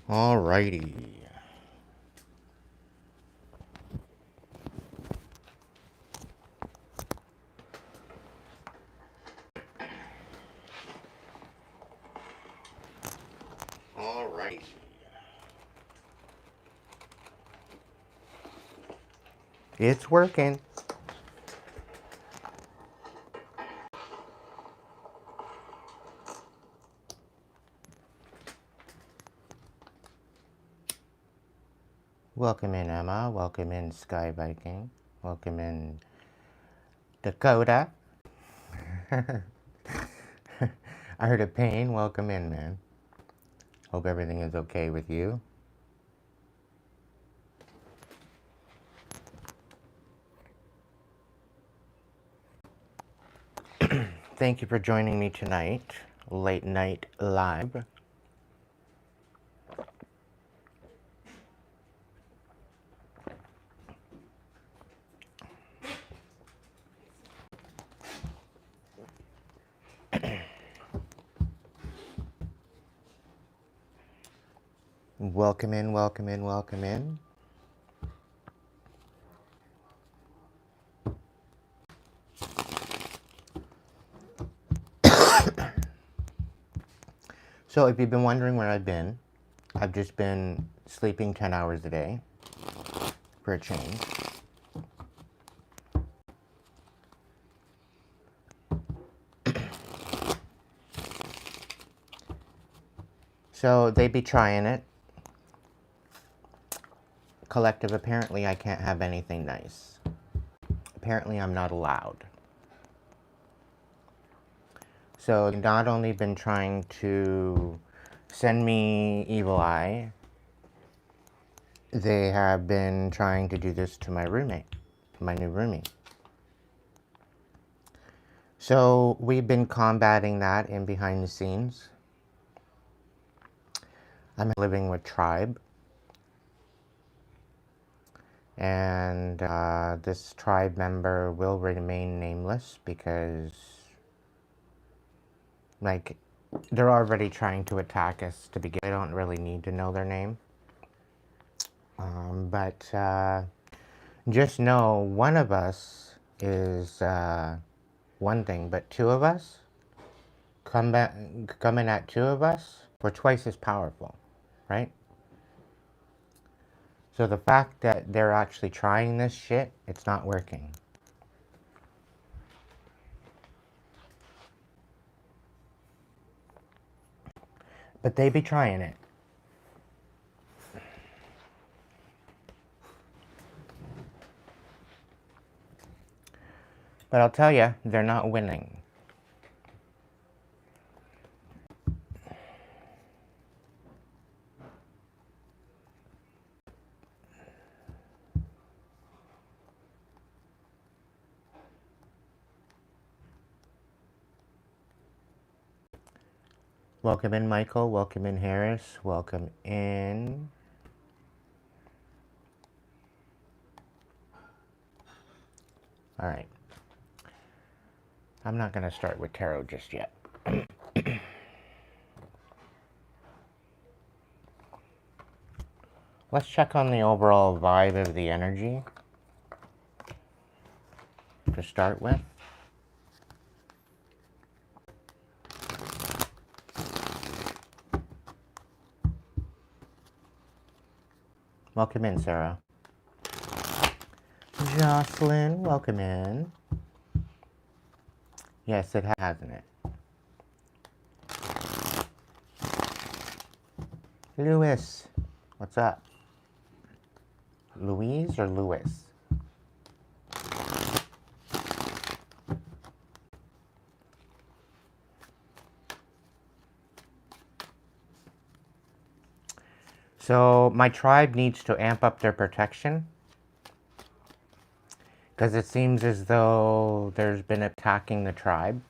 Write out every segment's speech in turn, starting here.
Alrighty. Alrighty. It's working. Welcome in, Emma. Welcome in, Sky Viking. Welcome in, Dakota. I heard a pain. Welcome in, man. Hope everything is okay with you. Thank you for joining me tonight. Late night live. Welcome in, welcome in, welcome in. So if you've been wondering where I've been, I've just been sleeping 10 hours a day for a change. So they be trying it. Collective, apparently I can't have anything nice. Apparently I'm not allowed. So they've not only been trying to send me evil eye, they have been trying to do this to my roommate, my new roomie. So we've been combating that in behind the scenes. I'm living with Tribe. And this Tribe member will remain nameless because, like, they're already trying to attack us to begin. I don't really need to know their name. But just know one of us is one thing, but two of us, coming at two of us, we're twice as powerful, right? So the fact that they're actually trying this shit, it's not working. But they be trying it. But I'll tell you, they're not winning. Welcome in, Michael. Welcome in, Harris. Welcome in. All right. I'm not going to start with tarot just yet. Let's check on the overall vibe of the energy to start with. Welcome in, Sarah. Jocelyn, welcome in. Yes, it hasn't it? Lewis, what's up? Louise or Lewis? So my tribe needs to amp up their protection because it seems as though there's been attacking the tribe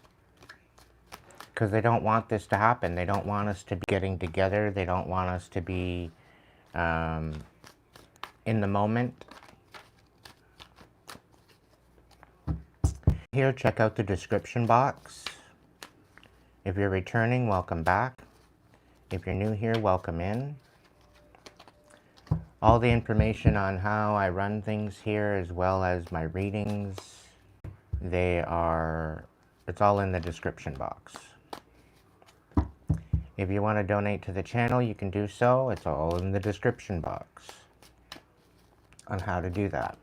because they don't want this to happen. They don't want us to be getting together. They don't want us to be in the moment. Here, check out the description box. If you're returning, welcome back. If you're new here, welcome in. All the information on how I run things here, as well as my readings, it's all in the description box. If you want to donate to the channel, you can do so. It's all in the description box on how to do that.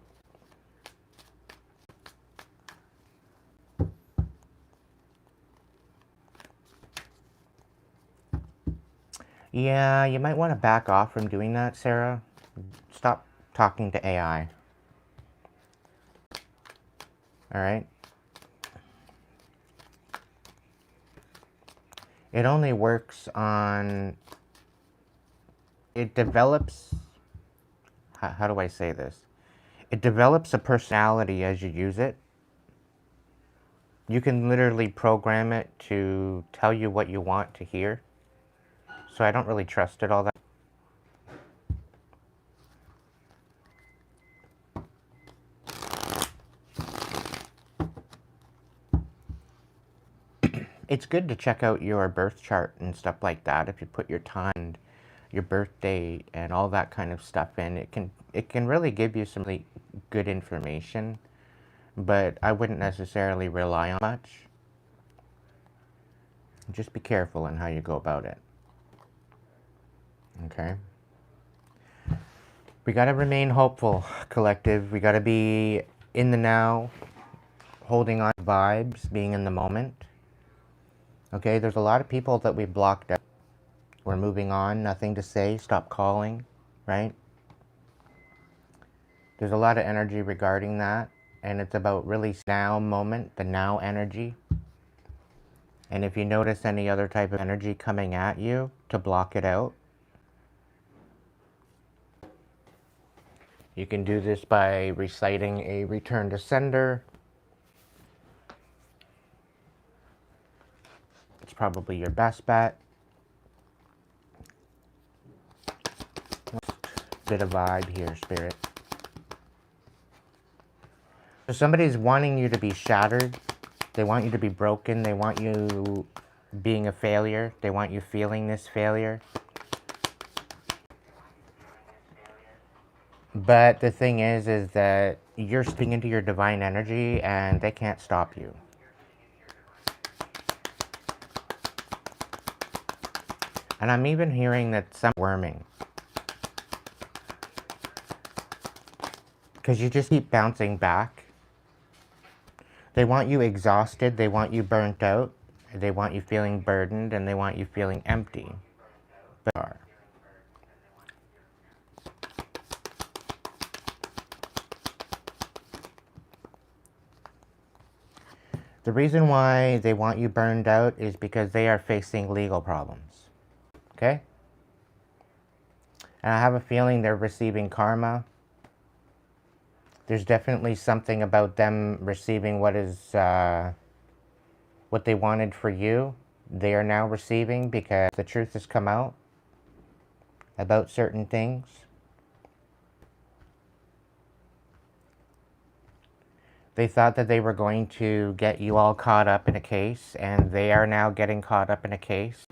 Yeah, you might want to back off from doing that, Sarah. Stop talking to AI. Alright? It only works on... It develops... How do I say this? It develops a personality as you use it. You can literally program it to tell you what you want to hear. So I don't really trust it all that. It's good to check out your birth chart and stuff like that. If you put your time, your birthday, and all that kind of stuff in, it can really give you some really good information. But I wouldn't necessarily rely on much. Just be careful in how you go about it. Okay? We gotta remain hopeful, collective. We gotta be in the now, holding on to vibes, being in the moment. Okay, there's a lot of people that we blocked out. We're moving on, nothing to say, stop calling, right? There's a lot of energy regarding that, and it's about really now moment, the now energy. And if you notice any other type of energy coming at you, to block it out. You can do this by reciting a return to sender. It's probably your best bet. Bit of vibe here, Spirit. So somebody's wanting you to be shattered. They want you to be broken. They want you being a failure. They want you feeling this failure. But the thing is that you're stepping into your divine energy and they can't stop you. And I'm even hearing that some worming. Because you just keep bouncing back. They want you exhausted. They want you burnt out. They want you feeling burdened. And they want you feeling empty. But are. The reason why they want you burned out is because they are facing legal problems. Okay? And I have a feeling they're receiving karma. There's definitely something about them receiving what they wanted for you. They are now receiving because the truth has come out about certain things. They thought that they were going to get you all caught up in a case, and they are now getting caught up in a case.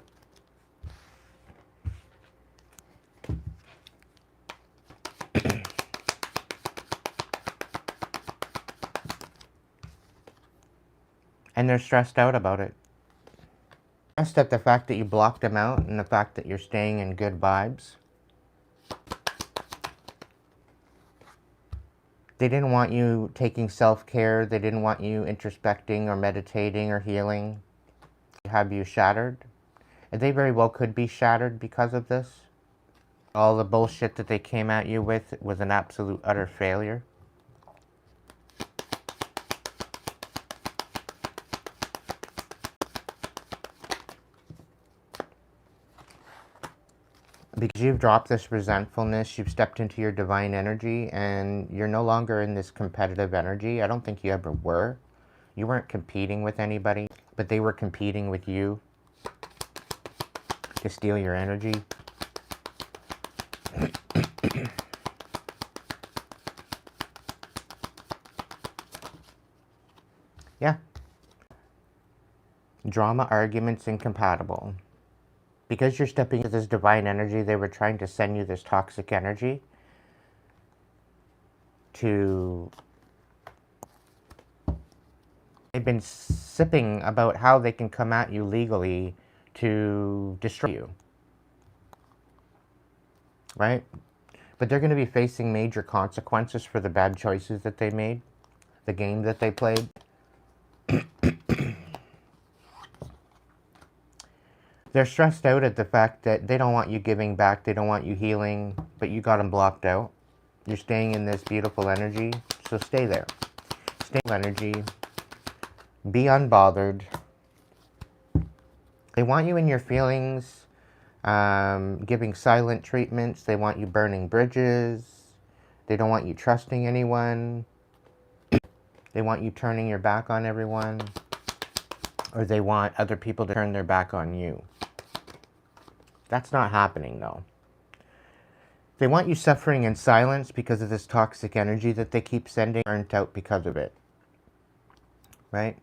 And they're stressed out about it. Stressed at the fact that you blocked them out and the fact that you're staying in good vibes. They didn't want you taking self-care. They didn't want you introspecting or meditating or healing. Have you shattered? And they very well could be shattered because of this. All the bullshit that they came at you with was an absolute utter failure. Because you've dropped this resentfulness, you've stepped into your divine energy, and you're no longer in this competitive energy. I don't think you ever were. You weren't competing with anybody, but they were competing with you to steal your energy. Yeah. Drama, arguments, incompatible. Because you're stepping into this divine energy, they were trying to send you this toxic energy. to... They've been sipping about how they can come at you legally to destroy you. Right? But they're going to be facing major consequences for the bad choices that they made, the game that they played. They're stressed out at the fact that they don't want you giving back, they don't want you healing, but you got them blocked out. You're staying in this beautiful energy, so stay there. Stay in energy. Be unbothered. They want you in your feelings, giving silent treatments. They want you burning bridges. They don't want you trusting anyone. They want you turning your back on everyone. Or they want other people to turn their back on you. That's not happening, though. They want you suffering in silence because of this toxic energy that they keep sending, burnt out because of it. Right?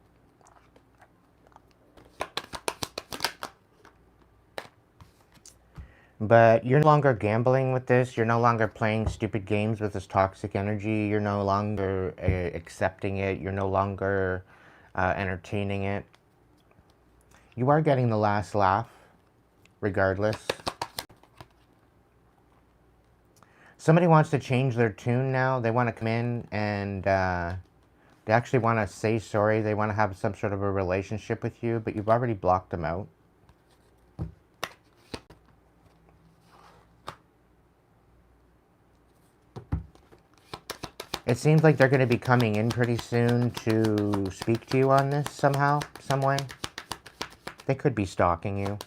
But you're no longer gambling with this. You're no longer playing stupid games with this toxic energy. You're no longer accepting it. You're no longer entertaining it. You are getting the last laugh, regardless. Somebody wants to change their tune now. They want to come in and they actually want to say sorry. They want to have some sort of a relationship with you, but you've already blocked them out. It seems like they're going to be coming in pretty soon to speak to you on this somehow, some way. They could be stalking you.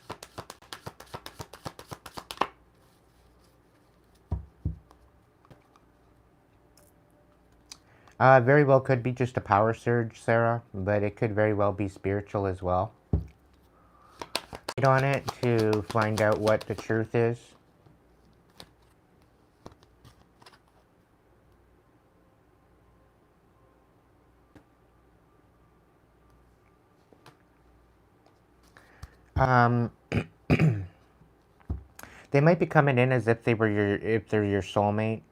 Very well could be just a power surge, Sarah, but it could very well be spiritual as well. Read on it to find out what the truth is. They might be coming in as if they're your soulmate.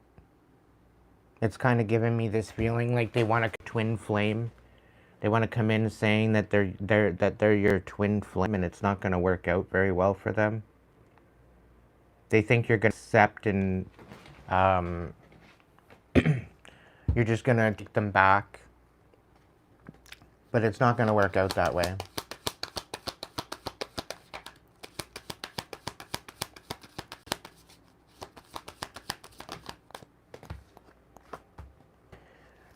It's kind of giving me this feeling like they want a twin flame. They want to come in saying that they're your twin flame, and it's not going to work out very well for them. They think you're going to accept and you're just going to take them back. But it's not going to work out that way.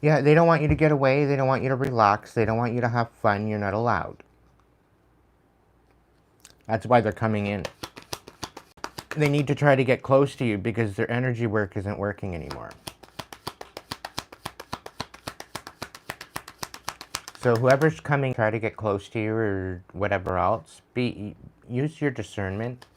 Yeah, they don't want you to get away. They don't want you to relax. They don't want you to have fun. You're not allowed. That's why they're coming in. They need to try to get close to you because their energy work isn't working anymore. So whoever's coming, try to get close to you or whatever else, use your discernment.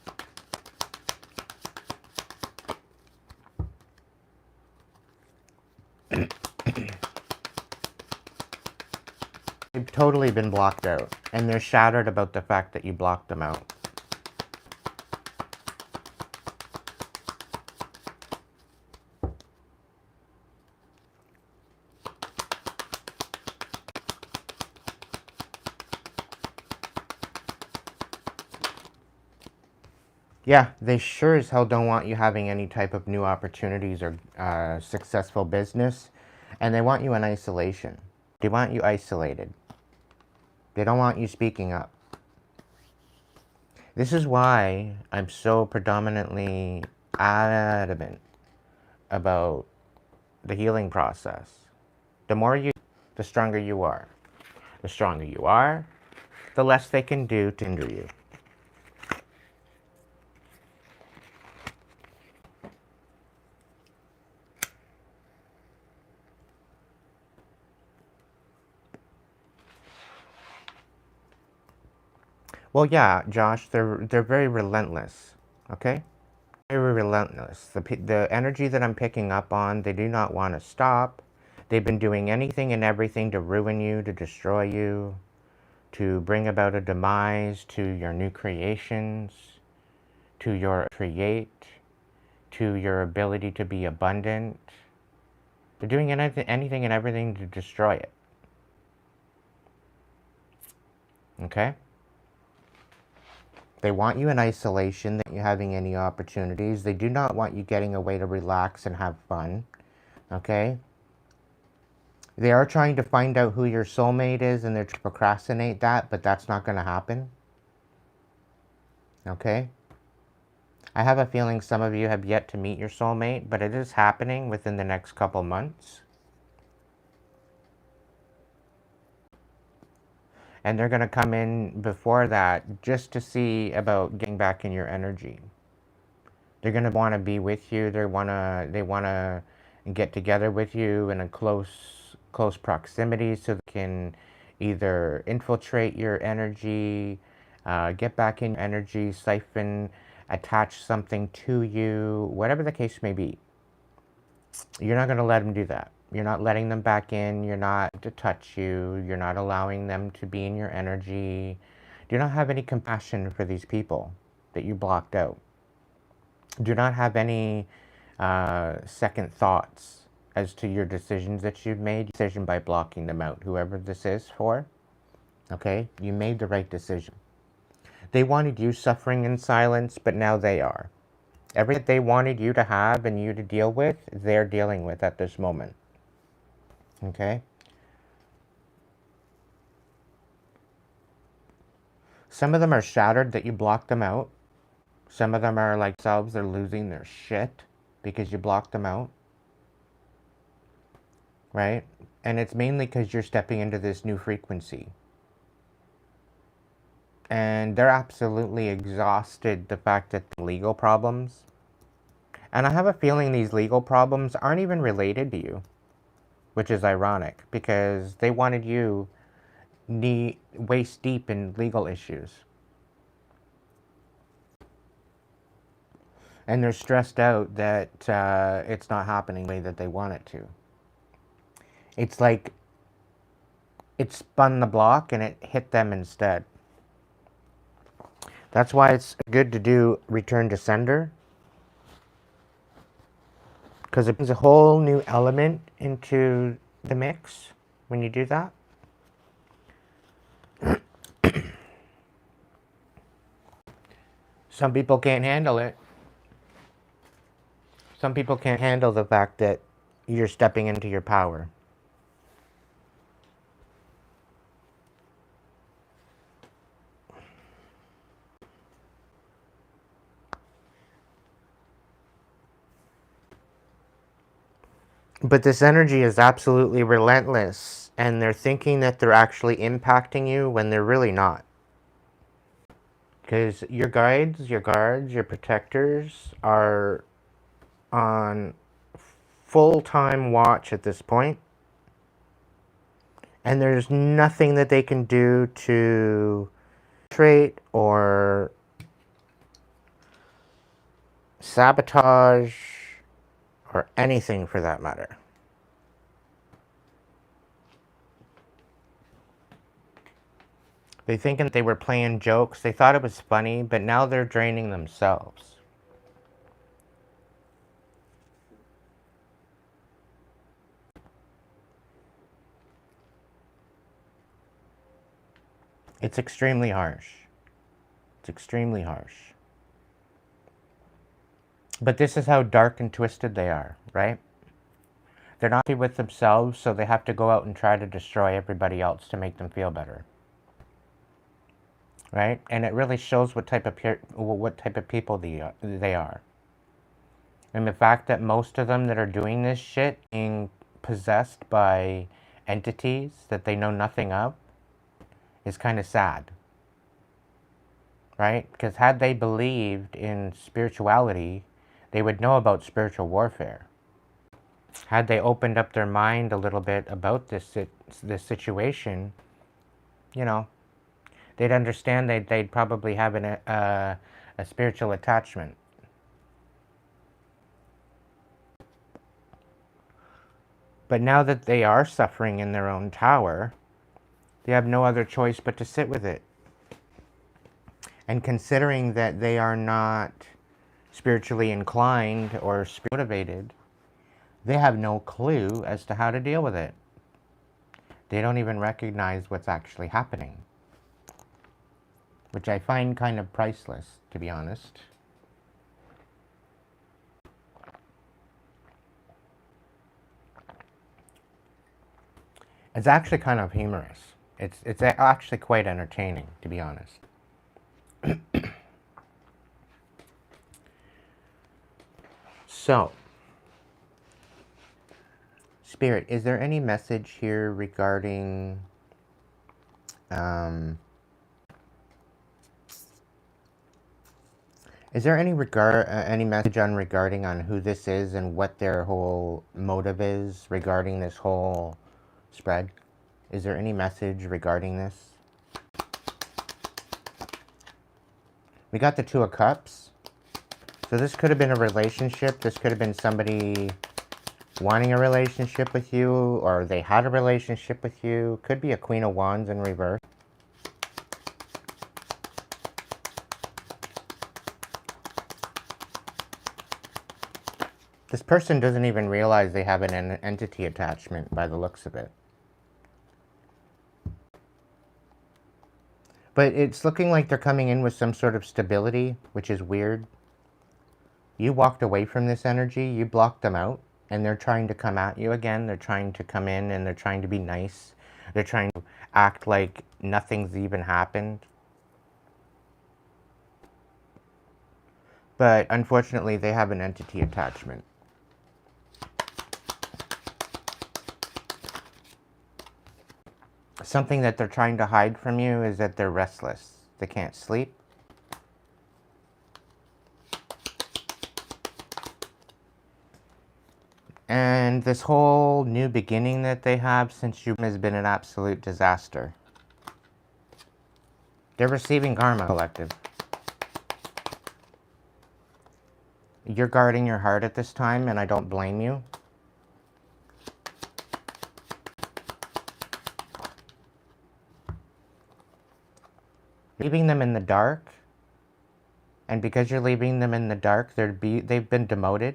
They've totally been blocked out, and they're shattered about the fact that you blocked them out. Yeah, they sure as hell don't want you having any type of new opportunities or successful business, and they want you in isolation. They want you isolated. They don't want you speaking up. This is why I'm so predominantly adamant about the healing process. The more you, the stronger you are. The stronger you are, the less they can do to hinder you. Well, yeah, Josh, they're very relentless, okay? Very relentless. The energy that I'm picking up on, they do not want to stop. They've been doing anything and everything to ruin you, to destroy you, to bring about a demise to your new creations, to your create, to your ability to be abundant. They're doing anything and everything to destroy it. Okay? They want you in isolation, that you're having any opportunities. They do not want you getting away to relax and have fun. Okay? They are trying to find out who your soulmate is, and they're trying to procrastinate that, but that's not going to happen. Okay? I have a feeling some of you have yet to meet your soulmate, but it is happening within the next couple months. And they're going to come in before that just to see about getting back in your energy. They're going to want to be with you. They want to get together with you in a close proximity, so they can either infiltrate your energy, get back in your energy, siphon, attach something to you, whatever the case may be. You're not going to let them do that. You're not letting them back in. You're not to touch you. You're not allowing them to be in your energy. Do not have any compassion for these people that you blocked out. Do not have any second thoughts as to your decisions that you've made. Decision by blocking them out. Whoever this is for, okay, you made the right decision. They wanted you suffering in silence, but now they are. Everything that they wanted you to have and you to deal with, they're dealing with at this moment. Okay? Some of them are shattered that you blocked them out. Some of them are like themselves, they're losing their shit because you blocked them out. Right? And it's mainly because you're stepping into this new frequency. And they're absolutely exhausted the fact that the legal problems. And I have a feeling these legal problems aren't even related to you, which is ironic because they wanted you waist deep in legal issues. And they're stressed out that it's not happening the way that they want it to. It's like it spun the block and it hit them instead. That's why it's good to do return to sender, because it brings a whole new element into the mix when you do that. Some people can't handle it. Some people can't handle the fact that you're stepping into your power. But this energy is absolutely relentless, and they're thinking that they're actually impacting you when they're really not. Because your guides, your guards, your protectors are on full-time watch at this point. And there's nothing that they can do to trait or sabotage or anything for that matter. They think that they were playing jokes. They thought it was funny, but now they're draining themselves. It's extremely harsh. It's extremely harsh. But this is how dark and twisted they are, right? They're not happy with themselves, so they have to go out and try to destroy everybody else to make them feel better. Right? And it really shows what type of people they are. And the fact that most of them that are doing this shit being possessed by entities that they know nothing of is kind of sad. Right? Because had they believed in spirituality, they would know about spiritual warfare. Had they opened up their mind a little bit about this situation, you know, they'd understand they'd probably have a spiritual attachment. But now that they are suffering in their own tower, they have no other choice but to sit with it. And considering that they are not spiritually inclined or motivated, They have no clue as to how to deal with it. They don't even recognize what's actually happening, which I find kind of priceless, to be honest. It's actually kind of humorous. It's actually quite entertaining, to be honest. So, Spirit, is there any message here regarding is there any message regarding on who this is and what their whole motive is regarding this whole spread? Is there any message regarding this? We got the Two of Cups. So this could have been a relationship. This could have been somebody wanting a relationship with you, or they had a relationship with you. Could be a Queen of Wands in reverse. This person doesn't even realize they have an entity attachment by the looks of it. But it's looking like they're coming in with some sort of stability, which is weird. You walked away from this energy, you blocked them out, and they're trying to come at you again. They're trying to come in and they're trying to be nice. They're trying to act like nothing's even happened. But unfortunately, they have an entity attachment. Something that they're trying to hide from you is that they're restless. They can't sleep. And this whole new beginning that they have since you has been an absolute disaster. They're receiving karma, collective. You're guarding your heart at this time, and I don't blame you. Leaving them in the dark, and because you're leaving them in the dark, they've been demoted.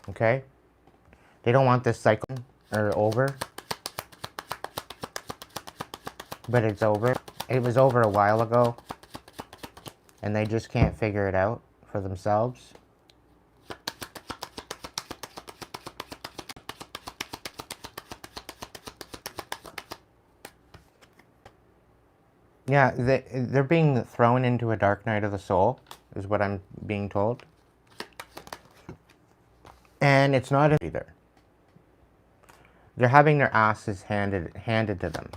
Okay? They don't want this cycle over. But it's over. It was over a while ago. And they just can't figure it out for themselves. Yeah, they're being thrown into a dark night of the soul, is what I'm being told. And it's not either. They're having their asses handed to them.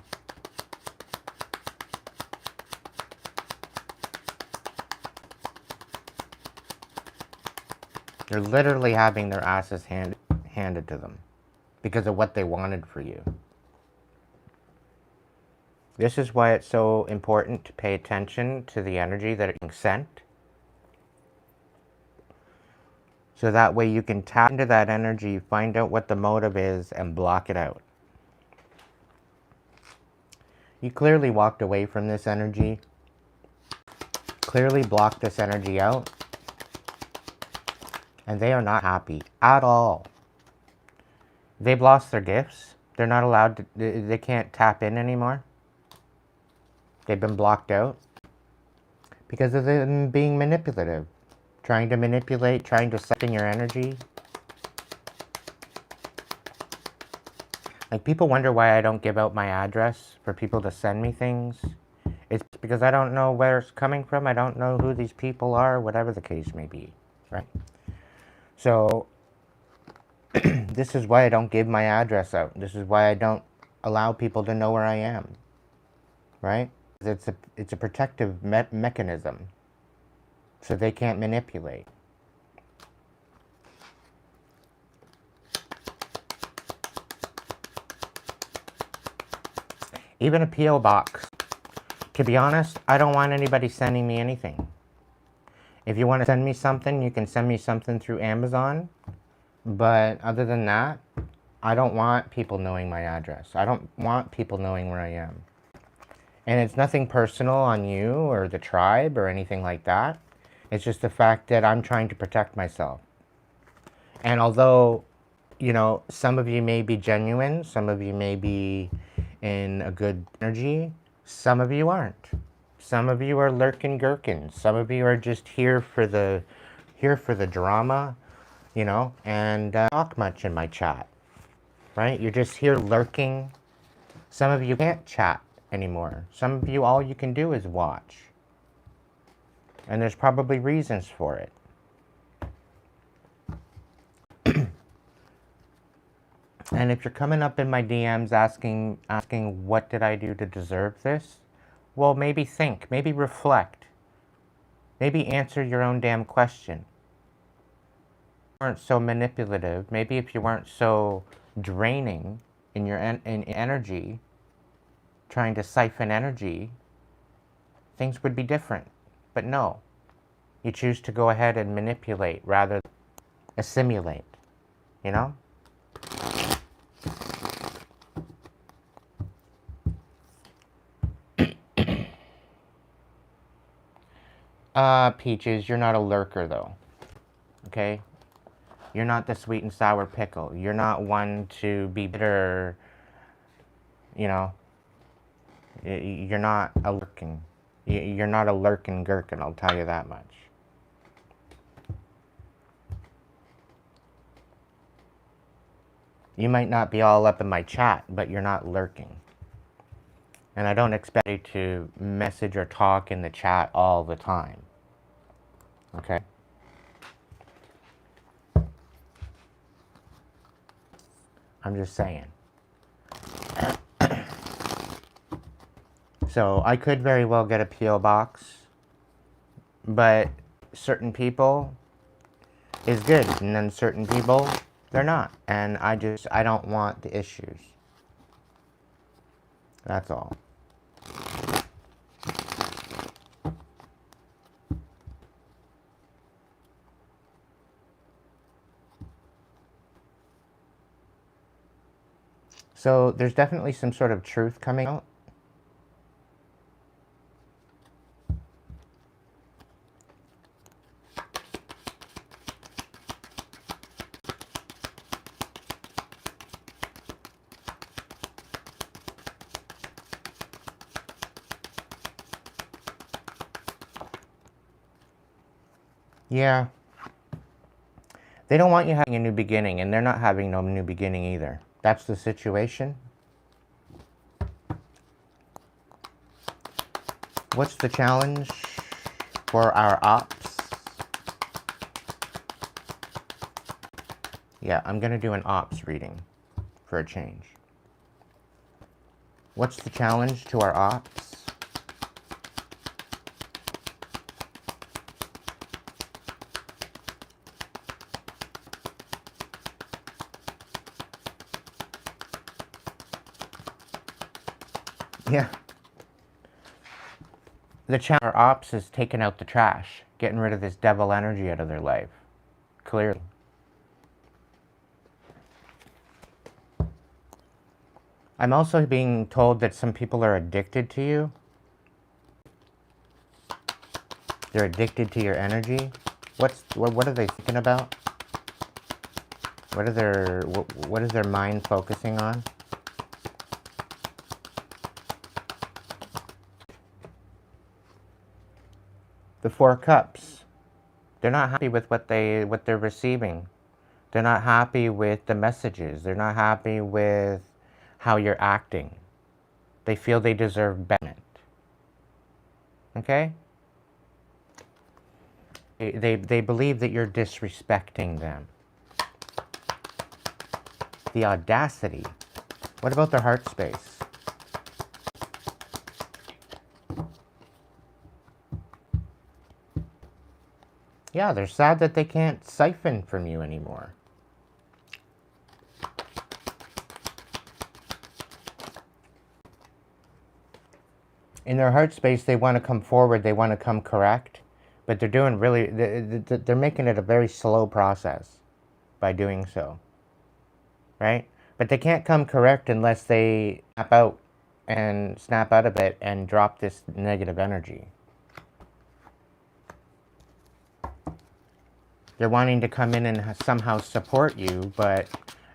They're literally having their asses handed to them because of what they wanted for you. This is why it's so important to pay attention to the energy that it's being sent. So that way you can tap into that energy, find out what the motive is, and block it out. You clearly walked away from this energy. Clearly blocked this energy out. And they are not happy at all. They've lost their gifts. They're not allowed to, they can't tap in anymore. They've been blocked out because of them being manipulative. Trying to manipulate, trying to suck in your energy. Like, people wonder why I don't give out my address for people to send me things. It's because I don't know where it's coming from. I don't know who these people are, whatever the case may be, right? So, this is why I don't give my address out. This is why I don't allow people to know where I am, right? It's a protective mechanism, so they can't manipulate. Even a P.O. box. To be honest, I don't want anybody sending me anything. If you want to send me something, you can send me something through Amazon. But other than that, I don't want people knowing my address. I don't want people knowing where I am. And it's nothing personal on you or the tribe or anything like that. It's just the fact that I'm trying to protect myself. And although, you know, some of you may be genuine, some of you may be in a good energy, some of you aren't. Some of you are lurking gherkins. Some of you are just here for the drama, you know, and talk much in my chat, right? You're just here lurking. Some of you can't chat anymore. Some of you, all you can do is watch. And there's probably reasons for it. And if you're coming up in my DMs asking what did I do to deserve this? Well, maybe think, maybe reflect. Maybe answer your own damn question. If you weren't so manipulative, maybe if you weren't so draining in your in energy, trying to siphon energy, things would be different. But no, you choose to go ahead and manipulate rather than assimilate, you know? Peaches, you're not a lurker though, okay? You're not the sweet and sour pickle. You're not one to be bitter, you know? You're not a lurking. You're not a lurking gherkin, I'll tell you that much. You might not be all up in my chat, but you're not lurking. And I don't expect you to message or talk in the chat all the time. Okay? I'm just saying. So I could very well get a P.O. box, but certain people is good, and then certain people, they're not. And I don't want the issues. That's all. So there's definitely some sort of truth coming out. Yeah. They don't want you having a new beginning, and they're not having no new beginning either. That's the situation. What's the challenge for our ops? Yeah, I'm going to do an ops reading for a change. What's the challenge to our ops? Yeah. The challenge for our ops is taking out the trash, getting rid of this devil energy out of their life. Clearly. I'm also being told that some people are addicted to you. They're addicted to your energy. What are they thinking about? What is their mind focusing on? The Four Cups. They're not happy with what they're receiving. They're not happy with the messages. They're not happy with how you're acting. They feel they deserve better. Okay? They believe that you're disrespecting them. The audacity. What about their heart space? Yeah, they're sad that they can't siphon from you anymore. In their heart space, they want to come forward, they want to come correct, but they're doing really, they're making it a very slow process by doing so, right? But they can't come correct unless they snap out of it and drop this negative energy. They're wanting to come in and somehow support you, but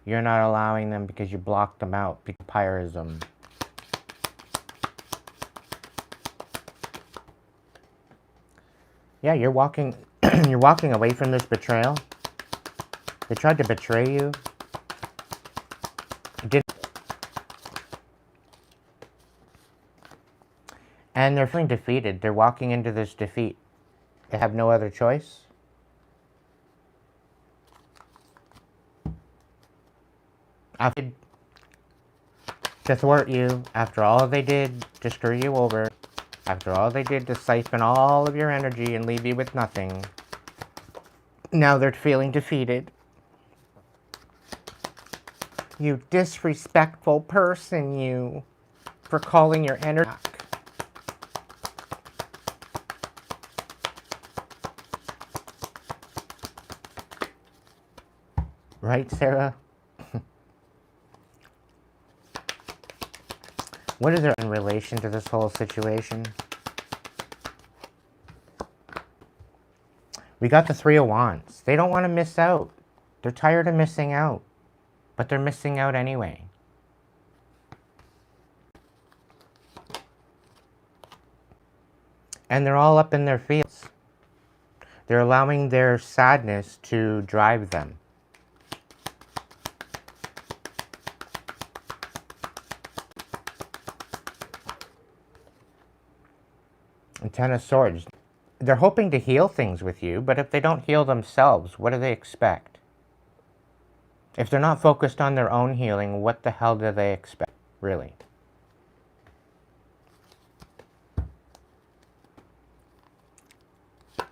you're not allowing them because you blocked them out. Pyrism. Yeah, you're walking you're walking away from this betrayal. They tried to betray you. And they're feeling defeated. They're walking into this defeat. They have no other choice. After to thwart you, after all they did to screw you over, after all they did to siphon all of your energy and leave you with nothing, now they're feeling defeated. You disrespectful person, you, for calling your energy back. Right, Sarah? What is there in relation to this whole situation? We got the Three of Wands. They don't want to miss out. They're tired of missing out. But they're missing out anyway. And they're all up in their feels. They're allowing their sadness to drive them. And Ten of Swords. They're hoping to heal things with you, but if they don't heal themselves, what do they expect? If they're not focused on their own healing, what the hell do they expect, really?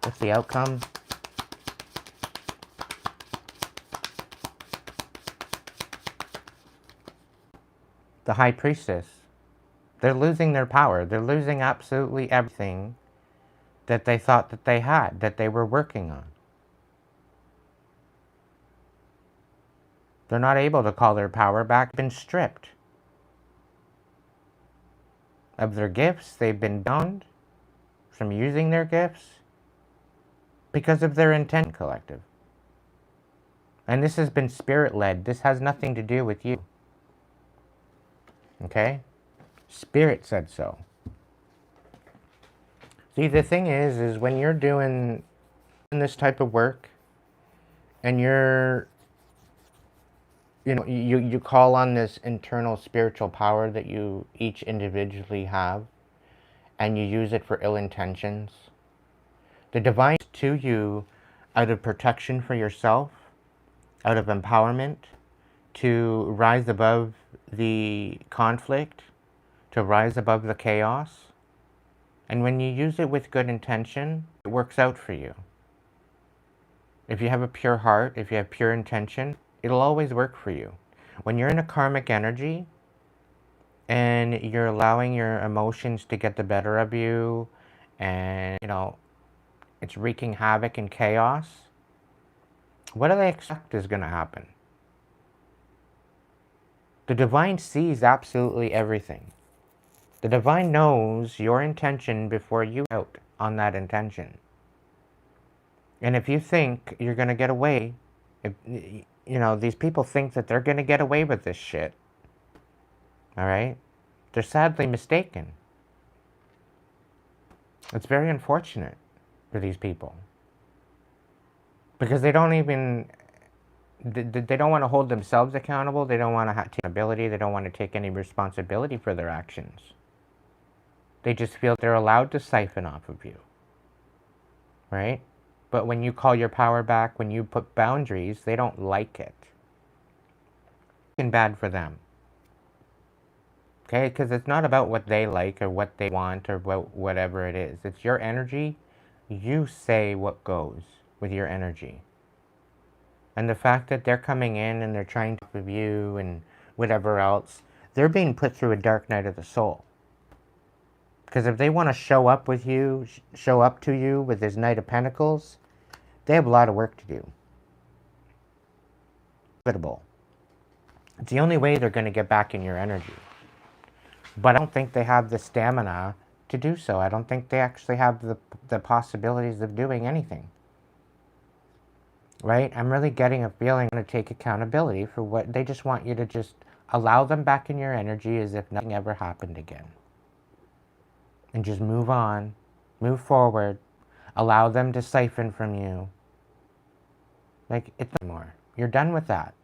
What's the outcome? The High Priestess. They're losing their power. They're losing absolutely everything that they thought that they had, that they were working on. They're not able to call their power back. They've been stripped of their gifts. They've been bound from using their gifts because of their intent, collective. And this has been spirit-led. This has nothing to do with you. Okay? Spirit said so. See, the thing is when you're doing this type of work and you're, you know, you call on this internal spiritual power that you each individually have and you use it for ill intentions, the divine to you out of protection for yourself, out of empowerment, to rise above the conflict, to rise above the chaos. And when you use it with good intention, it works out for you. If you have a pure heart, if you have pure intention, it'll always work for you. When you're in a karmic energy and you're allowing your emotions to get the better of you and, you know, it's wreaking havoc and chaos, what do they expect is going to happen? The divine sees absolutely everything. The divine knows your intention before you out on that intention. And if you think you're going to get away, if, you know, these people think that they're going to get away with this shit, all right? They're sadly mistaken. It's very unfortunate for these people. Because they don't even, they don't want to hold themselves accountable. They don't want to take accountability. They don't want to take any responsibility for their actions. They just feel they're allowed to siphon off of you, right? But when you call your power back, when you put boundaries, they don't like it. It's bad for them, okay? Because it's not about what they like or what they want or whatever it is. It's your energy. You say what goes with your energy. And the fact that they're coming in and they're trying to with you and whatever else, they're being put through a dark night of the soul. Because if they want to show up with you, show up to you with this Knight of Pentacles, they have a lot of work to do. It's the only way they're going to get back in your energy. But I don't think they have the stamina to do so. I don't think they actually have the possibilities of doing anything. right? I'm really getting a feeling to take accountability for what they just want you to just allow them back in your energy as if nothing ever happened again. And just move on, move forward, allow them to siphon from you. Like, it's no more. You're done with that.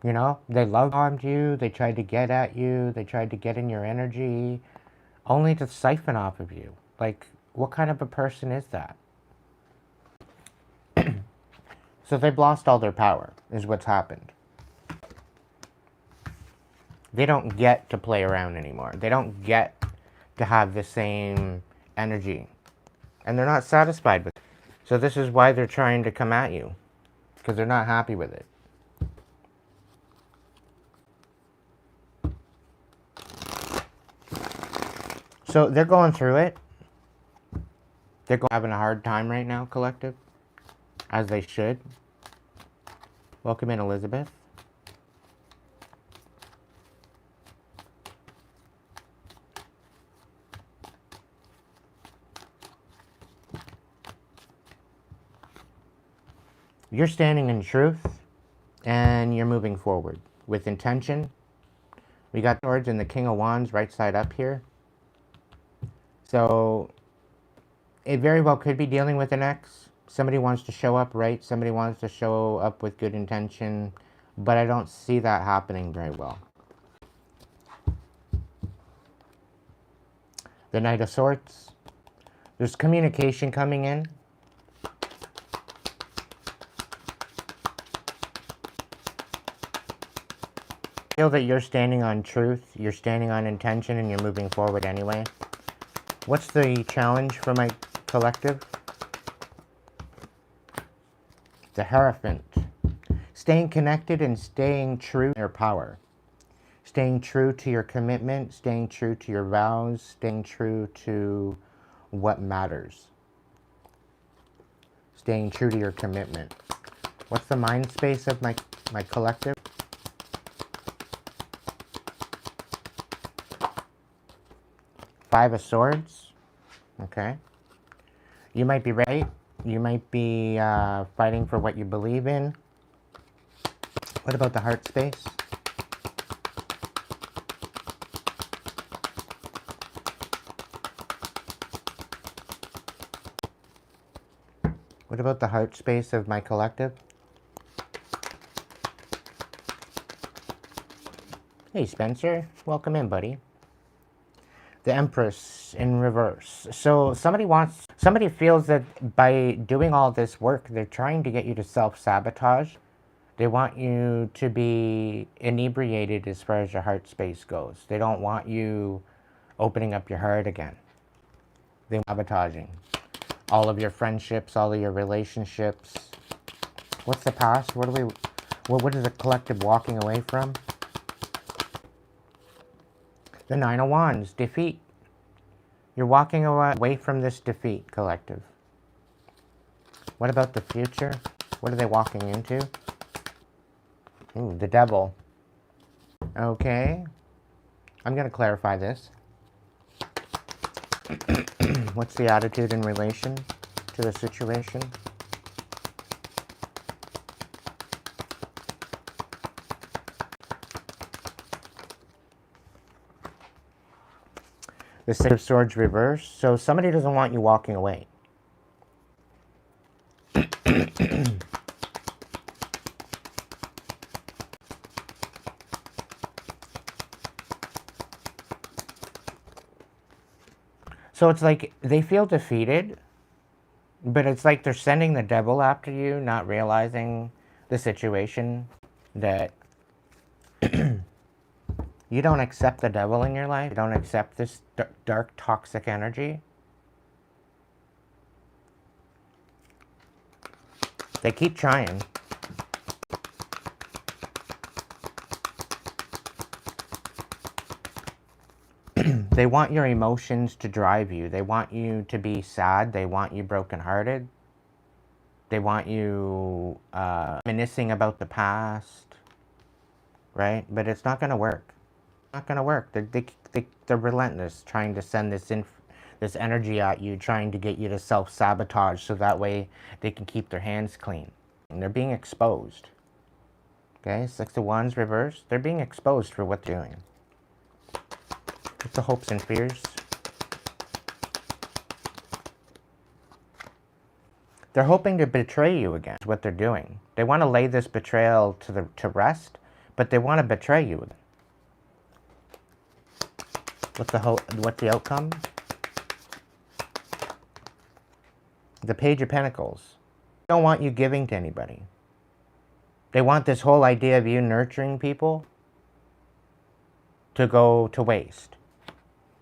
You know, they love bombed you, they tried to get at you, they tried to get in your energy, only to siphon off of you. Like, what kind of a person is that? So they've lost all their power, is what's happened. They don't get to play around anymore. They don't get to have the same energy. And they're not satisfied with it. So this is why they're trying to come at you. Because they're not happy with it. So they're going through it. They're having a hard time right now, collective. As they should. Welcome in, Elizabeth. You're standing in truth, and you're moving forward with intention. We got Swords and the King of Wands right side up here. So it very well could be dealing with an ex. Somebody wants to show up right. Somebody wants to show up with good intention. But I don't see that happening very well. The Knight of Swords. There's communication coming in. I feel that you're standing on truth, you're standing on intention, and you're moving forward anyway. What's the challenge for my collective? The Hierophant. Staying connected and staying true to your power. Staying true to your commitment, staying true to your vows, staying true to what matters. Staying true to your commitment. What's the mind space of my collective? Five of Swords. Okay. You might be right. You might be fighting for what you believe in. What about the heart space? What about the heart space of my collective? Hey, Spencer. Welcome in, buddy. The Empress in reverse. So somebody feels that by doing all this work, they're trying to get you to self-sabotage. They want you to be inebriated as far as your heart space goes. They don't want you opening up your heart again. They're sabotaging all of your friendships, all of your relationships. What's the past? What is the collective walking away from? The Nine of Wands, defeat. You're walking away from this defeat, collective. What about the future? What are they walking into? Ooh, the Devil. Okay. I'm going to clarify this. What's the attitude in relation to the situation? The Six of Swords reverse. So somebody doesn't want you walking away. So it's like they feel defeated, but it's like they're sending the devil after you, not realizing the situation that you don't accept the devil in your life. You don't accept this dark, toxic energy. They keep trying. They want your emotions to drive you. They want you to be sad. They want you brokenhearted. They want you reminiscing about the past, right? But it's not going to work. Not going to work. They're relentless, trying to send this this energy at you, trying to get you to self-sabotage so that way they can keep their hands clean. And they're being exposed. Okay, Six of Wands reversed. They're being exposed for what they're doing. What's the hopes and fears? They're hoping to betray you again. That's what they're doing. They want to lay this betrayal to rest, but they want to betray you again. What's the outcome? The Page of Pentacles. They don't want you giving to anybody. They want this whole idea of you nurturing people to go to waste.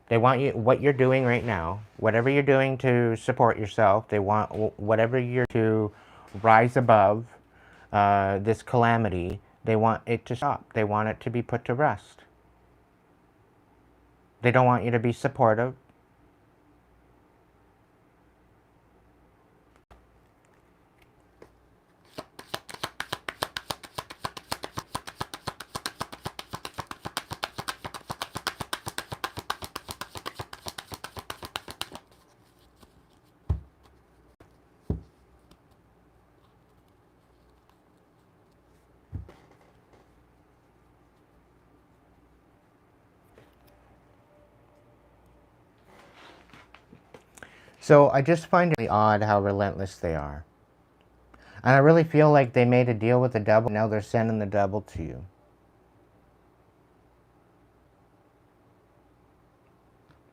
They want you, what you're doing right now, whatever you're doing to support yourself, they want whatever you're to rise above this calamity, they want it to stop. They want it to be put to rest. They don't want you to be supportive. So I just find it really odd how relentless they are. And I really feel like they made a deal with the devil. Now they're sending the devil to you.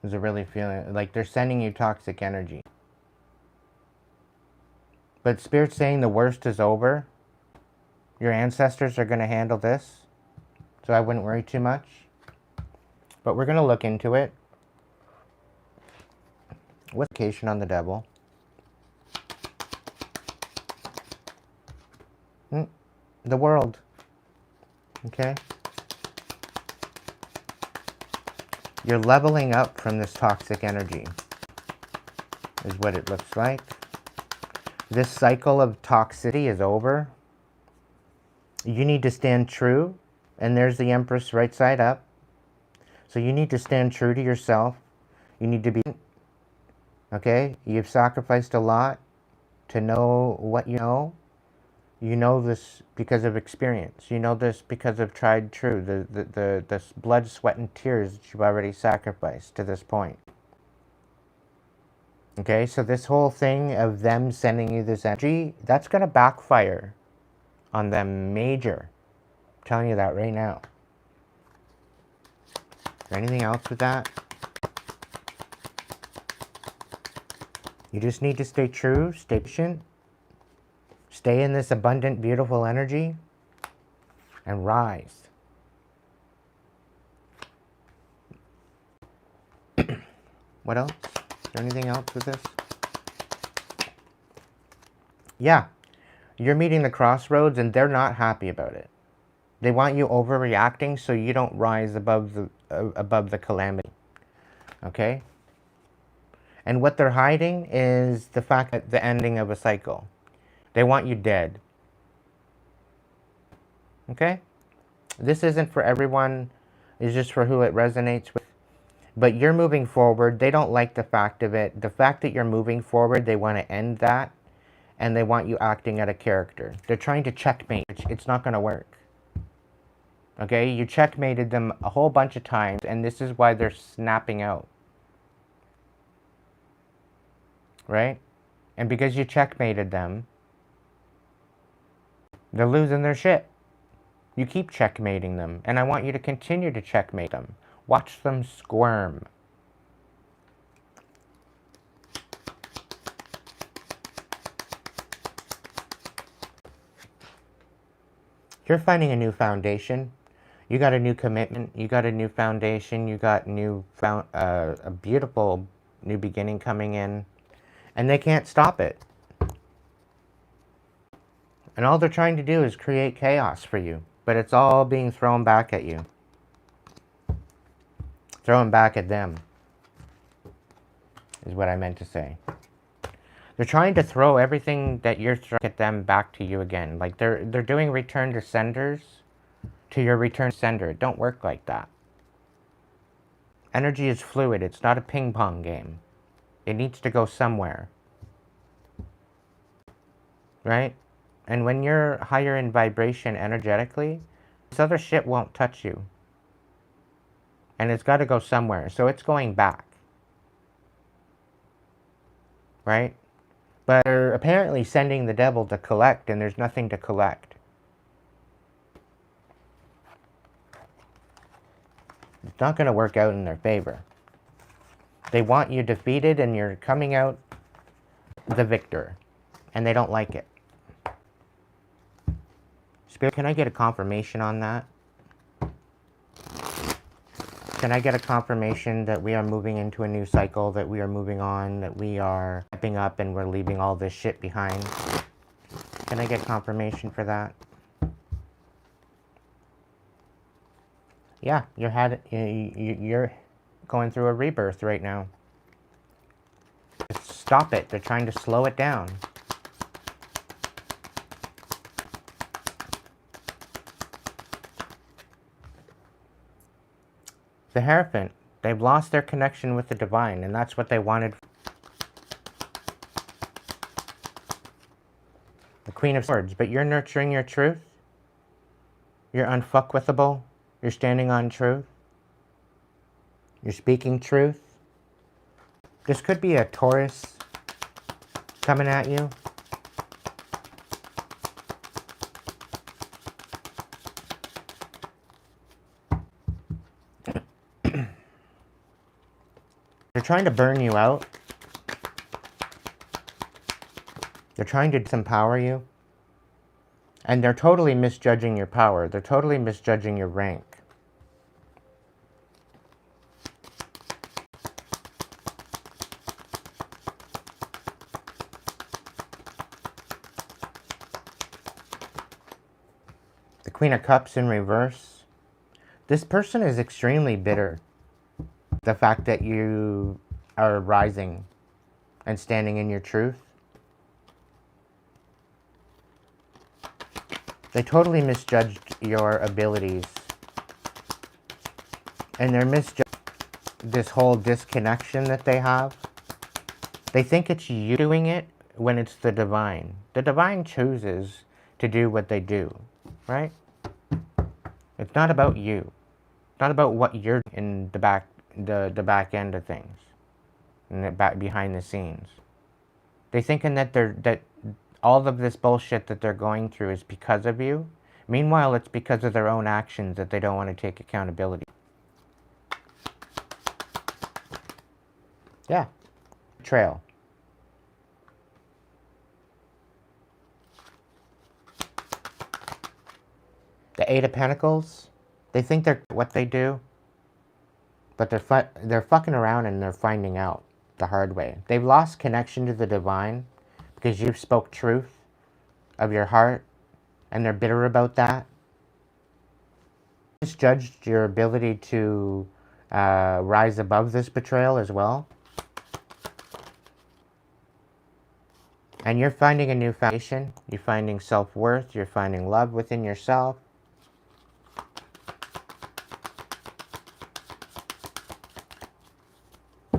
There's a really feeling like they're sending you toxic energy. But Spirit's saying the worst is over. Your ancestors are going to handle this. So I wouldn't worry too much. But we're going to look into it. What's the location on the devil? The world. Okay? You're leveling up from this toxic energy, is what it looks like. This cycle of toxicity is over. You need to stand true. And there's the Empress right side up. So you need to stand true to yourself. You need to be... Okay? You've sacrificed a lot to know what you know. You know this because of experience. You know this because of tried true. The blood, sweat, and tears that you've already sacrificed to this point. Okay, so this whole thing of them sending you this energy, that's going to backfire on them major. I'm telling you that right now. Is there anything else with that? You just need to stay true, stay patient, stay in this abundant, beautiful energy, and rise. What else? Is there anything else with this? Yeah, you're meeting the crossroads and they're not happy about it. They want you overreacting so you don't rise above the calamity. Okay? And what they're hiding is the fact that the ending of a cycle. They want you dead. Okay? This isn't for everyone. It's just for who it resonates with. But you're moving forward. They don't like the fact of it. The fact that you're moving forward, they want to end that. And they want you acting out of character. They're trying to checkmate. It's not going to work. Okay? You checkmated them a whole bunch of times. And this is why they're snapping out. Right? And because you checkmated them, they're losing their shit. You keep checkmating them. And I want you to continue to checkmate them. Watch them squirm. You're finding a new foundation. You got a new commitment. You got a new foundation. You got a beautiful new beginning coming in. And they can't stop it. And all they're trying to do is create chaos for you. But it's all being thrown back at you. Thrown back at them. Is what I meant to say. They're trying to throw everything that you're throwing at them back to you again. Like they're doing return to senders to your return sender. It don't work like that. Energy is fluid. It's not a ping pong game. It needs to go somewhere. Right? And when you're higher in vibration energetically, this other shit won't touch you. And it's got to go somewhere. So it's going back. Right? But they're apparently sending the devil to collect, and there's nothing to collect. It's not going to work out in their favor. They want you defeated, and you're coming out the victor. And they don't like it. Spirit, can I get a confirmation on that? Can I get a confirmation that we are moving into a new cycle, that we are moving on, that we are stepping up and we're leaving all this shit behind? Can I get confirmation for that? Yeah, you're going through a rebirth right now. Stop it. They're trying to slow it down. The Hierophant, they've lost their connection with the divine, and that's what they wanted. The Queen of Swords, but you're nurturing your truth. You're unfuckwithable. You're standing on truth. You're speaking truth. This could be a Taurus coming at you. They're trying to burn you out. They're trying to disempower you. And they're totally misjudging your power. They're totally misjudging your rank. The Queen of Cups in reverse. This person is extremely bitter. The fact that you are rising and standing in your truth. They totally misjudged your abilities. And they're misjudging this whole disconnection that they have. They think it's you doing it when it's the divine. The divine chooses to do what they do, right? It's not about you. It's not about what you're in the back end of things, and the back behind the scenes. They thinking that that all of this bullshit that they're going through is because of you. Meanwhile, it's because of their own actions that they don't want to take accountability. Yeah. Trail. The Eight of Pentacles. They think they're what they do, but they're fucking around and they're finding out the hard way. They've lost connection to the divine because you spoke truth of your heart, and they're bitter about that. Misjudged your ability to rise above this betrayal as well. And you're finding a new foundation. You're finding self-worth. You're finding love within yourself.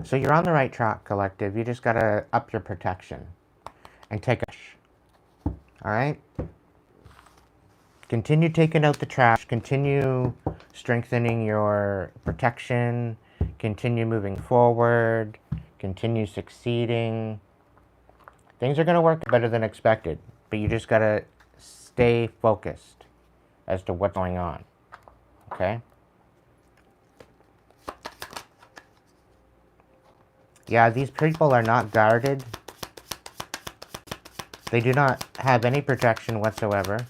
So you're on the right track, collective. You just gotta up your protection and take a alright? Continue taking out the trash. Continue strengthening your protection. Continue moving forward. Continue succeeding. Things are gonna work better than expected, but you just gotta stay focused as to what's going on, okay? Yeah, these people are not guarded. They do not have any protection whatsoever.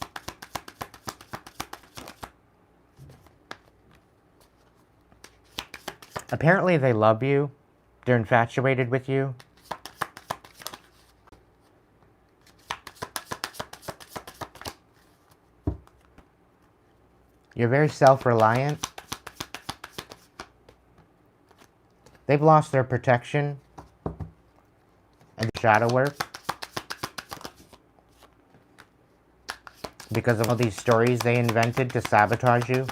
Apparently they love you. They're infatuated with you. You're very self-reliant. They've lost their protection and shadow work because of all these stories they invented to sabotage you.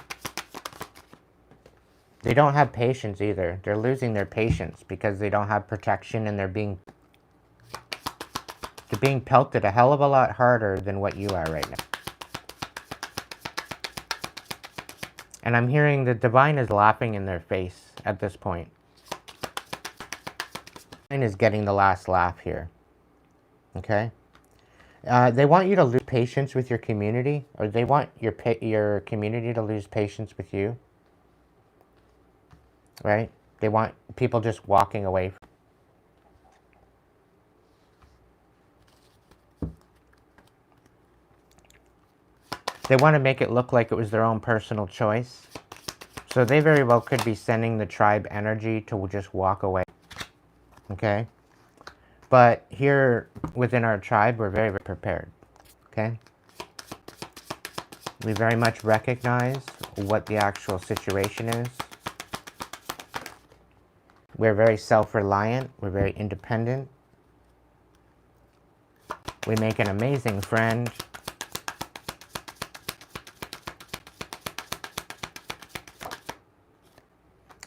They don't have patience either. They're losing their patience because they don't have protection, and they're being pelted a hell of a lot harder than what you are right now. And I'm hearing the divine is laughing in their face at this point. Divine is getting the last laugh here. Okay? They want you to lose patience with your community, or they want your community to lose patience with you. Right? They want people just walking away. They want to make it look like it was their own personal choice. So they very well could be sending the tribe energy to just walk away. Okay? But here within our tribe, we're very, very prepared. Okay? We very much recognize what the actual situation is. We're very self-reliant. We're very independent. We make an amazing friend.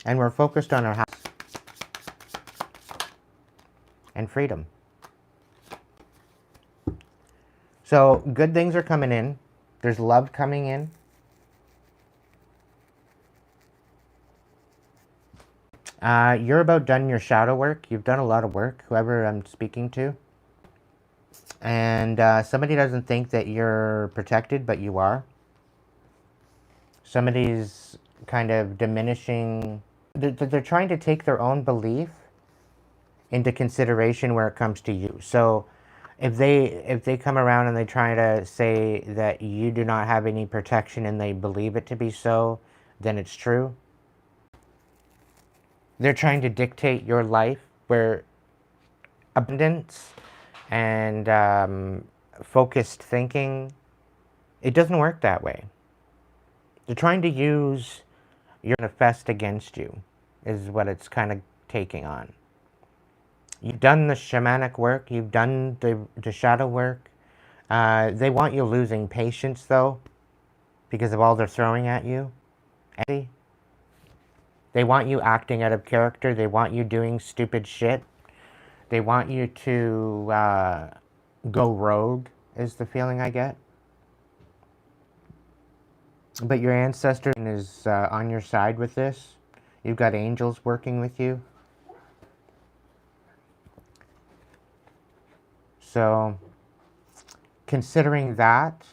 And we're focused on our house and freedom. So good things are coming in. There's love coming in. You're about done your shadow work. You've done a lot of work, whoever I'm speaking to. And somebody doesn't think that you're protected, but you are. Somebody's kind of diminishing. They're trying to take their own belief into consideration where it comes to you. So if they come around and they try to say that you do not have any protection and they believe it to be so, then it's true. They're trying to dictate your life where abundance and focused thinking, it doesn't work that way. They're trying to use your manifest against you is what it's kind of taking on. You've done the shamanic work. You've done the shadow work. They want you losing patience, though, because of all they're throwing at you. They want you acting out of character. They want you doing stupid shit. They want you to go rogue, is the feeling I get. But your ancestor is on your side with this. You've got angels working with you. So, considering that,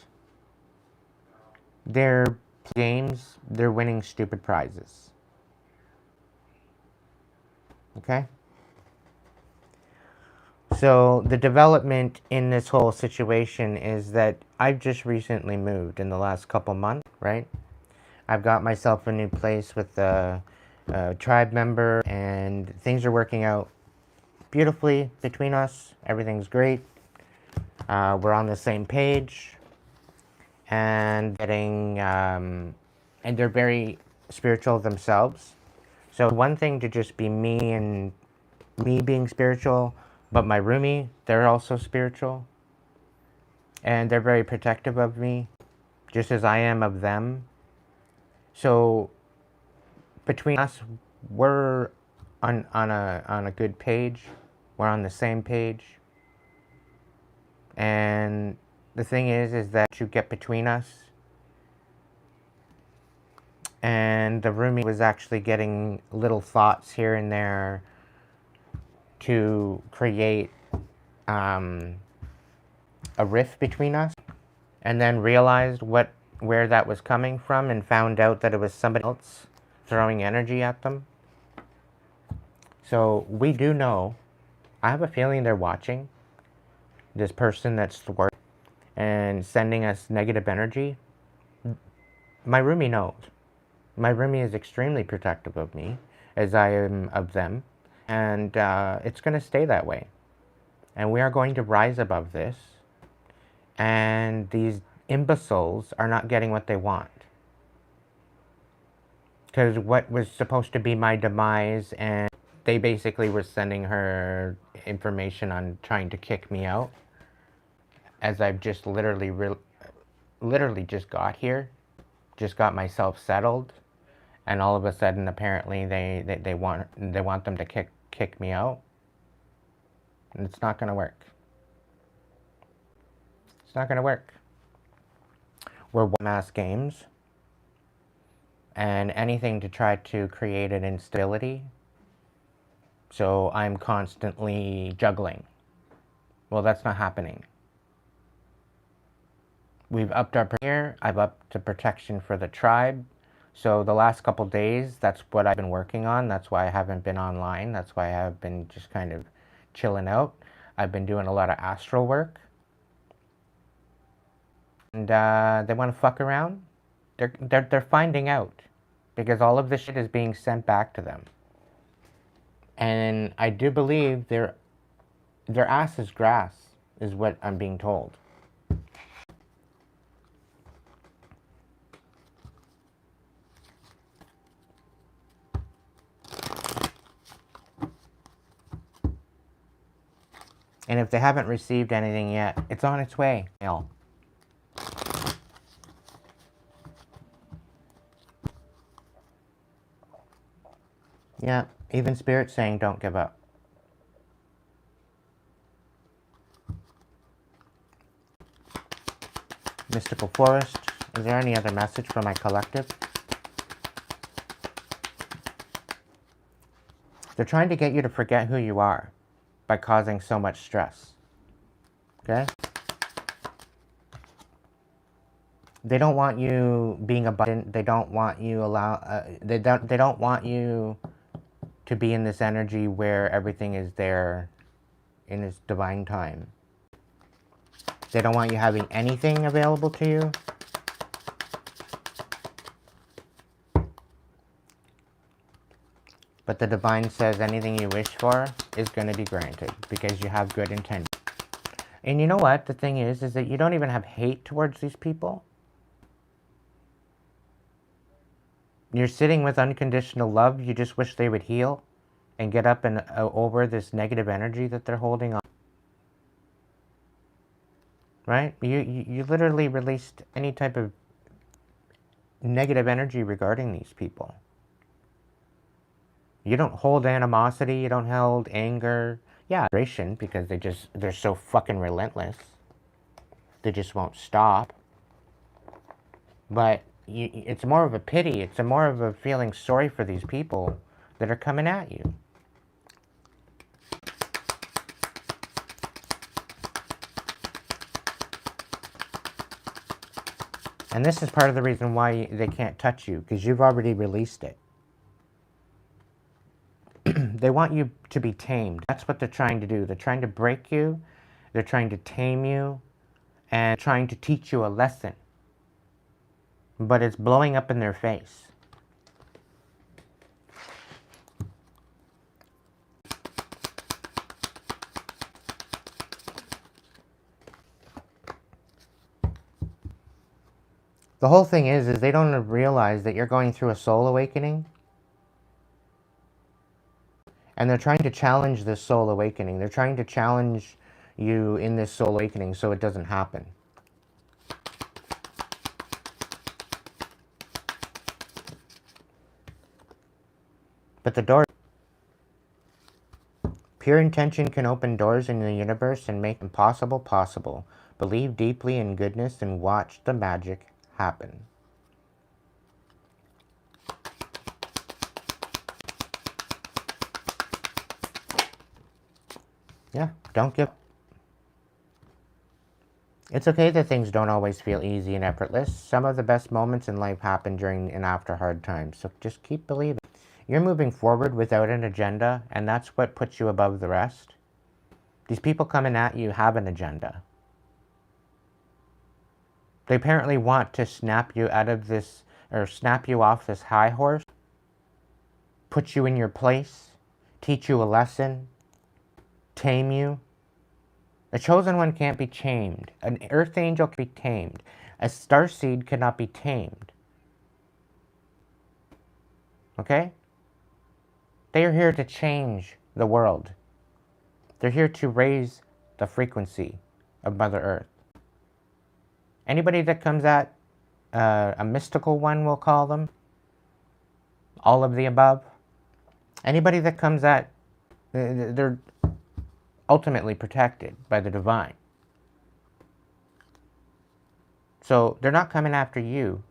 their games, they're winning stupid prizes. Okay? So, the development in this whole situation is that I've just recently moved in the last couple months, right? I've got myself a new place with a tribe member, and things are working out beautifully between us. Everything's great. We're on the same page, and and they're very spiritual themselves. So one thing to just be me and me being spiritual, but my roomie, they're also spiritual, and they're very protective of me, just as I am of them. So between us, we're on a good page. We're on the same page. And the thing is that you get between us. And the roomie was actually getting little thoughts here and there to create a rift between us. And then realized where that was coming from and found out that it was somebody else throwing energy at them. So we do know, I have a feeling they're watching this person that's thwarted and sending us negative energy. My roomie knows. My roomie is extremely protective of me, as I am of them, and it's going to stay that way. And we are going to rise above this, and these imbeciles are not getting what they want. Because what was supposed to be my demise, and they basically were sending her information on trying to kick me out, as I've just literally just got here, just got myself settled, and all of a sudden apparently they want them to kick me out. And it's not going to work. It's not going to work. We're mass games, and anything to try to create an instability. So I'm constantly juggling. Well, that's not happening. We've upped our here. I've upped the protection for the tribe. So the last couple days, that's what I've been working on. That's why I haven't been online. That's why I have been just kind of chilling out. I've been doing a lot of astral work. And they want to fuck around. They're finding out, because all of this shit is being sent back to them. And I do believe their ass is grass, is what I'm being told. And if they haven't received anything yet, it's on its way. Yeah, even Spirit's saying don't give up. Mystical Forest, is there any other message for my collective? They're trying to get you to forget who you are by causing so much stress. Okay? They don't want you being abundant. They don't want you they don't want you to be in this energy where everything is there in its divine time. They don't want you having anything available to you. But the divine says anything you wish for is going to be granted because you have good intention. And you know what? The thing is that you don't even have hate towards these people. You're sitting with unconditional love. You just wish they would heal and get up and over this negative energy that they're holding on. Right? You literally released any type of negative energy regarding these people. You don't hold animosity. You don't hold anger. Yeah, frustration, because they're so fucking relentless. They just won't stop. But it's more of a pity. It's more of a feeling sorry for these people that are coming at you. And this is part of the reason why they can't touch you, because you've already released it. They want you to be tamed. That's what they're trying to do. They're trying to break you. They're trying to tame you. And trying to teach you a lesson. But it's blowing up in their face. The whole thing is they don't realize that you're going through a soul awakening. And they're trying to challenge this soul awakening. They're trying to challenge you in this soul awakening so it doesn't happen. But the door... Pure intention can open doors in the universe and make impossible possible. Believe deeply in goodness and watch the magic happen. Yeah, don't give... It's okay that things don't always feel easy and effortless. Some of the best moments in life happen during and after hard times, so just keep believing. You're moving forward without an agenda, and that's what puts you above the rest. These people coming at you have an agenda. They apparently want to snap you out of this, or snap you off this high horse, put you in your place, teach you a lesson, tame you. A chosen one can't be tamed. An earth angel can be tamed. A starseed cannot be tamed. Okay? They are here to change the world. They're here to raise the frequency of Mother Earth. Anybody that comes at a mystical one, we'll call them, all of the above. Anybody that comes at, they're ultimately protected by the divine. So they're not coming after you.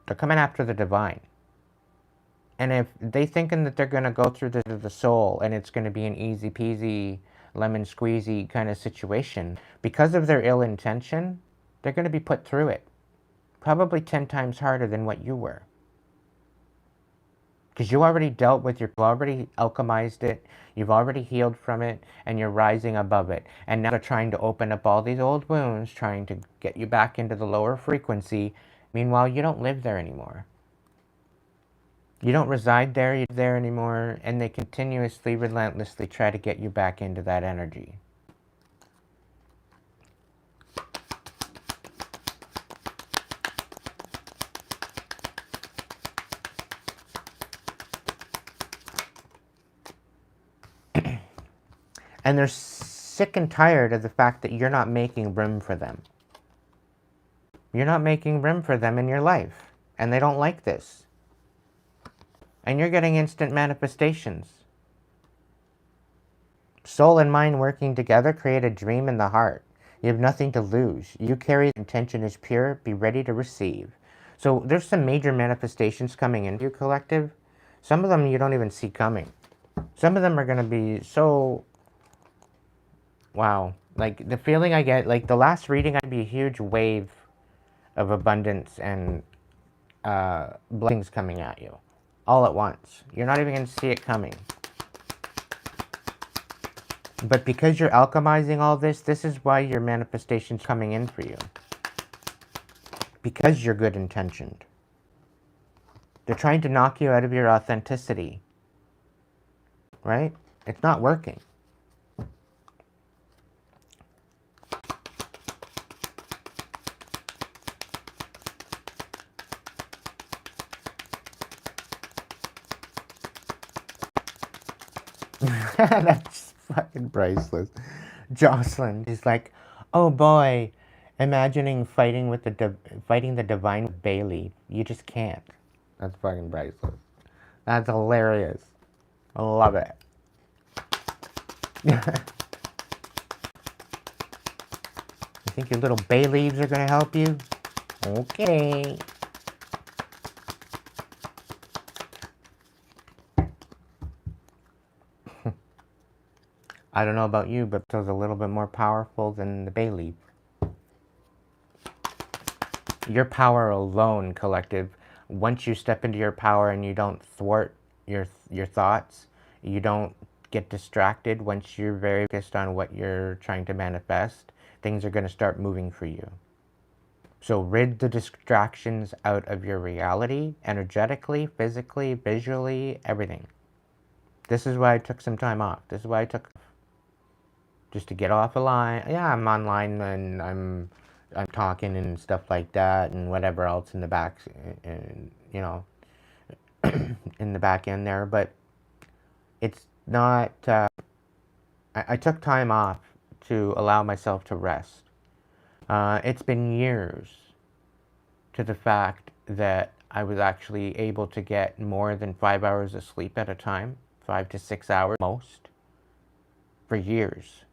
They're coming after the divine. And if they thinking that they're going to go through the soul and it's going to be an easy peasy, lemon squeezy kind of situation, because of their ill intention, they're going to be put through it. Probably 10 times harder than what you were. Because you already dealt with you've already alchemized it, you've already healed from it, and you're rising above it. And now they're trying to open up all these old wounds, trying to get you back into the lower frequency. Meanwhile, you don't live there anymore. You don't reside there, you're there anymore, and they continuously, relentlessly try to get you back into that energy. And they're sick and tired of the fact that you're not making room for them. You're not making room for them in your life, and they don't like this. And you're getting instant manifestations. Soul and mind working together create a dream in the heart. You have nothing to lose. You carry the intention is pure, be ready to receive. So there's some major manifestations coming into your collective. Some of them you don't even see coming. Some of them are going to be so, wow. Like the feeling I get, like the last reading, I'd be a huge wave of abundance and blessings coming at you. All at once. You're not even going to see it coming. But because you're alchemizing all this, this is why your manifestation's coming in for you. Because you're good intentioned. They're trying to knock you out of your authenticity. Right? It's not working. That's fucking priceless. Jocelyn is like, oh boy, imagining fighting with fighting the divine with Bailey. You just can't. That's fucking priceless. That's hilarious. I love it. You think your little bay leaves are gonna help you? Okay. I don't know about you, but it feels a little bit more powerful than the bay leaf. Your power alone, collective, once you step into your power and you don't thwart your thoughts, you don't get distracted, once you're very focused on what you're trying to manifest, things are going to start moving for you. So rid the distractions out of your reality, energetically, physically, visually, everything. This is why I took some time off. This is why I took just to get off a line. Yeah, I'm online and I'm talking and stuff like that and whatever else in the back, and you know, in the back end there. But it's not. I took time off to allow myself to rest. It's been years to the fact that I was actually able to get more than 5 hours of sleep at a time, 5 to 6 hours most, for years.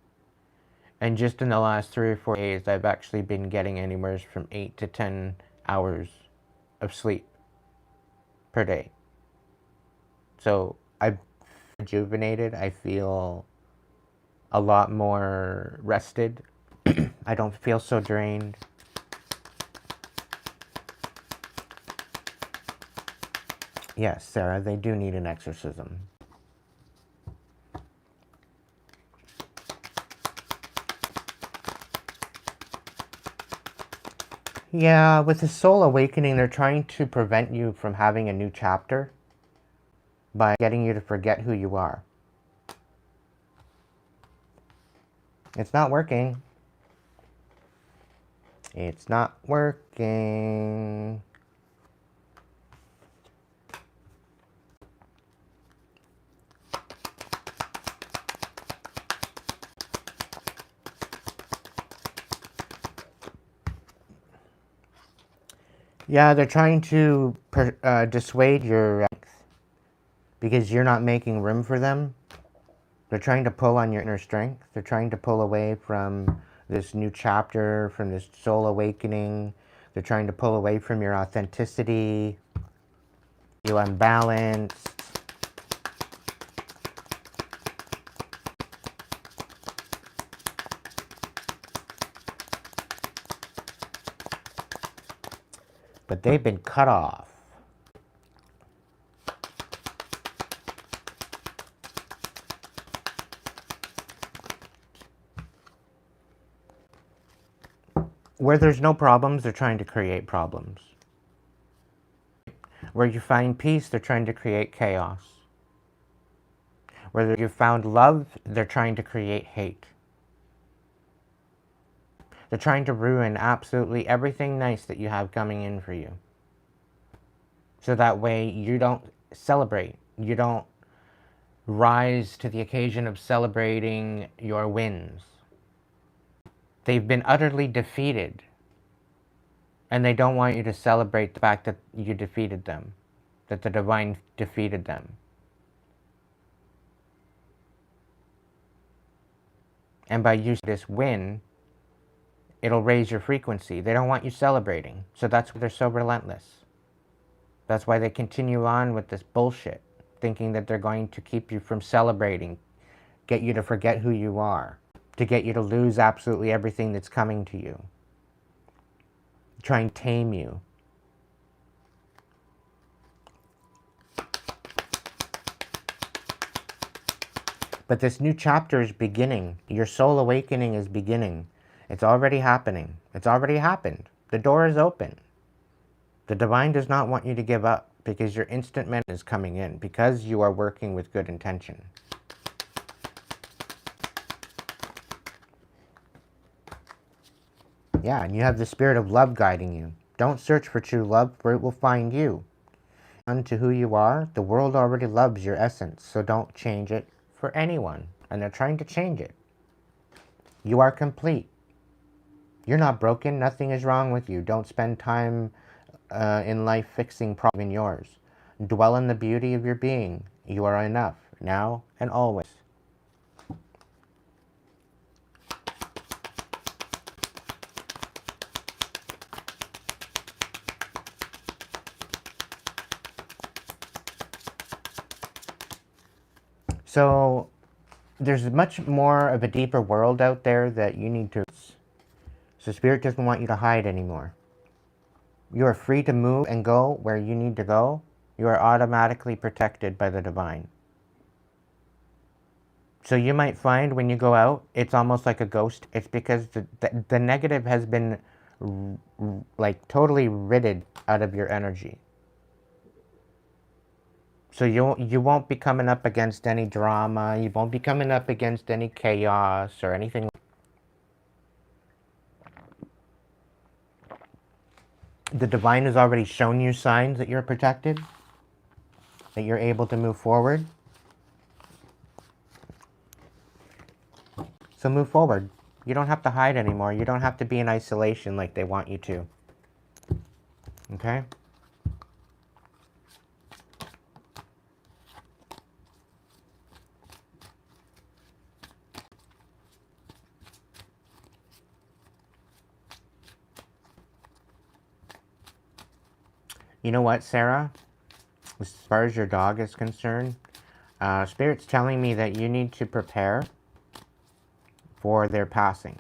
And just in the last 3 or 4 days, I've actually been getting anywhere from 8 to 10 hours of sleep per day. So I've rejuvenated. I feel a lot more rested. I don't feel so drained. Yes, Sarah, they do need an exorcism. Yeah, with the soul awakening, they're trying to prevent you from having a new chapter by getting you to forget who you are. It's not working. It's not working. Yeah, they're trying to dissuade your strength. because you're not making room for them. They're trying to pull on your inner strength. They're trying to pull away from this new chapter, from this soul awakening. They're trying to pull away from your authenticity. You unbalanced. But they've been cut off. Where there's no problems, they're trying to create problems. Where you find peace, they're trying to create chaos. Where you found love, they're trying to create hate. They're trying to ruin absolutely everything nice that you have coming in for you. So that way you don't celebrate. You don't rise to the occasion of celebrating your wins. They've been utterly defeated. And they don't want you to celebrate the fact that you defeated them. That the divine defeated them. And by using this win, it'll raise your frequency. They don't want you celebrating. So that's why they're so relentless. That's why they continue on with this bullshit, thinking that they're going to keep you from celebrating, get you to forget who you are, to get you to lose absolutely everything that's coming to you, try and tame you. But this new chapter is beginning. Your soul awakening is beginning. It's already happening. It's already happened. The door is open. The divine does not want you to give up because your instant men is coming in, because you are working with good intention. Yeah, and you have the spirit of love guiding you. Don't search for true love, for it will find you. Unto who you are, the world already loves your essence, so don't change it for anyone. And they're trying to change it. You are complete. You're not broken. Nothing is wrong with you. Don't spend time in life fixing problems in yours. Dwell in the beauty of your being. You are enough, now and always. So there's much more of a deeper world out there that you need to... So Spirit doesn't want you to hide anymore. You are free to move and go where you need to go. You are automatically protected by the divine. So you might find when you go out, it's almost like a ghost. It's because the negative has been like totally ridded out of your energy. So you won't be coming up against any drama. You won't be coming up against any chaos or anything. The divine has already shown you signs that you're protected, that you're able to move forward. So move forward. You don't have to hide anymore. You don't have to be in isolation like they want you to. Okay? You know what, Sarah? As far as your dog is concerned, Spirit's telling me that you need to prepare for their passing,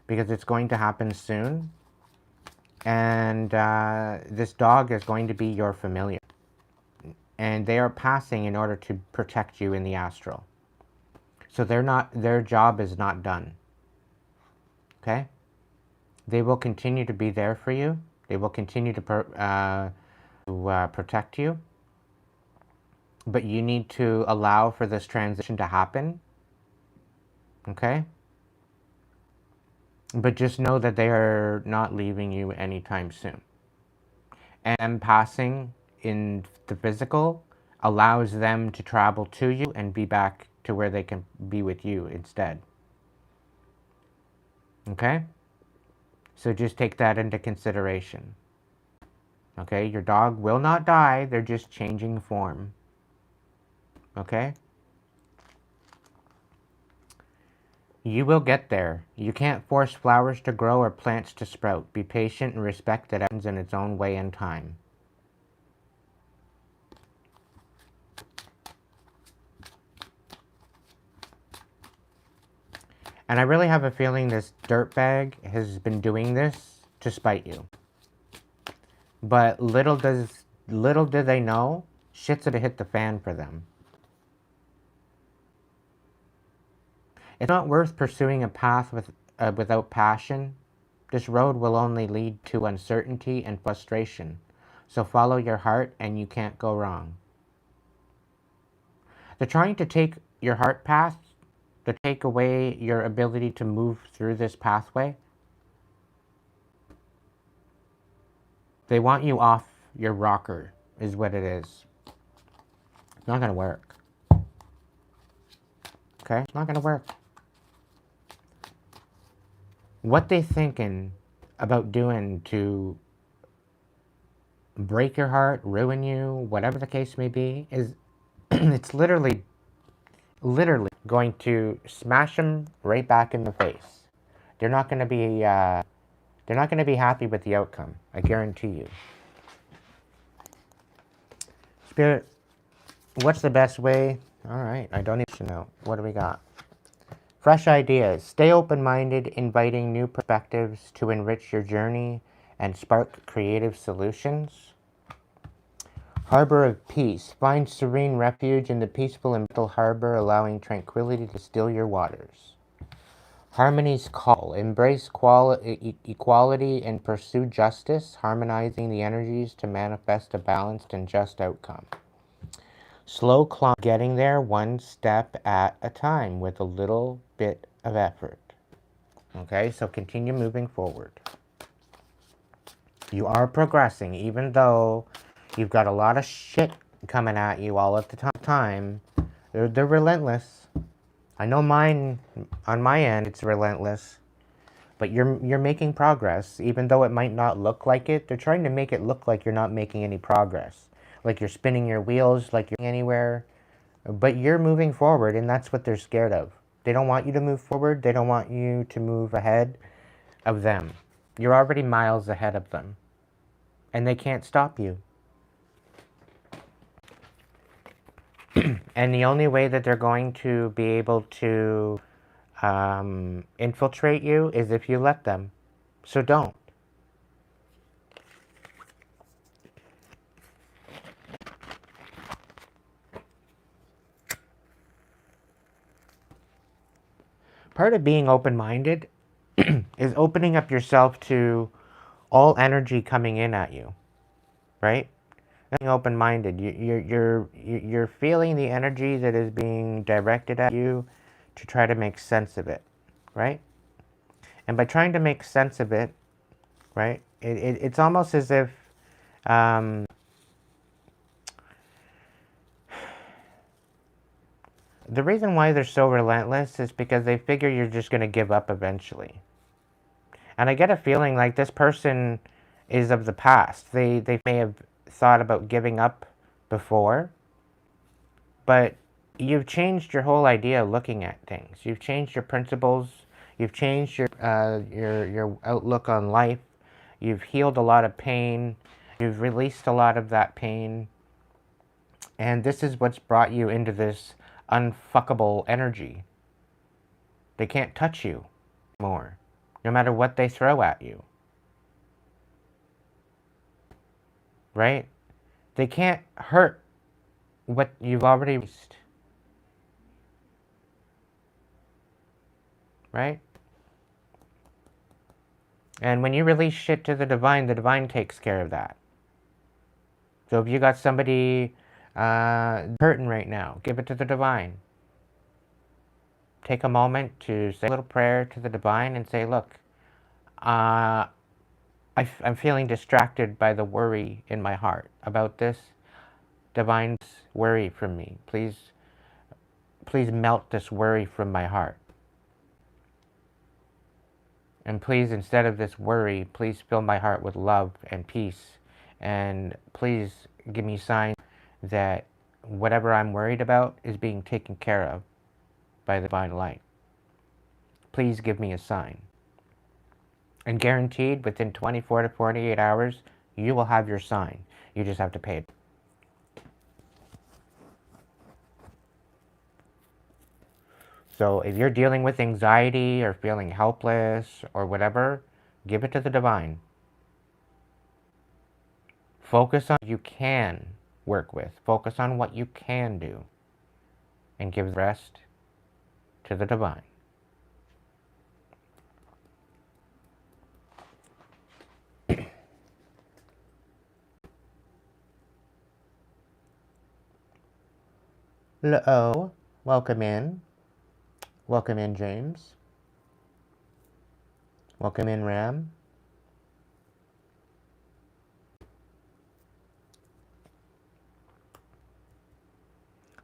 because it's going to happen soon, and this dog is going to be your familiar, and they are passing in order to protect you in the astral. So their job is not done. Okay? They will continue to be there for you. They will continue to protect you. But you need to allow for this transition to happen. Okay? But just know that they are not leaving you anytime soon. And passing in the physical allows them to travel to you and be back to where they can be with you instead. Okay? So just take that into consideration. Okay? Your dog will not die. They're just changing form. Okay? You will get there. You can't force flowers to grow or plants to sprout. Be patient and respect that happens in its own way and time. And I really have a feeling this dirtbag has been doing this to spite you. But little do they know, shit's gonna hit the fan for them. It's not worth pursuing a path without passion. This road will only lead to uncertainty and frustration. So follow your heart and you can't go wrong. They're trying to take your heart path, to take away your ability to move through this pathway. They want you off your rocker, is what it is. It's not going to work. Okay? It's not going to work. What they thinking about doing to break your heart, ruin you, whatever the case may be, is it's literally going to smash them right back in the face. They're not going to be happy with the outcome. I guarantee you. Spirit, what's the best way? All right, I don't need to know. What do we got? Fresh ideas. Stay open-minded, inviting new perspectives to enrich your journey and spark creative solutions. Harbor of peace. Find serene refuge in the peaceful and mental harbor, allowing tranquility to still your waters. Harmony's call. Embrace equality and pursue justice, harmonizing the energies to manifest a balanced and just outcome. Slow climb, getting there one step at a time with a little bit of effort. Okay, so continue moving forward. You are progressing, even though you've got a lot of shit coming at you all at the time. They're relentless. I know mine, on my end, it's relentless. But you're making progress, even though it might not look like it. They're trying to make it look like you're not making any progress. Like you're spinning your wheels, like you're anywhere. But you're moving forward, and that's what they're scared of. They don't want you to move forward. They don't want you to move ahead of them. You're already miles ahead of them. And they can't stop you. And the only way that they're going to be able to infiltrate you is if you let them. So don't. Part of being open-minded is opening up yourself to all energy coming in at you, right? Being open-minded, you're feeling the energy that is being directed at you to try to make sense of it, right? And by trying to make sense of it, right, it's almost as if the reason why they're so relentless is because they figure you're just going to give up eventually. And I get a feeling like this person is of the past. They may have thought about giving up before, but you've changed your whole idea of looking at things. You've changed your principles. You've changed your outlook on life. You've healed a lot of pain. You've released a lot of that pain. And this is what's brought you into this unfuckable energy. They can't touch you more, no matter what they throw at you. Right? They can't hurt what you've already released. Right? And when you release shit to the divine takes care of that. So if you got somebody hurting right now, give it to the divine. Take a moment to say a little prayer to the divine and say, look, I'm feeling distracted by the worry in my heart about this. Divine, worry from me. Please melt this worry from my heart. And please, instead of this worry, please fill my heart with love and peace. And please give me signs that whatever I'm worried about is being taken care of by the divine light. Please give me a sign. And guaranteed, within 24 to 48 hours, you will have your sign. You just have to pay it. So if you're dealing with anxiety or feeling helpless or whatever, give it to the divine. Focus on what you can work with. Focus on what you can do. And give the rest to the divine. Hello. Welcome in. Welcome in, James. Welcome in, Ram.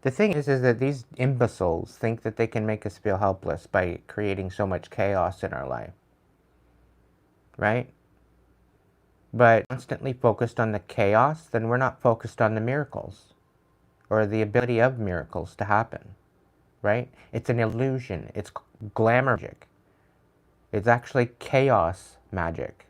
The thing is that these imbeciles think that they can make us feel helpless by creating so much chaos in our life. Right? But constantly focused on the chaos, then we're not focused on the miracles or the ability of miracles to happen. Right? It's an illusion. It's glamour magic. It's actually chaos magic.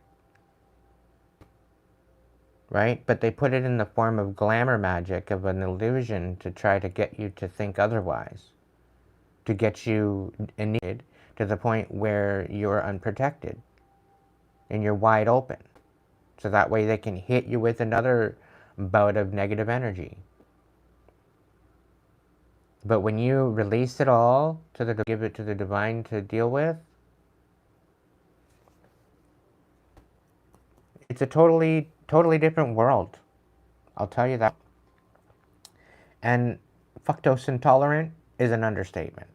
Right? But they put it in the form of glamour magic, of an illusion, to try to get you to think otherwise. To get you needed to the point where you're unprotected and you're wide open. So that way they can hit you with another bout of negative energy. But when you release it all, give it to the divine to deal with, it's a totally different world. I'll tell you that. And fructose intolerant is an understatement.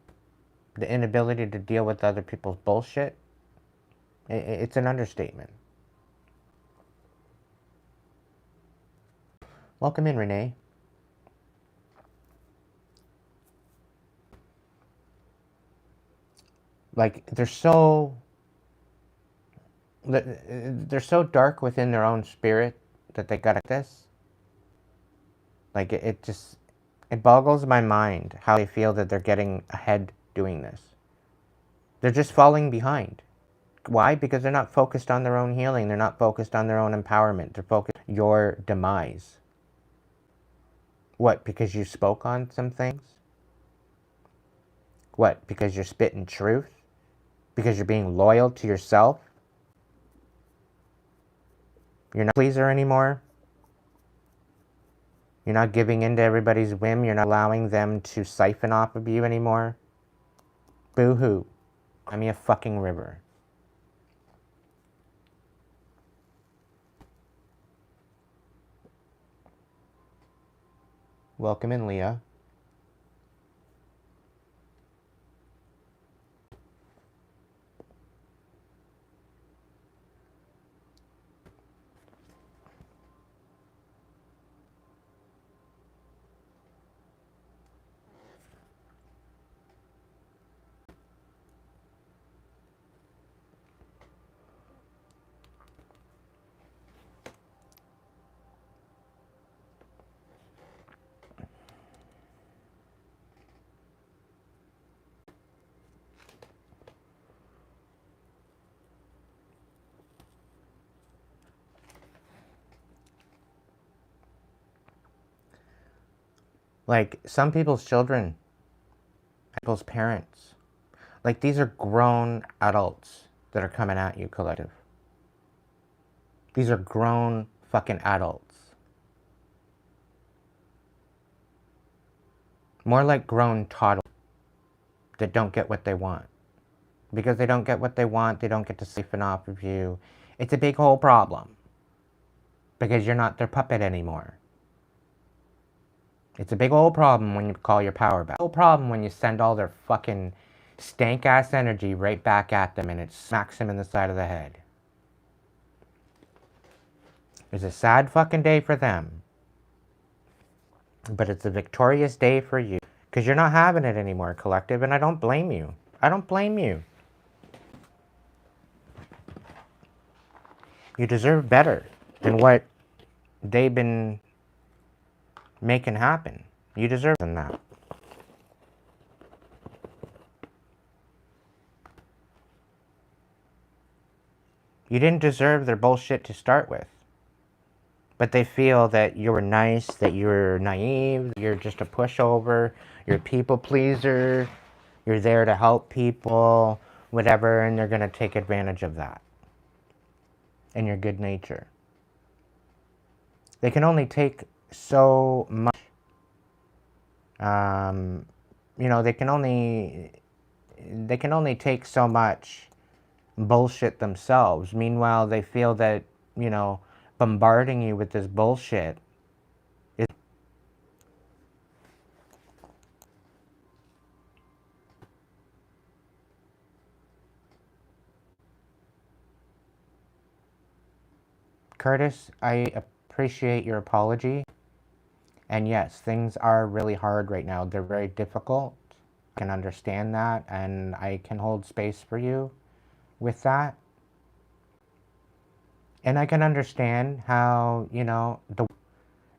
The inability to deal with other people's bullshit, it's an understatement. Welcome in, Renee. Like, they're so dark within their own spirit that they got this. Like, it boggles my mind how they feel that they're getting ahead doing this. They're just falling behind. Why? Because they're not focused on their own healing. They're not focused on their own empowerment. They're focused on your demise. What? Because you spoke on some things? What? Because you're spitting truth? Because you're being loyal to yourself? You're not a pleaser anymore? You're not giving in to everybody's whim? You're not allowing them to siphon off of you anymore? Boo-hoo. Cry me a fucking river. Welcome in, Leah. Like, some people's children, people's parents, like, these are grown adults that are coming at you, collective. These are grown fucking adults. More like grown toddlers that don't get what they want. Because they don't get what they want, they don't get to siphon off of you. It's a big whole problem. Because you're not their puppet anymore. It's a big old problem when you call your power back. It's a big problem when you send all their fucking stank-ass energy right back at them and it smacks them in the side of the head. It's a sad fucking day for them. But it's a victorious day for you. Because you're not having it anymore, collective, and I don't blame you. I don't blame you. You deserve better than what they've been making happen. You deserve than that. You didn't deserve their bullshit to start with. But they feel that you're nice, that you're naive, you're just a pushover, you're a people pleaser, you're there to help people, whatever, and they're going to take advantage of that. And your good nature. They can only take so much. You know, they can only take so much bullshit themselves. Meanwhile, they feel that, you know, bombarding you with this bullshit is... Curtis, I appreciate your apology. And yes, things are really hard right now. They're very difficult. I can understand that, and I can hold space for you with that. And I can understand how, you know,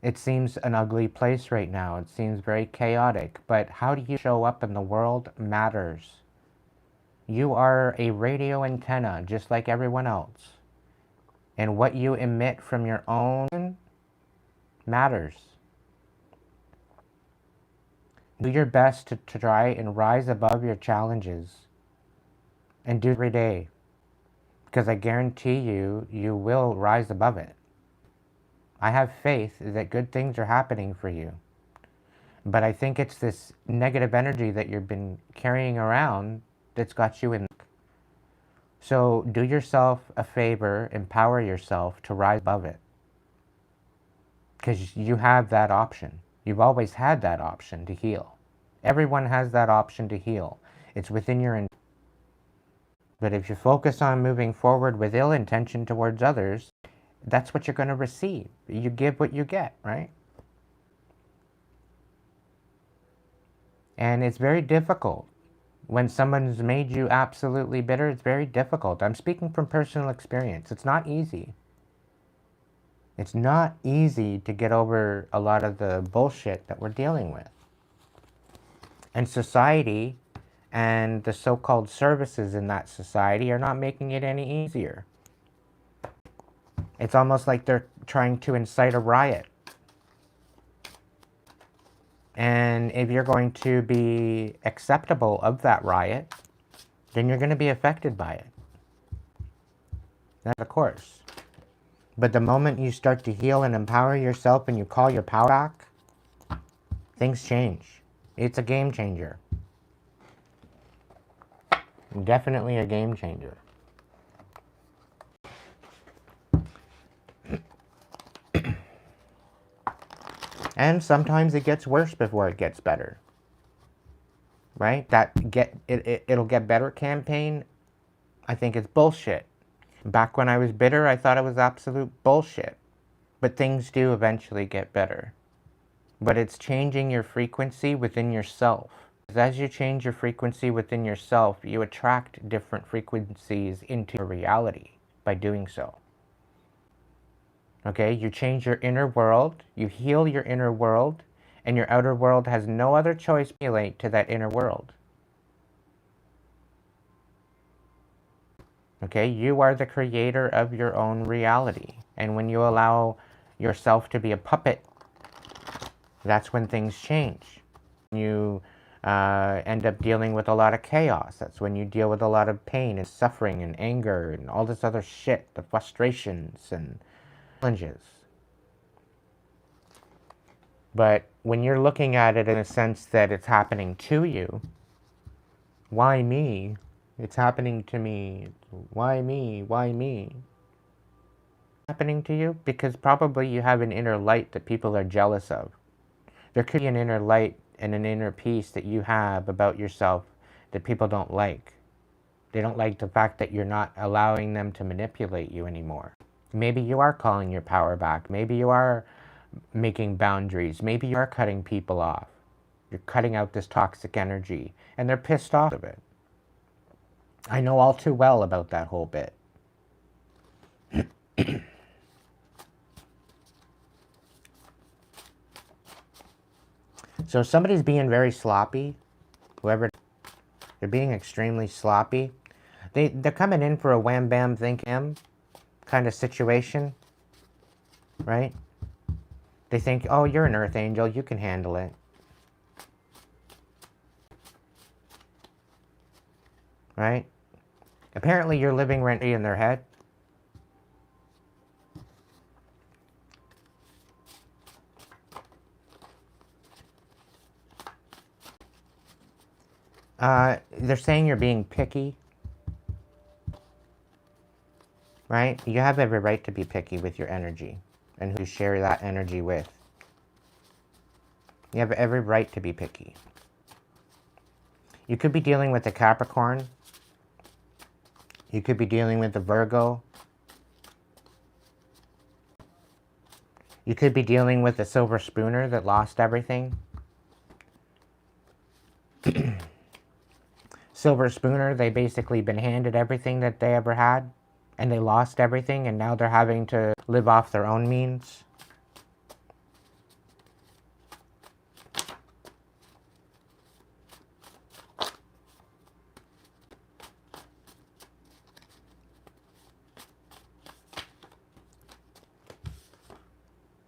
it seems an ugly place right now. It seems very chaotic. But how do you show up in the world matters. You are a radio antenna, just like everyone else. And what you emit from your own matters. Do your best to try and rise above your challenges. And do it every day. Because I guarantee you, you will rise above it. I have faith that good things are happening for you. But I think it's this negative energy that you've been carrying around that's got you in. So do yourself a favor, empower yourself to rise above it. Because you have that option. You've always had that option to heal. Everyone has that option to heal. It's within your... But if you focus on moving forward with ill intention towards others, that's what you're going to receive. You give what you get, right? And it's very difficult. When someone's made you absolutely bitter, it's very difficult. I'm speaking from personal experience. It's not easy. It's not easy to get over a lot of the bullshit that we're dealing with. And society and the so-called services in that society are not making it any easier. It's almost like they're trying to incite a riot. And if you're going to be acceptable of that riot, then you're going to be affected by it. That's of course. But the moment you start to heal and empower yourself and you call your power back, things change. It's a game changer. Definitely a game changer. And sometimes it gets worse before it gets better. Right? It'll get better campaign, I think it's bullshit. Back when I was bitter, I thought it was absolute bullshit. But things do eventually get better. But it's changing your frequency within yourself. As you change your frequency within yourself, you attract different frequencies into your reality by doing so. Okay, you change your inner world, you heal your inner world, and your outer world has no other choice but to relate to that inner world. Okay, you are the creator of your own reality. And when you allow yourself to be a puppet, that's when things change. You end up dealing with a lot of chaos. That's when you deal with a lot of pain and suffering and anger and all this other shit, the frustrations and challenges. But when you're looking at it in a sense that it's happening to you, why me? It's happening to me. Why me? Why me? Happening to you? Because probably you have an inner light that people are jealous of. There could be an inner light and an inner peace that you have about yourself that people don't like. They don't like the fact that you're not allowing them to manipulate you anymore. Maybe you are calling your power back. Maybe you are making boundaries. Maybe you are cutting people off. You're cutting out this toxic energy, and they're pissed off of it. I know all too well about that whole bit. So somebody's being very sloppy. Whoever, they're being extremely sloppy. They're coming in for a wham bam think him kind of situation, right? They think, oh, you're an earth angel, you can handle it. Right? Apparently you're living rent free in their head. They're saying you're being picky. Right? You have every right to be picky with your energy and who you share that energy with. You have every right to be picky. You could be dealing with a Capricorn. You could be dealing with a Virgo. You could be dealing with a silver spooner that lost everything. Silver spooner, they basically been handed everything that they ever had, and they lost everything, and now they're having to live off their own means.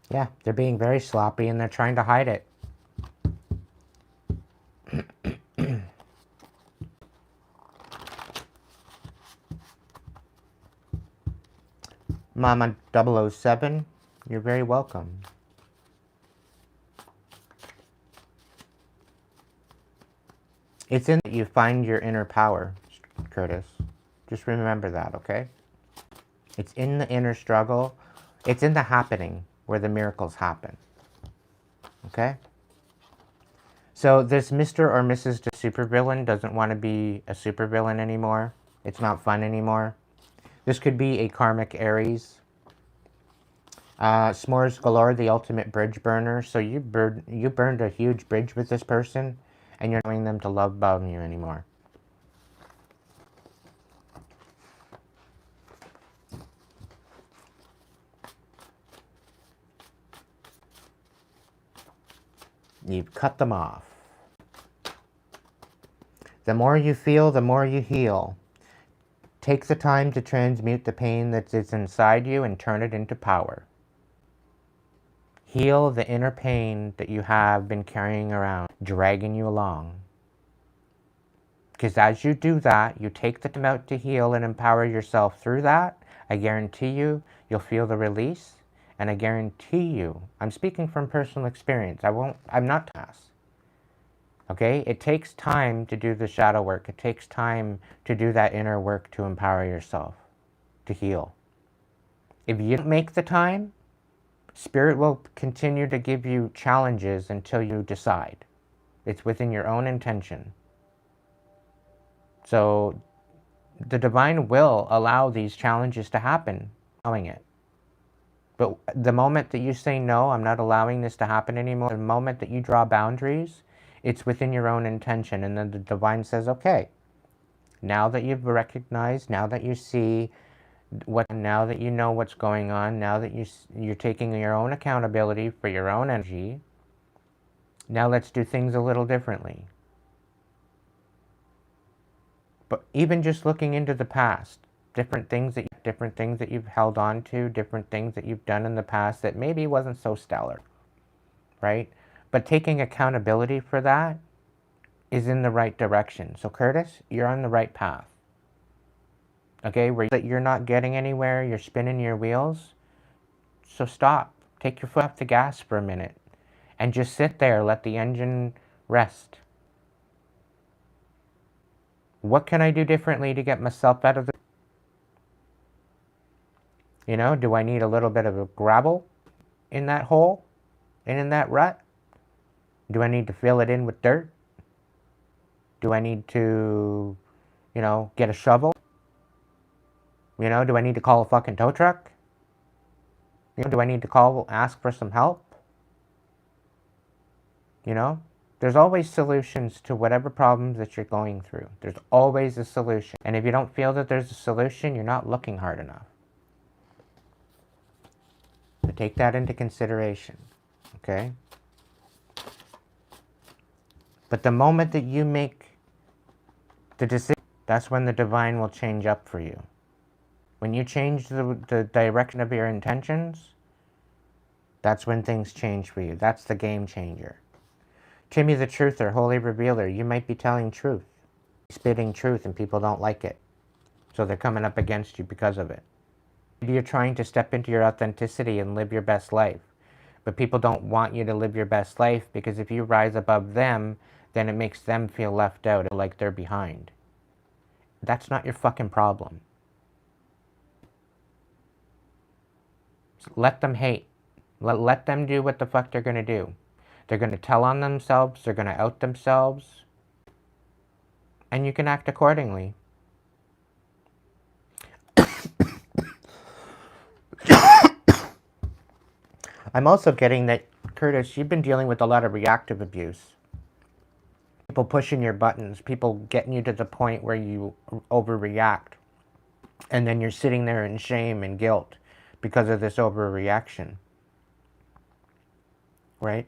Yeah, they're being very sloppy and they're trying to hide it. Mama 007, you're very welcome. It's in that you find your inner power, Curtis. Just remember that, okay? It's in the inner struggle. It's in the happening where the miracles happen. Okay? So this Mr. or Mrs. Supervillain doesn't want to be a supervillain anymore. It's not fun anymore. This could be a karmic Aries. S'mores Galore, the ultimate bridge burner. So you burned a huge bridge with this person, and you're not allowing them to love bomb you anymore. You've cut them off. The more you feel, the more you heal. Take the time to transmute the pain that is inside you and turn it into power. Heal the inner pain that you have been carrying around, dragging you along. Because as you do that, you take the time out to heal and empower yourself through that. I guarantee you, you'll feel the release. And I guarantee you, I'm speaking from personal experience. I'm not past. Okay? It takes time to do the shadow work. It takes time to do that inner work to empower yourself, to heal. If you don't make the time, Spirit will continue to give you challenges until you decide. It's within your own intention. So the divine will allow these challenges to happen, allowing it. But the moment that you say, no, I'm not allowing this to happen anymore, the moment that you draw boundaries, it's within your own intention. And then the divine says, okay, now that you've recognized, now that you see, now that you know what's going on, now that you're taking your own accountability for your own energy, now let's do things a little differently. But even just looking into the past, different things that you've held on to, different things that you've done in the past that maybe wasn't so stellar, right? But taking accountability for that is in the right direction. So Curtis, you're on the right path. Okay, where you're not getting anywhere, you're spinning your wheels, so stop. Take your foot off the gas for a minute and just sit there, let the engine rest. What can I do differently to get myself out of the... You know, do I need a little bit of a gravel in that hole and in that rut? Do I need to fill it in with dirt? Do I need to, you know, get a shovel? You know, do I need to call a fucking tow truck? You know, do I need to ask for some help? You know, there's always solutions to whatever problems that you're going through. There's always a solution. And if you don't feel that there's a solution, you're not looking hard enough. So take that into consideration, okay? But the moment that you make the decision, that's when the divine will change up for you. When you change the direction of your intentions, that's when things change for you. That's the game changer. Timmy the Truther, Holy Revealer, you might be telling truth, spitting truth, and people don't like it. So they're coming up against you because of it. Maybe you're trying to step into your authenticity and live your best life. But people don't want you to live your best life, because if you rise above them, then it makes them feel left out, like they're behind. That's not your fucking problem. Let them hate. Let them do what the fuck they're going to do. They're going to tell on themselves. They're going to out themselves. And you can act accordingly. I'm also getting that, Curtis, you've been dealing with a lot of reactive abuse. People pushing your buttons. People getting you to the point where you overreact. And then you're sitting there in shame and guilt because of this overreaction. Right?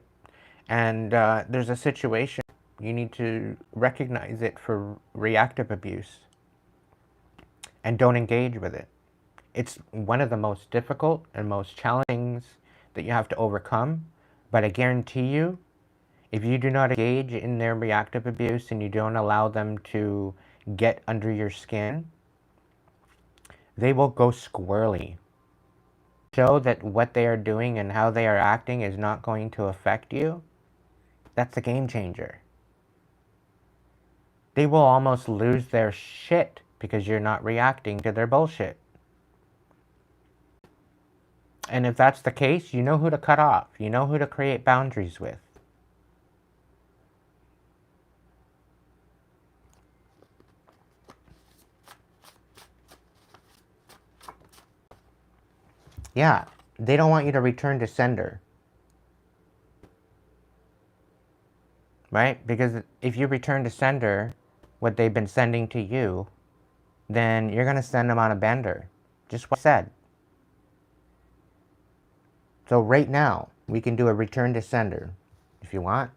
And there's a situation. You need to recognize it for reactive abuse. And don't engage with it. It's one of the most difficult and most challenging things that you have to overcome. But I guarantee you, if you do not engage in their reactive abuse and you don't allow them to get under your skin, they will go squirrely. Show that what they are doing and how they are acting is not going to affect you. That's a game changer. They will almost lose their shit because you're not reacting to their bullshit. And if that's the case, you know who to cut off. You know who to create boundaries with. Yeah, they don't want you to return to sender. Right? Because if you return to sender what they've been sending to you, then you're going to send them on a bender. Just what I said. So right now, we can do a return to sender if you want.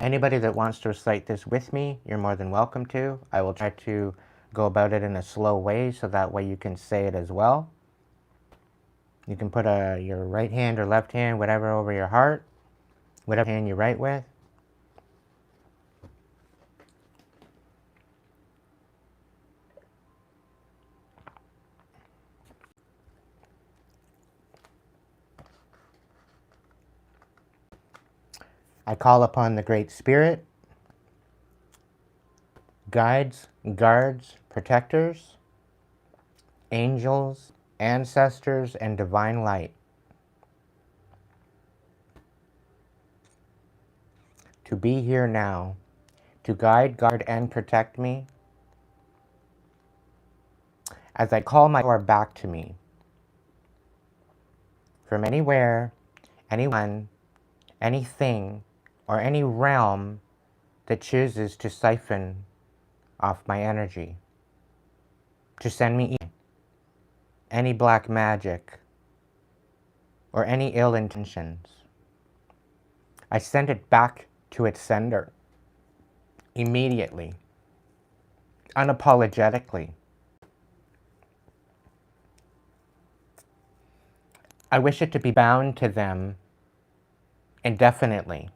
Anybody that wants to recite this with me, you're more than welcome to. I will try to go about it in a slow way so that way you can say it as well. You can put your right hand or left hand, whatever, over your heart, whatever hand you write with. I call upon the Great Spirit, guides, guards, protectors, angels, ancestors, and divine light to be here now, to guide, guard, and protect me as I call my power back to me from anywhere, anyone, anything, or any realm that chooses to siphon off my energy, to send me any black magic or any ill intentions. I send it back to its sender immediately, unapologetically. I wish it to be bound to them indefinitely,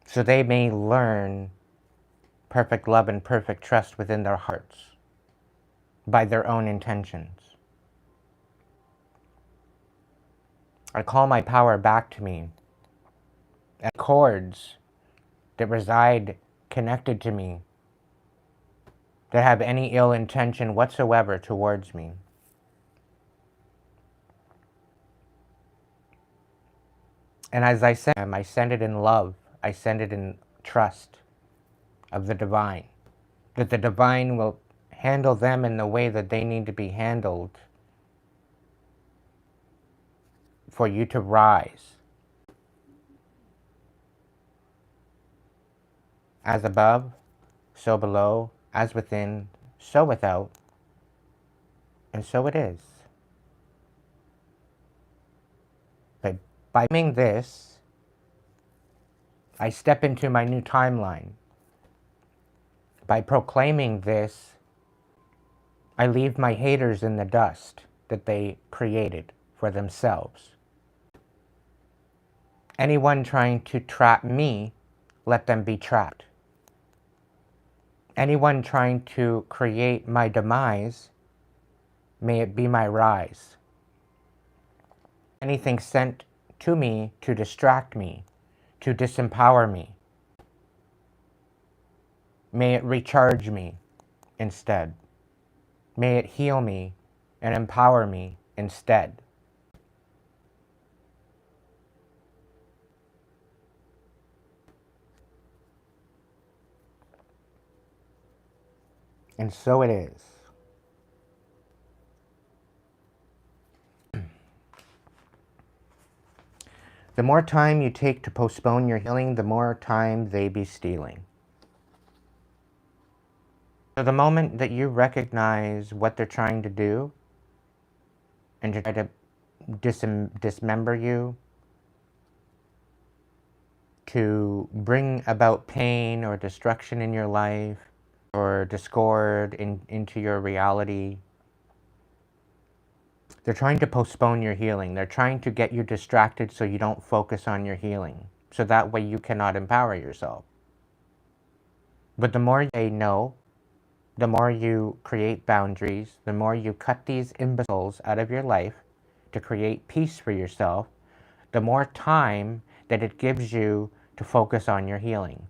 so they may learn perfect love and perfect trust within their hearts by their own intentions. I call my power back to me, and cords that reside connected to me that have any ill intention whatsoever towards me. And as I send them, I send it in love. I send it in trust of the divine. That the divine will handle them in the way that they need to be handled for you to rise. As above, so below, as within, so without, and so it is. By doing this, I step into my new timeline. By proclaiming this, I leave my haters in the dust that they created for themselves. Anyone trying to trap me, let them be trapped. Anyone trying to create my demise, may it be my rise. Anything sent to me to distract me, to disempower me, may it recharge me instead. May it heal me and empower me instead. And so it is. The more time you take to postpone your healing, the more time they be stealing. So the moment that you recognize what they're trying to do and to try to dismember you, to bring about pain or destruction in your life, or discord into your reality, they're trying to postpone your healing. They're trying to get you distracted so you don't focus on your healing. So that way you cannot empower yourself. But the more you say no, the more you create boundaries, the more you cut these imbeciles out of your life to create peace for yourself, the more time that it gives you to focus on your healing.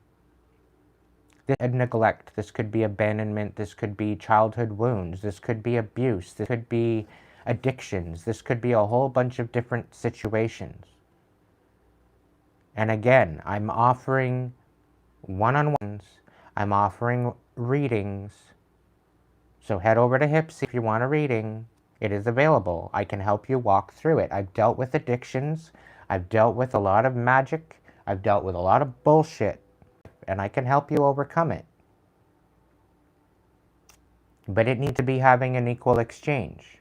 This could be neglect, this could be abandonment, this could be childhood wounds, this could be abuse, this could be addictions, this could be a whole bunch of different situations. And again, I'm offering one-on-ones, I'm offering readings. So head over to Hipsy if you want a reading. It is available. I can help you walk through it. I've dealt with addictions. I've dealt with a lot of magic. I've dealt with a lot of bullshit. And I can help you overcome it. But it needs to be having an equal exchange.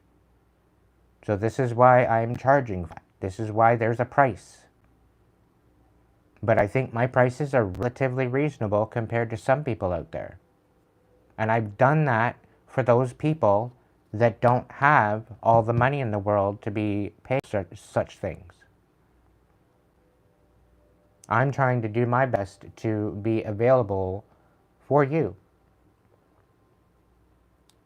So this is why I'm charging. This is why there's a price. But I think my prices are relatively reasonable compared to some people out there. And I've done that for those people that don't have all the money in the world to be paid such things. I'm trying to do my best to be available for you.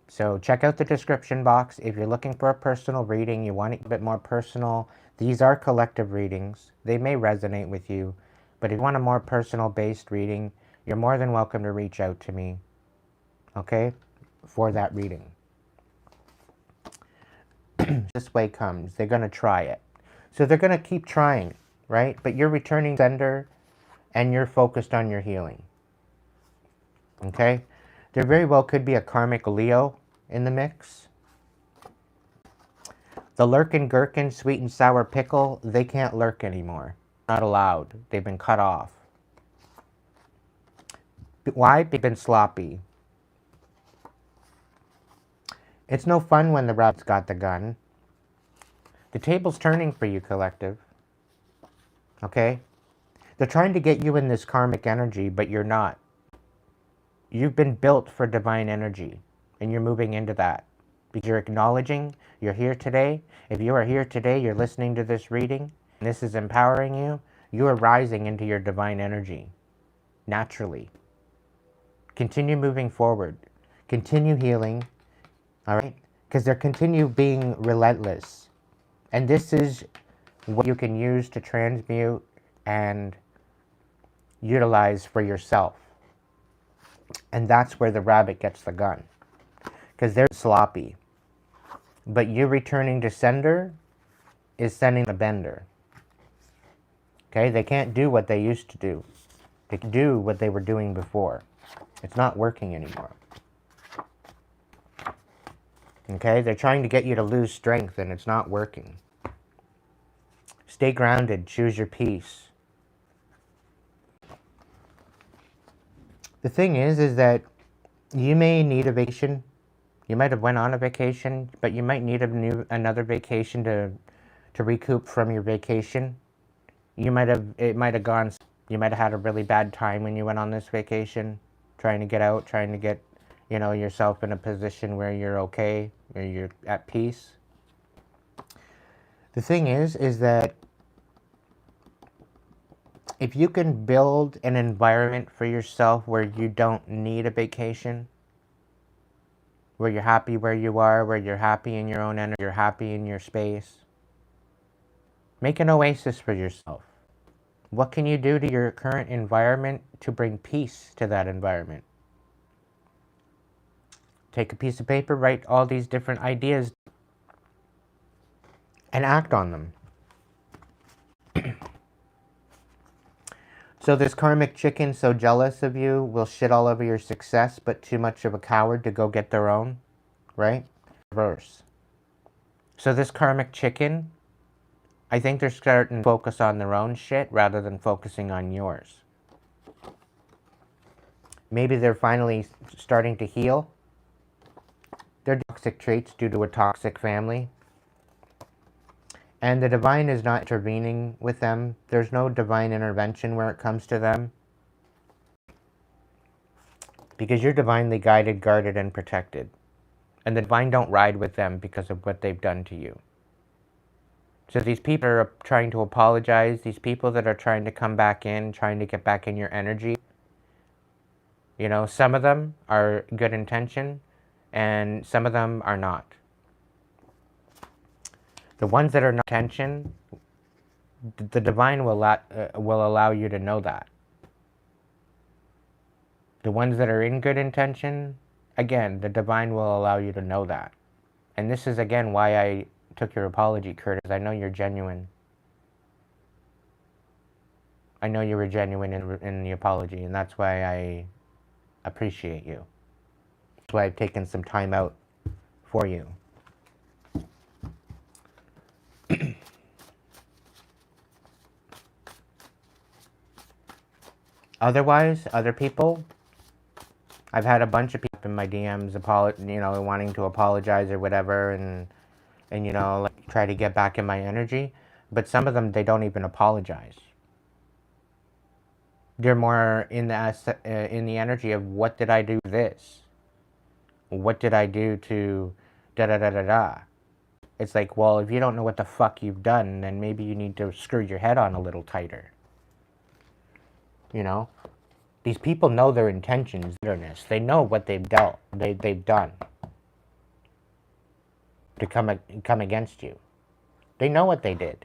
So check out the description box. If you're looking for a personal reading, you want it a bit more personal, these are collective readings. They may resonate with you, but if you want a more personal based reading, you're more than welcome to reach out to me, okay, for that reading. This way comes. They're going to try it. So they're going to keep trying, right? But you're returning sender and you're focused on your healing. Okay? There very well could be a karmic Leo in the mix. The lurkin, gherkin, sweet and sour pickle, they can't lurk anymore. Not allowed. They've been cut off. Why? They've been sloppy. It's no fun when the rabbit's got the gun. The table's turning for you, collective. Okay? They're trying to get you in this karmic energy, but you're not. You've been built for divine energy, and you're moving into that. Because you're acknowledging you're here today. If you are here today, you're listening to this reading, and this is empowering you, you are rising into your divine energy. Naturally. Continue moving forward. Continue healing. Alright? Because they continue being relentless. And this is what you can use to transmute and utilize for yourself. And that's where the rabbit gets the gun. Because they're sloppy. But you returning to sender is sending a bender. Okay? They can't do what they used to do. They can do what they were doing before. It's not working anymore. Okay? They're trying to get you to lose strength and it's not working. Stay grounded. Choose your peace. The thing is that you may need a vacation. You might have went on a vacation, but you might need another vacation to recoup from your vacation. it might have gone, you might have had a really bad time when you went on this vacation, trying to get out, trying to get, you know, yourself in a position where you're okay, where you're at peace. The thing is that if you can build an environment for yourself where you don't need a vacation, where you're happy where you are, where you're happy in your own energy, you're happy in your space, make an oasis for yourself. What can you do to your current environment to bring peace to that environment? Take a piece of paper, write all these different ideas, and act on them. So this karmic chicken, so jealous of you, will shit all over your success, but too much of a coward to go get their own, right? Reverse. So this karmic chicken, I think they're starting to focus on their own shit rather than focusing on yours. Maybe they're finally starting to heal their toxic traits due to a toxic family. And the divine is not intervening with them. There's no divine intervention where it comes to them. Because you're divinely guided, guarded, and protected. And the divine don't ride with them because of what they've done to you. So these people are trying to apologize. These people that are trying to come back in, trying to get back in your energy. You know, some of them are good intention, and some of them are not. The ones that are not intention, the divine will allow you to know that. The ones that are in good intention, again, the divine will allow you to know that. And this is, again, why I took your apology, Curtis. I know you're genuine. I know you were genuine in the apology, and that's why I appreciate you. That's why I've taken some time out for you. Otherwise, other people, I've had a bunch of people in my DMs, you know, wanting to apologize or whatever, and you know, like, try to get back in my energy. But some of them, they don't even apologize. They're more in the energy of, what did I do to this? What did I do to da-da-da-da-da? It's like, well, if you don't know what the fuck you've done, then maybe you need to screw your head on a little tighter. You know? These people know their intentions, bitterness. They know what they've done to come against you. They know what they did.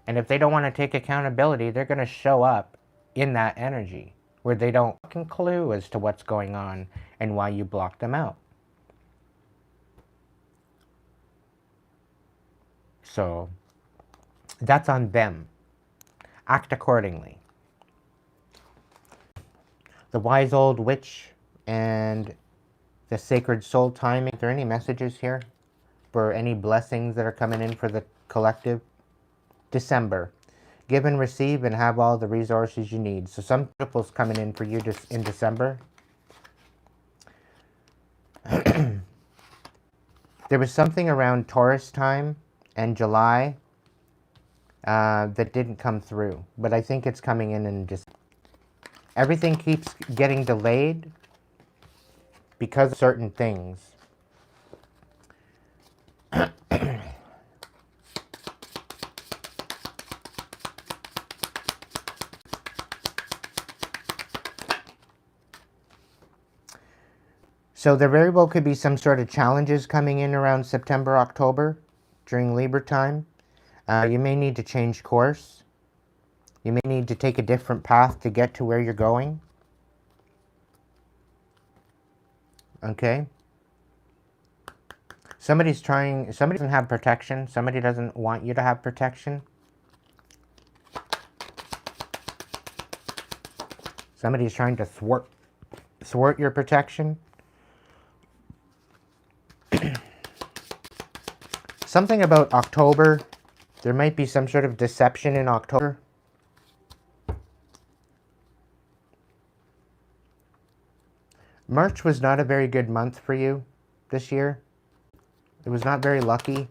And if they don't want to take accountability, they're going to show up in that energy where they don't fucking clue as to what's going on and why you blocked them out. So that's on them. Act accordingly. The wise old witch and the sacred soul timing. Are there any messages here for any blessings that are coming in for the collective? December. Give and receive and have all the resources you need. So some ripples coming in for you in December. There was something around Taurus time and July that didn't come through. But I think it's coming in December. Everything keeps getting delayed because of certain things. So there very well could be some sort of challenges coming in around September, October, during Libra time. You may need to change course. You may need to take a different path to get to where you're going. Okay? Somebody doesn't have protection. Somebody doesn't want you to have protection. Somebody's trying to thwart your protection. Something about October. There might be some sort of deception in October. March was not a very good month for you this year. It was not very lucky.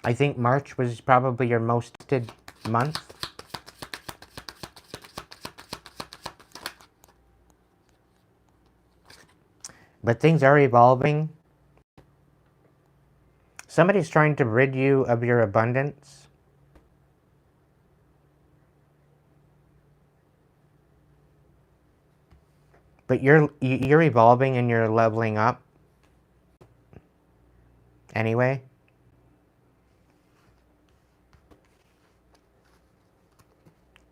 I think March was probably your most tested month. But things are evolving. Somebody's trying to rid you of your abundance. But you're evolving and you're leveling up anyway.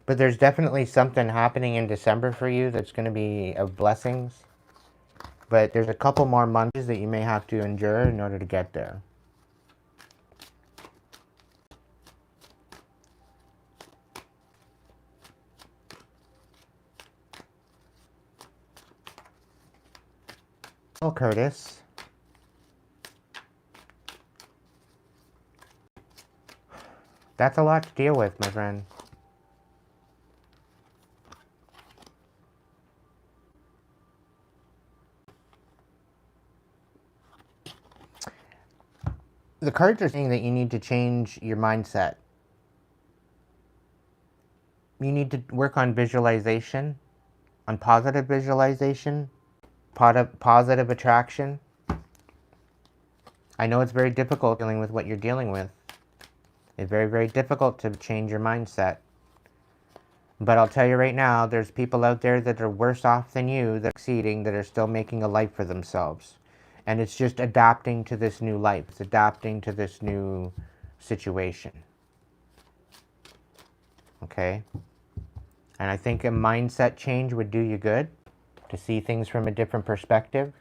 But there's definitely something happening in December for you that's going to be of blessings. But there's a couple more months that you may have to endure in order to get there. Oh, Curtis. That's a lot to deal with, my friend. The cards are saying that you need to change your mindset. You need to work on visualization, on positive visualization, positive attraction. I know it's very difficult dealing with what you're dealing with. It's very, very difficult to change your mindset. But I'll tell you right now, there's people out there that are worse off than you, that are succeeding, that are still making a life for themselves. And it's just adapting to this new life. It's adapting to this new situation. Okay? And I think a mindset change would do you good, to see things from a different perspective.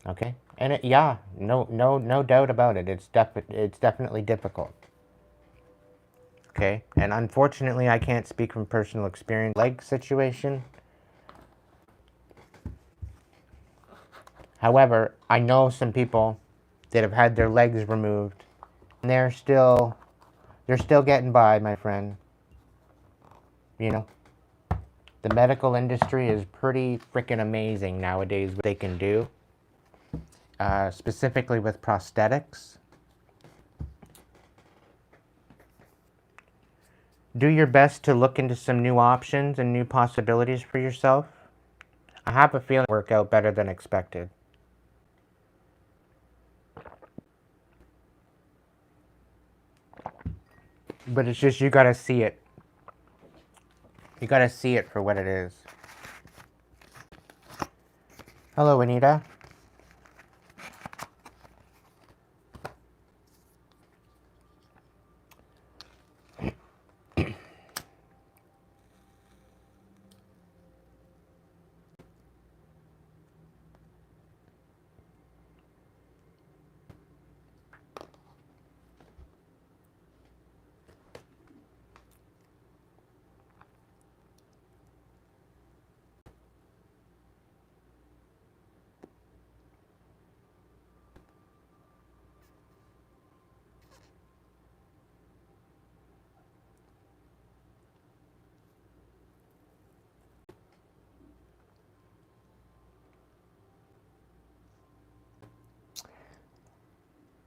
Okay? And yeah, no doubt about it. It's definitely difficult. Okay? And unfortunately, I can't speak from personal experience. Leg situation. However, I know some people that have had their legs removed, and they're still getting by, my friend. You know, the medical industry is pretty freaking amazing nowadays what they can do, specifically with prosthetics. Do your best to look into some new options and new possibilities for yourself. I have a feeling it'll work out better than expected. But it's just, you gotta see it. You gotta see it for what it is. Hello, Anita.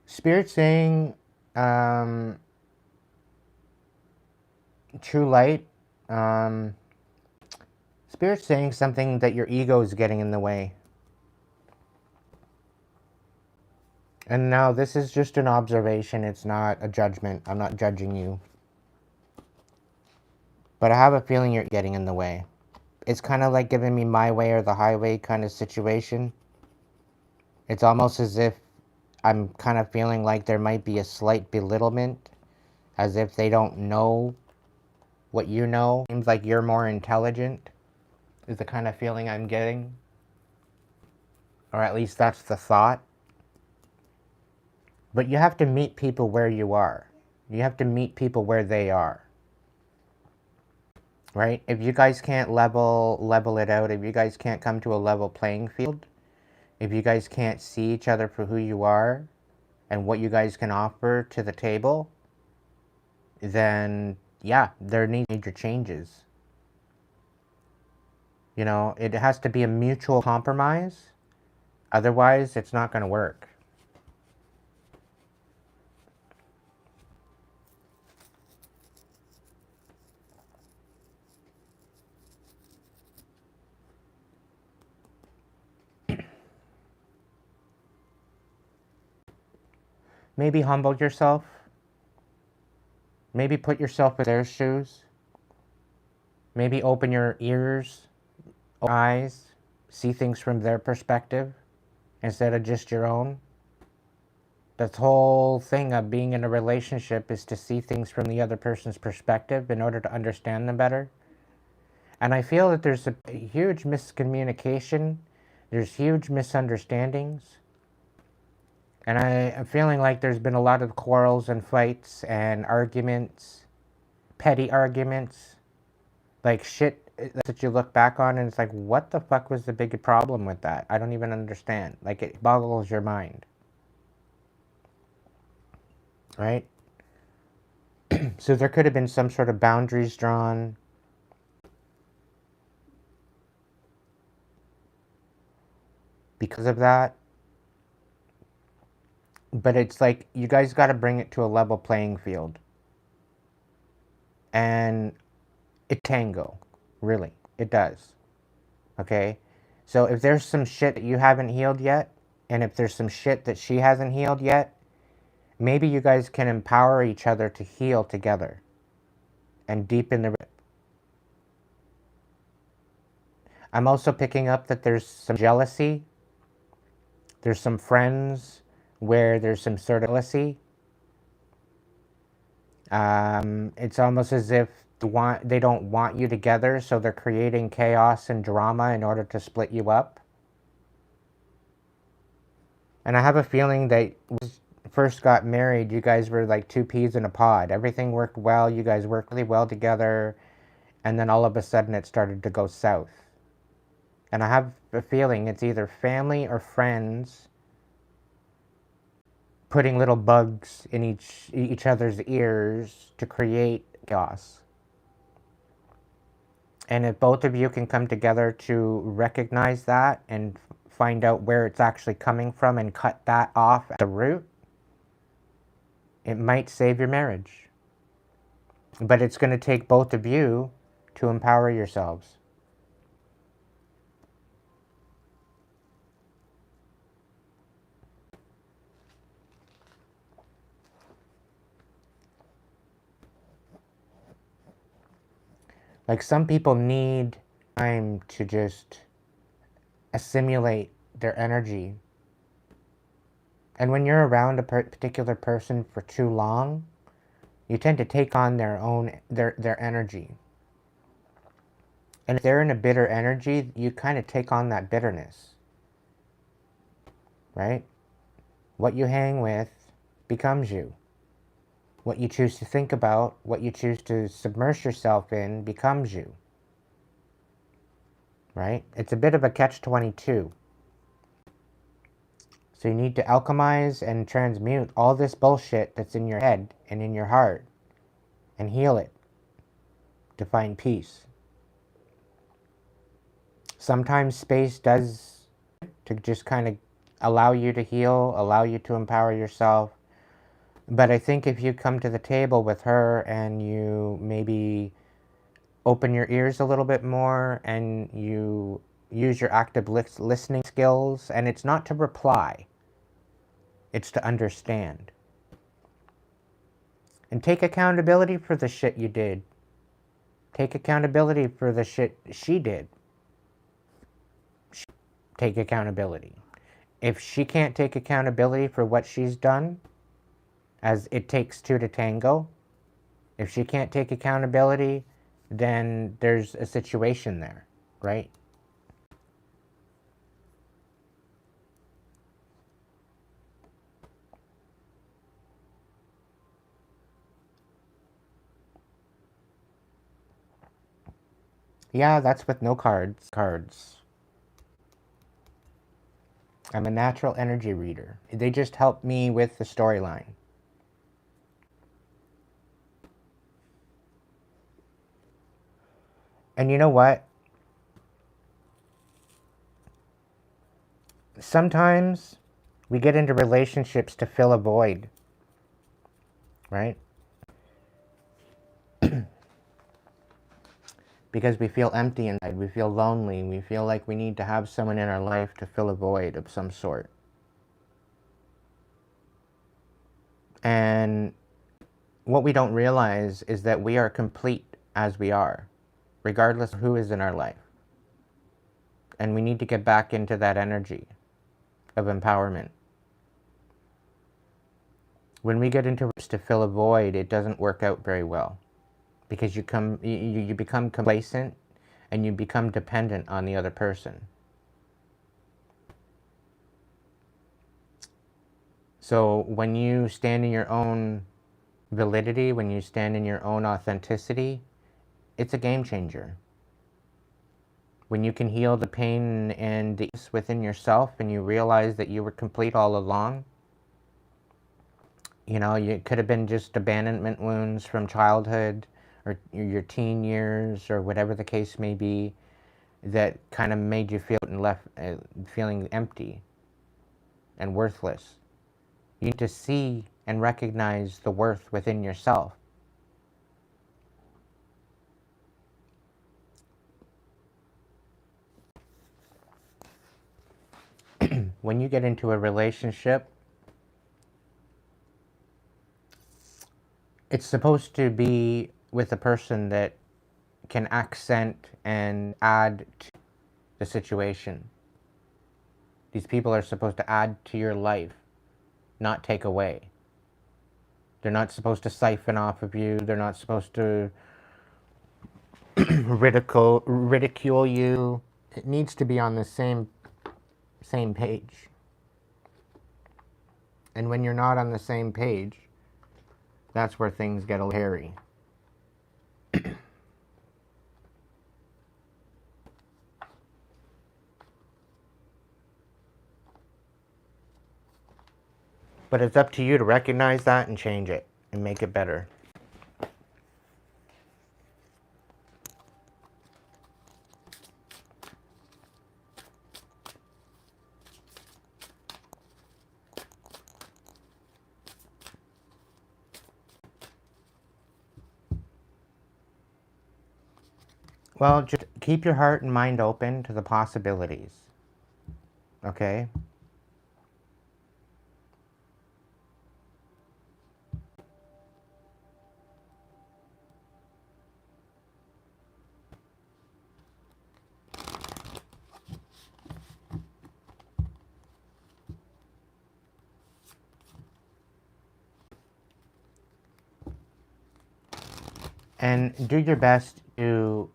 Spirit saying, true light. Spirit saying something that your ego is getting in the way. And now this is just an observation. It's not a judgment. I'm not judging you. But I have a feeling you're getting in the way. It's kind of like giving me my way or the highway kind of situation. It's almost as if I'm kind of feeling like there might be a slight belittlement, as if they don't know what you know. Seems like you're more intelligent, is the kind of feeling I'm getting. Or at least that's the thought. But you have to meet people where you are. You have to meet people where they are. Right? If you guys can't level it out, if you guys can't come to a level playing field, if you guys can't see each other for who you are and what you guys can offer to the table, then yeah, there need major changes. You know, it has to be a mutual compromise. Otherwise, it's not going to work. Maybe humble yourself. Maybe put yourself in their shoes. Maybe open your ears, eyes, see things from their perspective instead of just your own. The whole thing of being in a relationship is to see things from the other person's perspective in order to understand them better. And I feel that there's a huge miscommunication, there's huge misunderstandings. And I'm feeling like there's been a lot of quarrels and fights and arguments, petty arguments, like shit that you look back on and it's like, what the fuck was the big problem with that? I don't even understand. Like, it boggles your mind. Right? So there could have been some sort of boundaries drawn. Because of that. But it's like, you guys got to bring it to a level playing field. And it tango. Really. It does. Okay? So if there's some shit that you haven't healed yet, and if there's some shit that she hasn't healed yet, maybe you guys can empower each other to heal together. And deepen the... I'm also picking up that there's some jealousy. There's some friends where there's some sort of jealousy. It's almost as if they don't want you together, so they're creating chaos and drama in order to split you up. And I have a feeling that when you first got married, you guys were like two peas in a pod. Everything worked well. You guys worked really well together. And then all of a sudden it started to go south. And I have a feeling it's either family or friends putting little bugs in each other's ears to create chaos. And if both of you can come together to recognize that and find out where it's actually coming from and cut that off at the root, it might save your marriage. But it's going to take both of you to empower yourselves. Like, some people need time to just assimilate their energy. And when you're around a particular person for too long, you tend to take on their energy. And if they're in a bitter energy, you kind of take on that bitterness. Right? What you hang with becomes you. What you choose to think about, what you choose to submerge yourself in, becomes you. Right? It's a bit of a catch-22. So you need to alchemize and transmute all this bullshit that's in your head and in your heart and heal it to find peace. Sometimes space does to just kind of allow you to heal, allow you to empower yourself. But I think if you come to the table with her and you maybe open your ears a little bit more and you use your active listening skills, and it's not to reply, it's to understand. And take accountability for the shit you did. Take accountability for the shit she did. Take accountability. If she can't take accountability for what she's done, as it takes two to tango, if she can't take accountability, then there's a situation there, right? Yeah, that's with no cards. I'm a natural energy reader. They just help me with the storyline. And you know what? Sometimes we get into relationships to fill a void, right? Because we feel empty inside, we feel lonely, we feel like we need to have someone in our life to fill a void of some sort. And what we don't realize is that we are complete as we are, regardless of who is in our life. And we need to get back into that energy of empowerment. When we get into to fill a void, it doesn't work out very well, because you become complacent and you become dependent on the other person. So when you stand in your own validity, when you stand in your own authenticity, it's a game changer. When you can heal the pain and the peace within yourself and you realize that you were complete all along, you know, it could have been just abandonment wounds from childhood or your teen years or whatever the case may be that kind of made you feel and left feeling empty and worthless. You need to see and recognize the worth within yourself. When you get into a relationship, it's supposed to be with a person that can accent and add to the situation. These people are supposed to add to your life, not take away. They're not supposed to siphon off of you. They're not supposed to ridicule you. It needs to be on the same page. And when you're not on the same page, that's where things get a little hairy. But it's up to you to recognize that and change it and make it better. Well, just keep your heart and mind open to the possibilities. Okay? And do your best to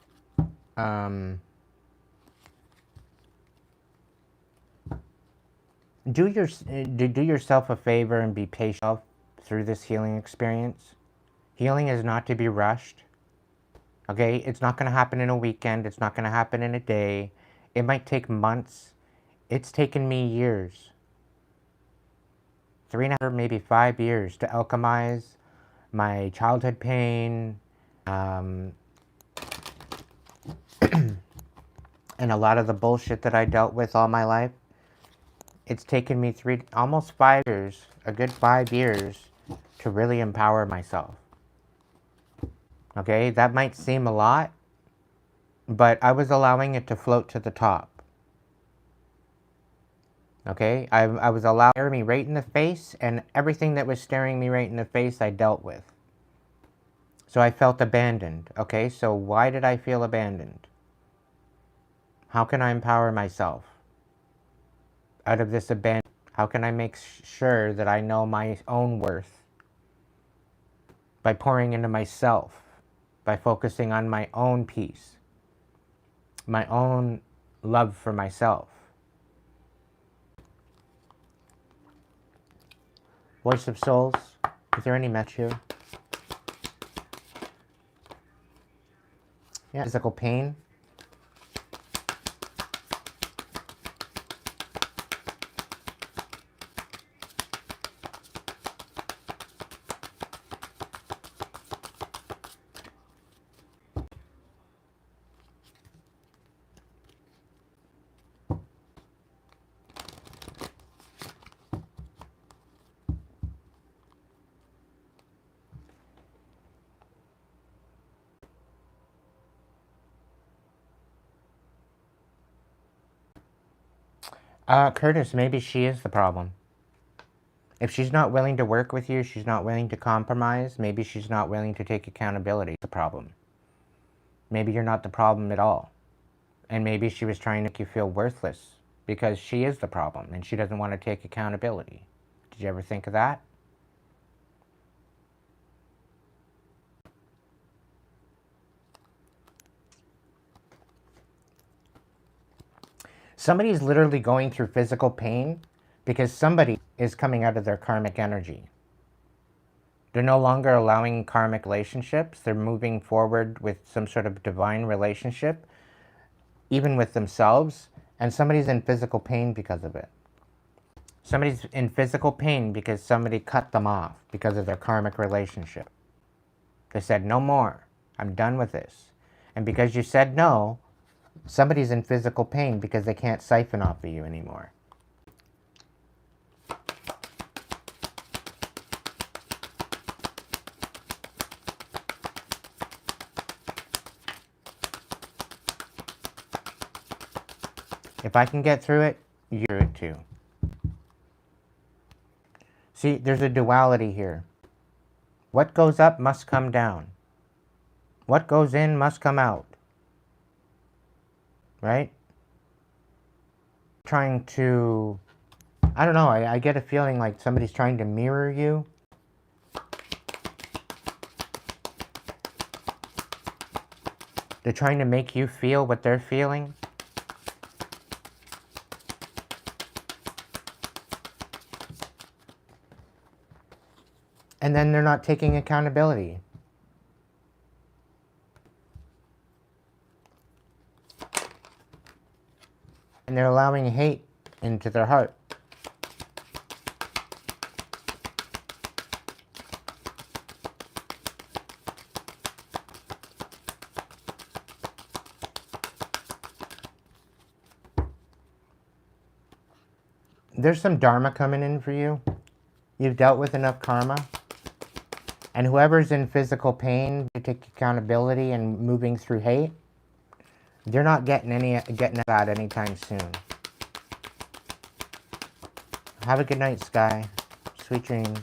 do yourself a favor and be patient through this healing experience. Healing is not to be rushed. Okay? It's not going to happen in a weekend. It's not going to happen in a day. It might take months. It's taken me years. 3.5, maybe 5 years to alchemize my childhood pain, and a lot of the bullshit that I dealt with all my life. It's taken me almost 5 years, a good 5 years, to really empower myself. Okay, that might seem a lot, but I was allowing it to float to the top. Okay, I was allowing it to stare me right in the face, and everything that was staring me right in the face I dealt with. So I felt abandoned. Okay, so why did I feel abandoned? How can I empower myself out of this abandonment? How can I make sure that I know my own worth? By pouring into myself, by focusing on my own peace, my own love for myself. Voice of Souls, is there any match here? Yeah, physical pain. Curtis, maybe she is the problem. If she's not willing to work with you, she's not willing to compromise, maybe she's not willing to take accountability. That's the problem. Maybe you're not the problem at all. And maybe she was trying to make you feel worthless because she is the problem and she doesn't want to take accountability. Did you ever think of that? Somebody's literally going through physical pain because somebody is coming out of their karmic energy. They're no longer allowing karmic relationships. They're moving forward with some sort of divine relationship, even with themselves, and somebody's in physical pain because of it. Somebody's in physical pain because somebody cut them off because of their karmic relationship. They said, no more. I'm done with this. And because you said no, somebody's in physical pain because they can't siphon off of you anymore. If I can get through it, you do it too. See, there's a duality here. What goes up must come down. What goes in must come out. Right? Trying to, I don't know, I get a feeling like somebody's trying to mirror you. They're trying to make you feel what they're feeling. And then they're not taking accountability. And they're allowing hate into their heart. There's some dharma coming in for you. You've dealt with enough karma. And whoever's in physical pain to take accountability and moving through hate, they're not getting that anytime soon. Have a good night, Sky. Sweet dreams.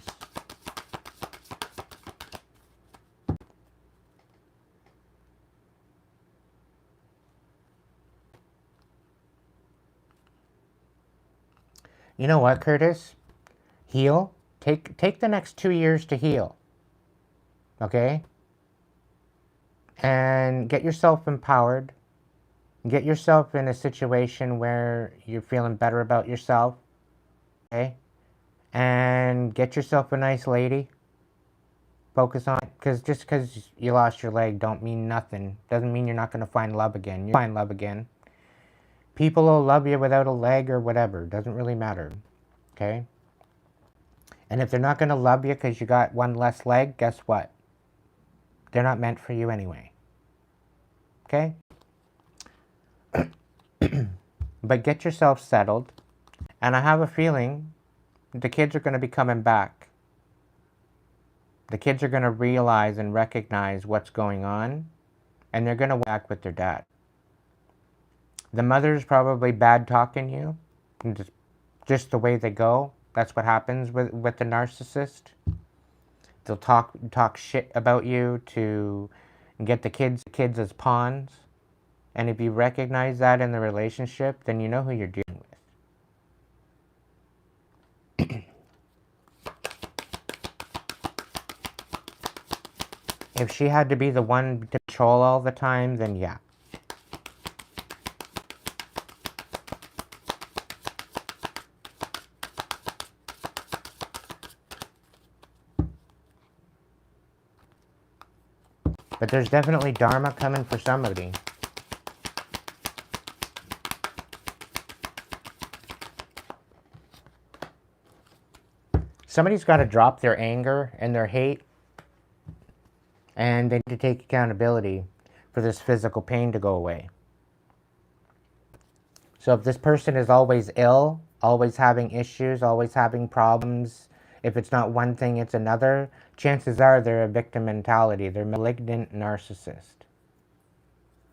You know what, Curtis? Heal. Take the next 2 years to heal. Okay? And get yourself empowered. Get yourself in a situation where you're feeling better about yourself. Okay? And get yourself a nice lady. Focus on it. Because just because you lost your leg don't mean nothing. Doesn't mean you're not going to find love again. You'll find love again. People will love you without a leg or whatever. Doesn't really matter. Okay? And if they're not going to love you because you got one less leg, guess what? They're not meant for you anyway. Okay? But get yourself settled. And I have a feeling the kids are going to be coming back. The kids are going to realize and recognize what's going on. And they're going to back with their dad. The mother's probably bad talking you. Just the way they go. That's what happens with the narcissist. They'll talk shit about you to get the kids as pawns. And if you recognize that in the relationship, then you know who you're dealing with. If she had to be the one to control all the time, then yeah. But there's definitely dharma coming for somebody. Somebody's got to drop their anger and their hate, and they need to take accountability for this physical pain to go away. So if this person is always ill, always having issues, always having problems, if it's not one thing, it's another, chances are they're a victim mentality. They're a malignant narcissist.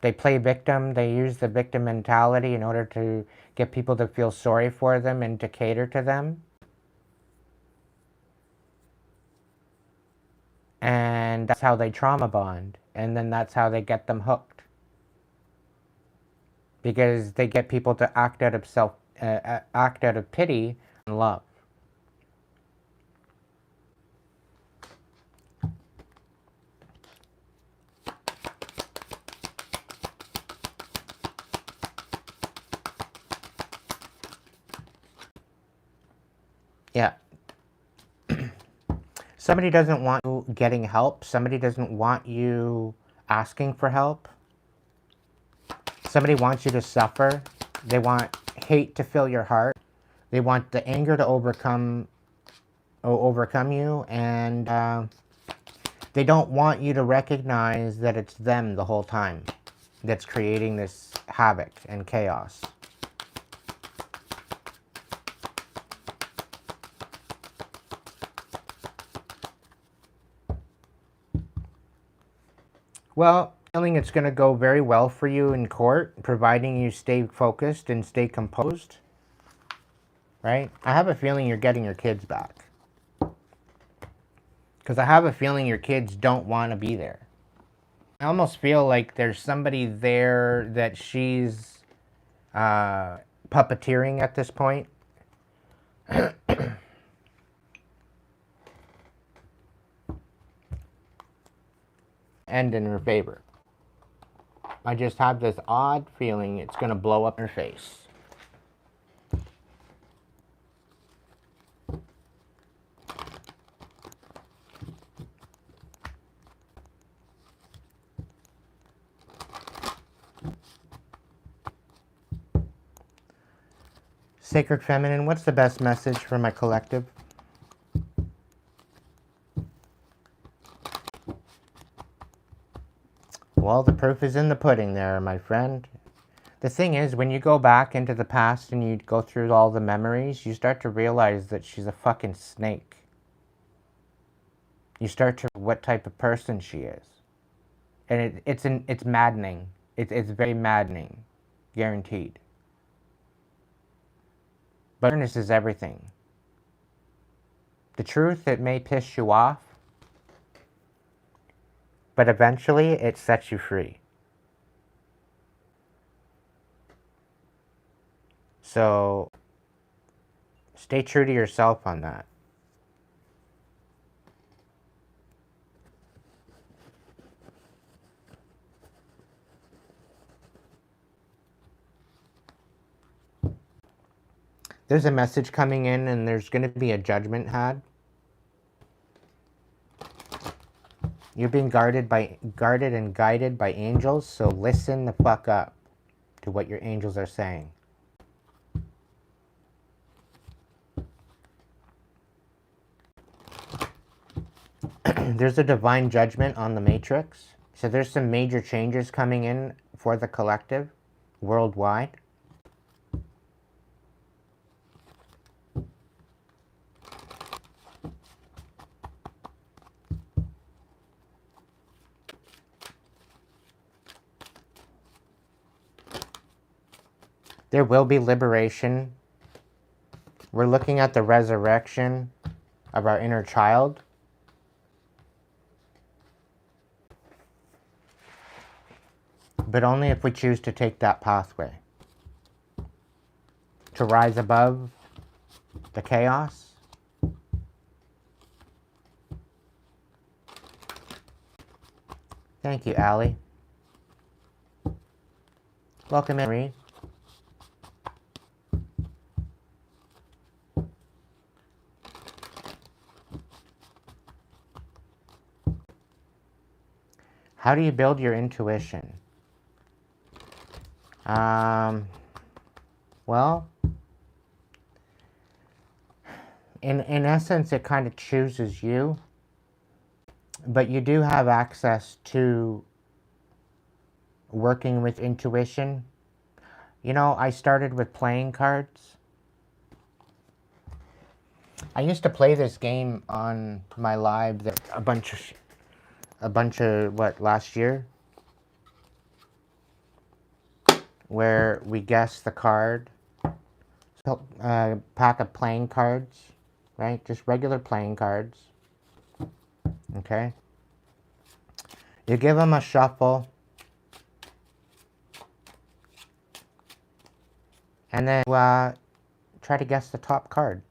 They play victim. They use the victim mentality in order to get people to feel sorry for them and to cater to them. And that's how they trauma bond. And then that's how they get them hooked. Because they get people to act out of act out of pity and love. Yeah. Somebody doesn't want you getting help. Somebody doesn't want you asking for help. Somebody wants you to suffer. They want hate to fill your heart. They want the anger to overcome you, and they don't want you to recognize that it's them the whole time that's creating this havoc and chaos. Well, feeling it's going to go very well for you in court, providing you stay focused and stay composed. Right? I have a feeling you're getting your kids back. Because I have a feeling your kids don't want to be there. I almost feel like there's somebody there that she's puppeteering at this point. End in her favor. I just have this odd feeling it's going to blow up in her face. Sacred Feminine, what's the best message for my collective? Well, the proof is in the pudding there, my friend. The thing is, when you go back into the past and you go through all the memories, you start to realize that she's a fucking snake. You start to what type of person she is. And it's maddening. It's very maddening. Guaranteed. But awareness is everything. The truth, it may piss you off, but eventually it sets you free. So stay true to yourself on that. There's a message coming in and there's going to be a judgment had. You're being guarded and guided by angels, so listen the fuck up to what your angels are saying. There's a divine judgment on the matrix. So there's some major changes coming in for the collective worldwide. There will be liberation. We're looking at the resurrection of our inner child. But only if we choose to take that pathway. To rise above the chaos. Thank you, Allie. Welcome in, Marie. How do you build your intuition? Well, in essence, it kind of chooses you, but you do have access to working with intuition. You know, I started with playing cards. I used to play this game on my live that a bunch of what, last year? Where we guess the card. So, pack of playing cards, right? Just regular playing cards. Okay? You give them a shuffle. And then try to guess the top card.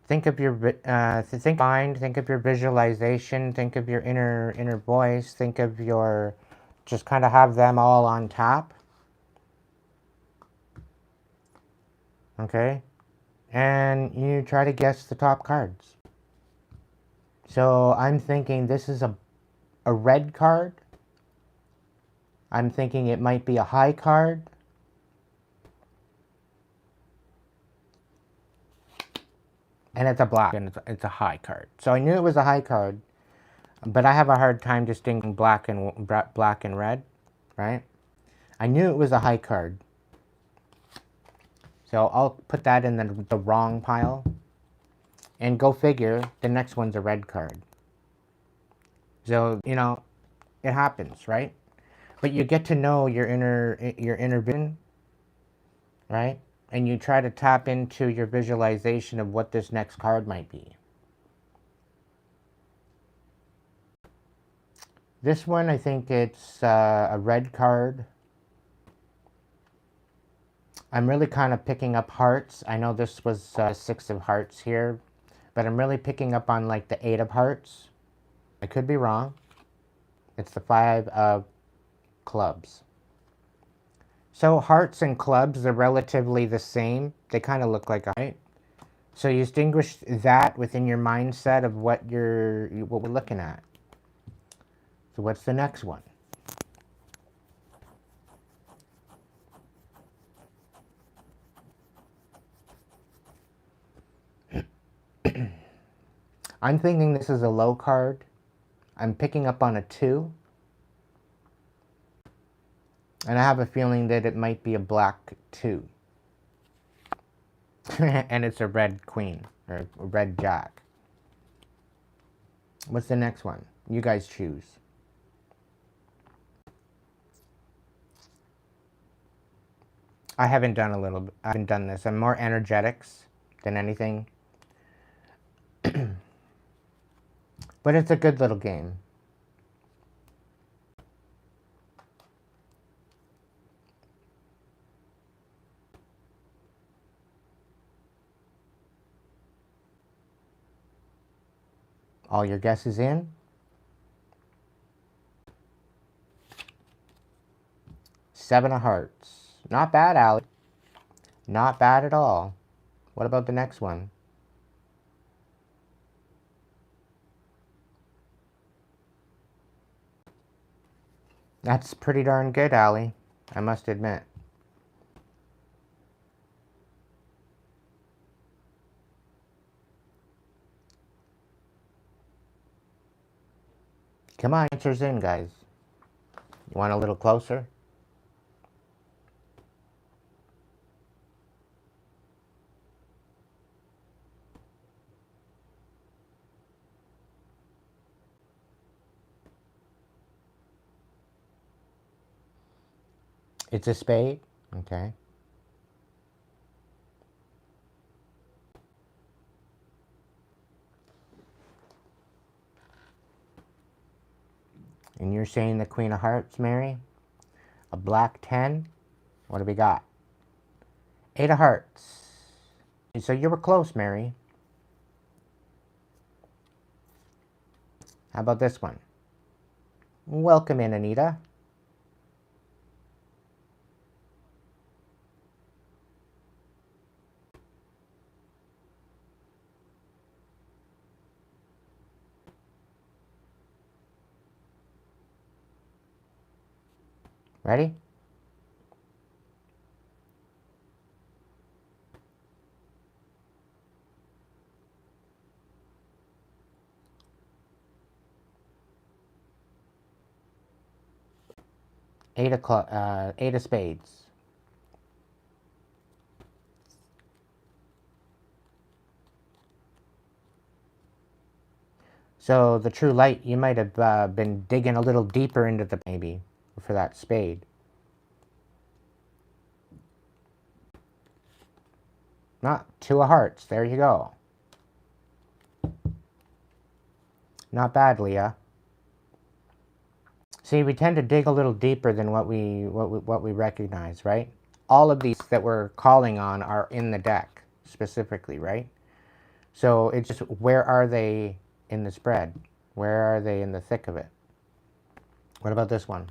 Think of your mind. Think of your visualization. Think of your inner voice. Think of your, just kind of have them all on tap. Okay, and you try to guess the top cards. So I'm thinking this is a red card. I'm thinking it might be a high card. And it's a black, and it's a high card. So I knew it was a high card, but I have a hard time distinguishing black and red, right? I knew it was a high card. So I'll put that in the wrong pile. And go figure, the next one's a red card. So, you know, it happens, right? But you get to know your inner vision, right? And you try to tap into your visualization of what this next card might be. This one, I think it's a red card. I'm really kind of picking up hearts. I know this was 6 of hearts here, but I'm really picking up on like the 8 of hearts. I could be wrong. It's the 5 of clubs. So hearts and clubs are relatively the same. They kind of look like, right? So you distinguish that within your mindset of what we're looking at. So what's the next one? I'm thinking this is a low card. I'm picking up on a 2. And I have a feeling that it might be a black 2. And it's a red queen, or a red jack. What's the next one? You guys choose. I haven't done this. I'm more energetics than anything. But it's a good little game. All your guesses in? Seven of hearts. Not bad, Allie. Not bad at all. What about the next one? That's pretty darn good, Allie. I must admit. Come on, answers in, guys. You want a little closer? It's a spade. Okay. And you're saying the Queen of Hearts, Mary? A black 10? What do we got? 8 of Hearts. So you were close, Mary. How about this one? Welcome in, Anita. Ready? Eight of spades. So the true light, you might have been digging a little deeper into the maybe for that spade. Not 2 of hearts. There you go. Not bad, Leah. See, we tend to dig a little deeper than what we recognize, right? All of these that we're calling on are in the deck specifically, right? So it's just, where are they in the spread? Where are they in the thick of it? What about this one?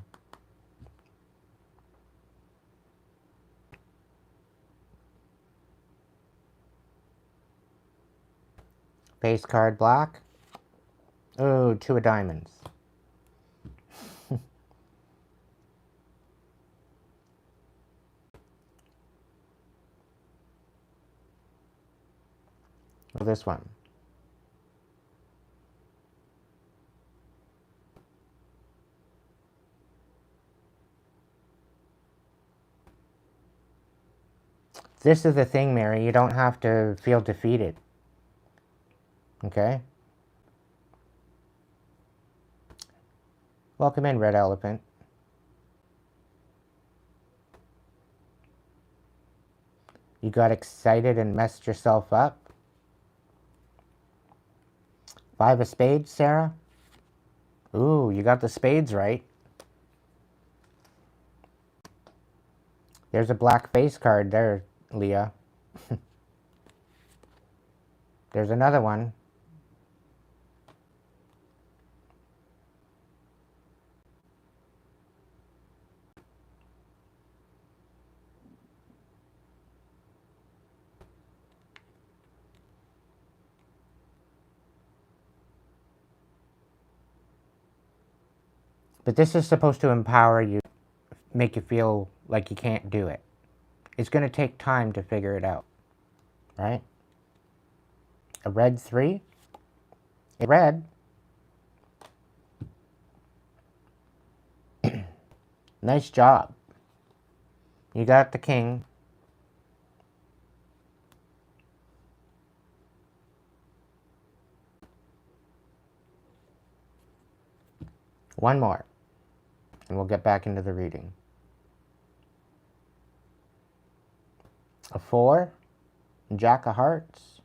Base card black. Oh, 2 of diamonds. Well, this one. This is the thing, Mary. You don't have to feel defeated. Okay? Welcome in, Red Elephant. You got excited and messed yourself up. 5 of spades, Sarah? Ooh, you got the spades right. There's a black face card there, Leah. There's another one. But this is supposed to empower you, make you feel like you can't do it. It's going to take time to figure it out, right? A red 3? A red. Nice job. You got the king. One more. And we'll get back into the reading. A 4. Jack of hearts.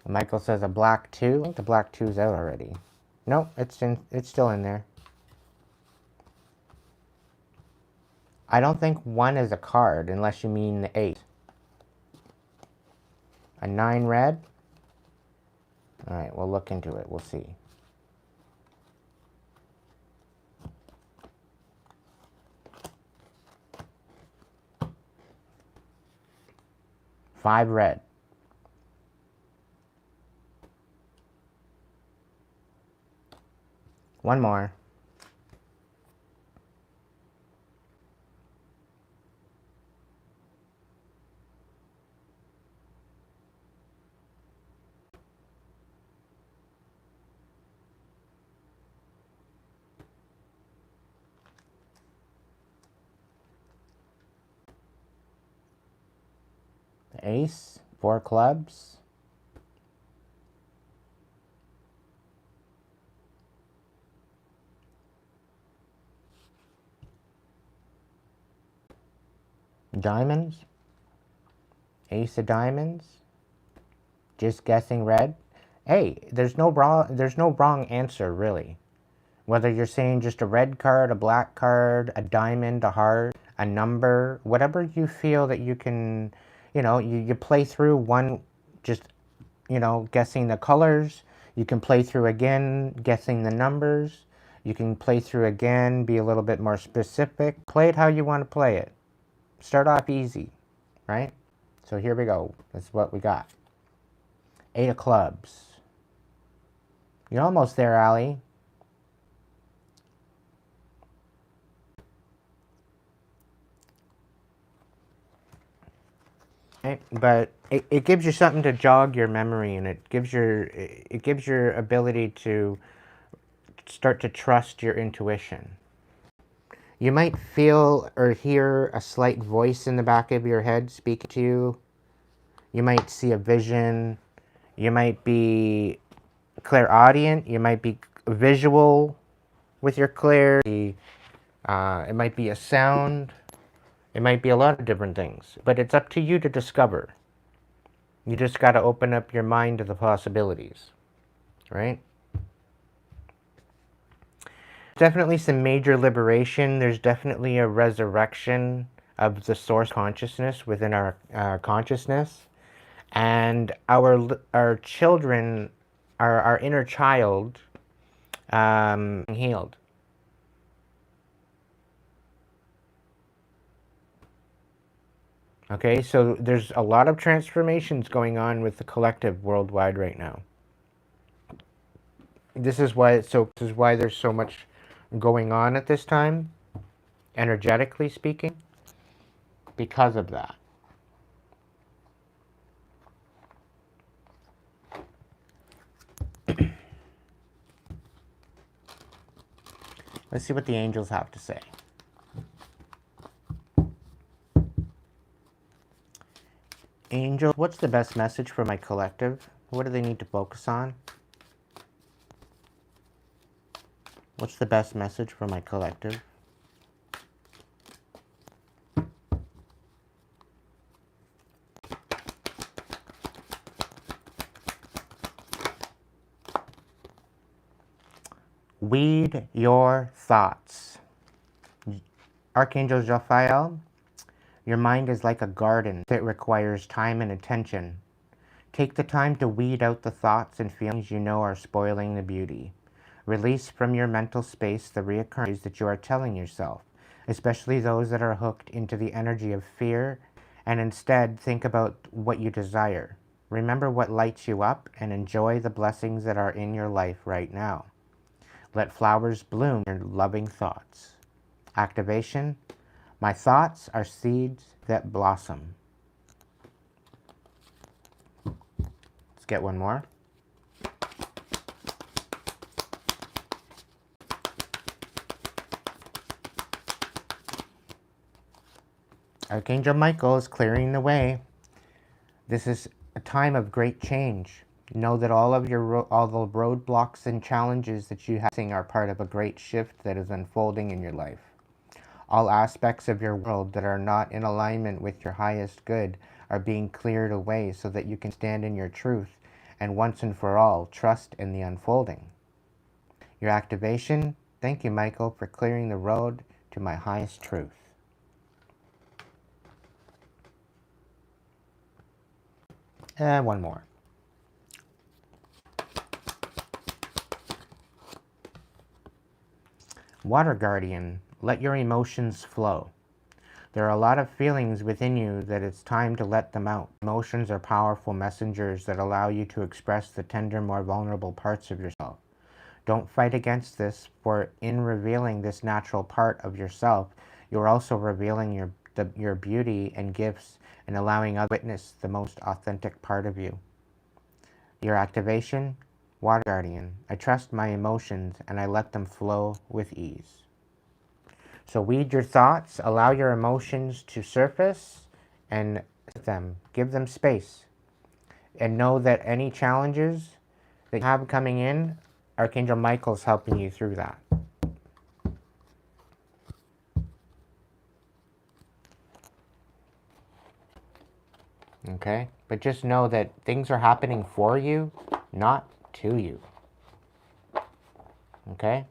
Michael says a black 2. I think the black 2's out already. Nope, it's still in there. I don't think 1 is a card unless you mean the 8. A 9 red. Alright, we'll look into it. We'll see. Five red. One more. Ace, 4 clubs. Diamonds. Ace of diamonds. Just guessing red. Hey, there's no wrong answer, really. Whether you're saying just a red card, a black card, a diamond, a heart, a number, whatever you feel that you can, you play through one, just, guessing the colors. You can play through again, guessing the numbers. You can play through again, be a little bit more specific. Play it how you want to play it. Start off easy, right? So here we go. That's what we got. 8 of clubs. You're almost there, Allie. Okay, but it gives you something to jog your memory, and it gives your ability to start to trust your intuition. You might feel or hear a slight voice in the back of your head speaking to you. You might see a vision. You might be clairaudient. You might be visual with your clarity. It might be a sound. It might be a lot of different things. But it's up to you to discover. You just got to open up your mind to the possibilities. Right? Definitely some major liberation. There's definitely a resurrection of the source consciousness within our consciousness. And our children, our inner child, healed. Okay, so there's a lot of transformations going on with the collective worldwide right now. This is why there's so much going on at this time, energetically speaking, because of that. Let's see what the angels have to say. Angel, what's the best message for my collective? What do they need to focus on? What's the best message for my collective? Weed your thoughts. Archangel Raphael, your mind is like a garden that requires time and attention. Take the time to weed out the thoughts and feelings you know are spoiling the beauty. Release from your mental space the reoccurrences that you are telling yourself, especially those that are hooked into the energy of fear, and instead think about what you desire. Remember what lights you up and enjoy the blessings that are in your life right now. Let flowers bloom in your loving thoughts. Activation. My thoughts are seeds that blossom. Let's get one more. Archangel Michael is clearing the way. This is a time of great change. Know that all the roadblocks and challenges that you have are part of a great shift that is unfolding in your life. All aspects of your world that are not in alignment with your highest good are being cleared away so that you can stand in your truth and once and for all trust in the unfolding. Your activation, thank you, Michael, for clearing the road to my highest truth. And one more. Water Guardian, let your emotions flow. There are a lot of feelings within you that it's time to let them out. Emotions are powerful messengers that allow you to express the tender, more vulnerable parts of yourself. Don't fight against this, for in revealing this natural part of yourself, you're also revealing your beauty and gifts and allowing others to witness the most authentic part of you. Your activation, Water Guardian, I trust my emotions and I let them flow with ease. So weed your thoughts, allow your emotions to surface and give them space. And know that any challenges that you have coming in, Archangel Michael's helping you through that. Okay? But just know that things are happening for you, not to you. Okay?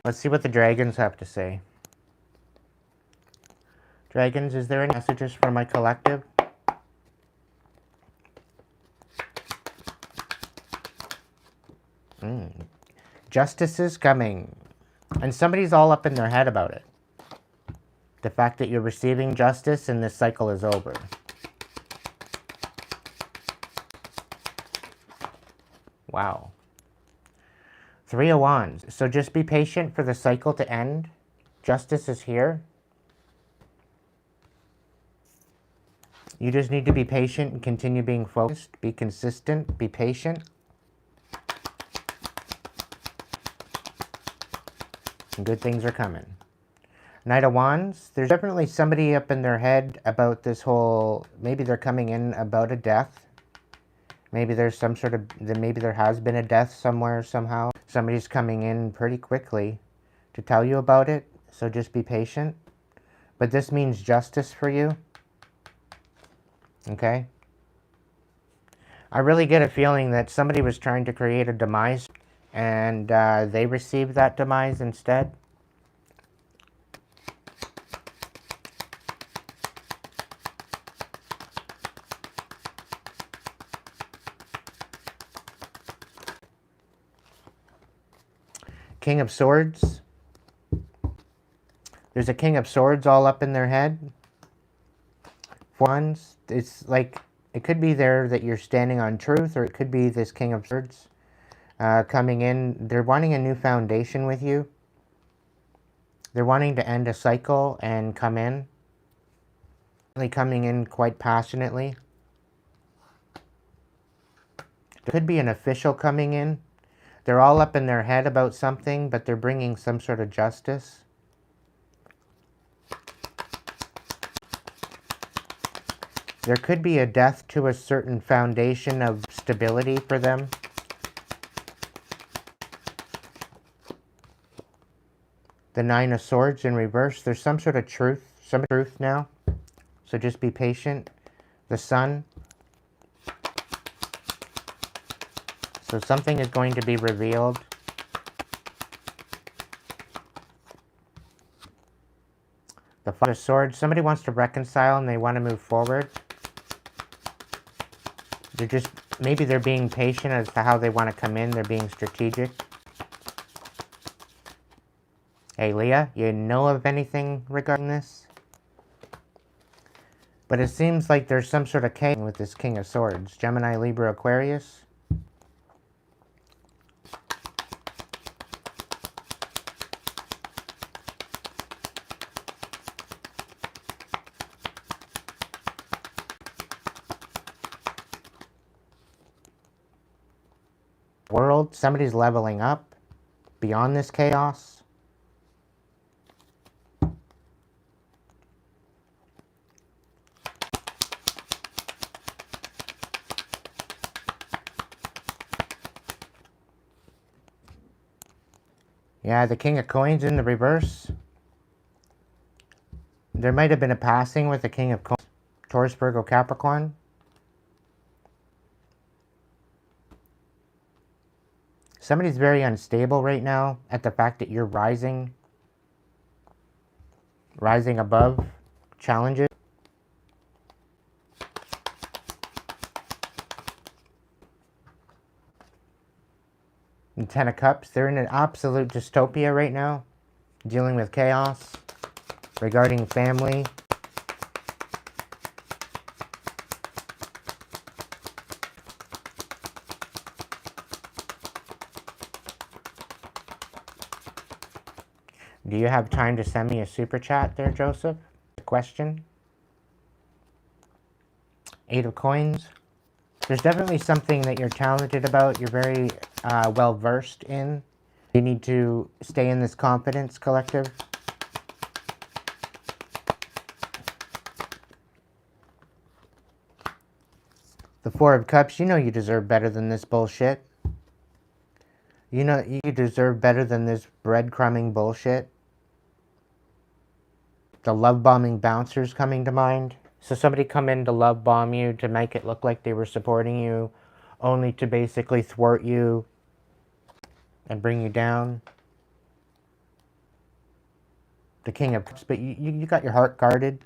Let's see what the dragons have to say. Dragons, is there any messages for my collective? Justice is coming. And somebody's all up in their head about it. The fact that you're receiving justice and this cycle is over. Wow. 3 of Wands. So just be patient for the cycle to end. Justice is here. You just need to be patient and continue being focused. Be consistent. Be patient. And good things are coming. Knight of Wands. There's definitely somebody up in their head about this whole, maybe they're coming in about a death. Maybe there's some sort of, maybe there has been a death somewhere, somehow. Somebody's coming in pretty quickly to tell you about it, so just be patient. But this means justice for you. Okay? I really get a feeling that somebody was trying to create a demise, and they received that demise instead. King of Swords. There's a King of Swords all up in their head. Wands. It's like, it could be there that you're standing on truth, or it could be this King of Swords coming in. They're wanting a new foundation with you. They're wanting to end a cycle and come in. Coming in quite passionately. There could be an official coming in. They're all up in their head about something, but they're bringing some sort of justice. There could be a death to a certain foundation of stability for them. The Nine of Swords in reverse. There's some sort of truth, now. So just be patient. The Sun. So something is going to be revealed. The Five of Swords. Somebody wants to reconcile and they want to move forward. They're just, maybe they're being patient as to how they want to come in. They're being strategic. Hey, Leah, you know of anything regarding this? But it seems like there's some sort of chaos with this King of Swords. Gemini, Libra, Aquarius. World. Somebody's leveling up beyond this chaos. Yeah, the King of Coins in the reverse. There might have been a passing with the King of Coins. Taurus, Virgo, Capricorn. Somebody's very unstable right now at the fact that you're rising above challenges. And Ten of Cups, they're in an absolute dystopia right now, dealing with chaos regarding family. Do you have time to send me a super chat there, Joseph? Question. Eight of Coins. There's definitely something that you're talented about. You're very well versed in. You need to stay in this confidence, collective. The Four of Cups. You know you deserve better than this bullshit. You know you deserve better than this breadcrumbing bullshit. The love bombing bouncers coming to mind. So somebody come in to love bomb you to make it look like they were supporting you, only to basically thwart you and bring you down. The King of Cups, but you got your heart guarded.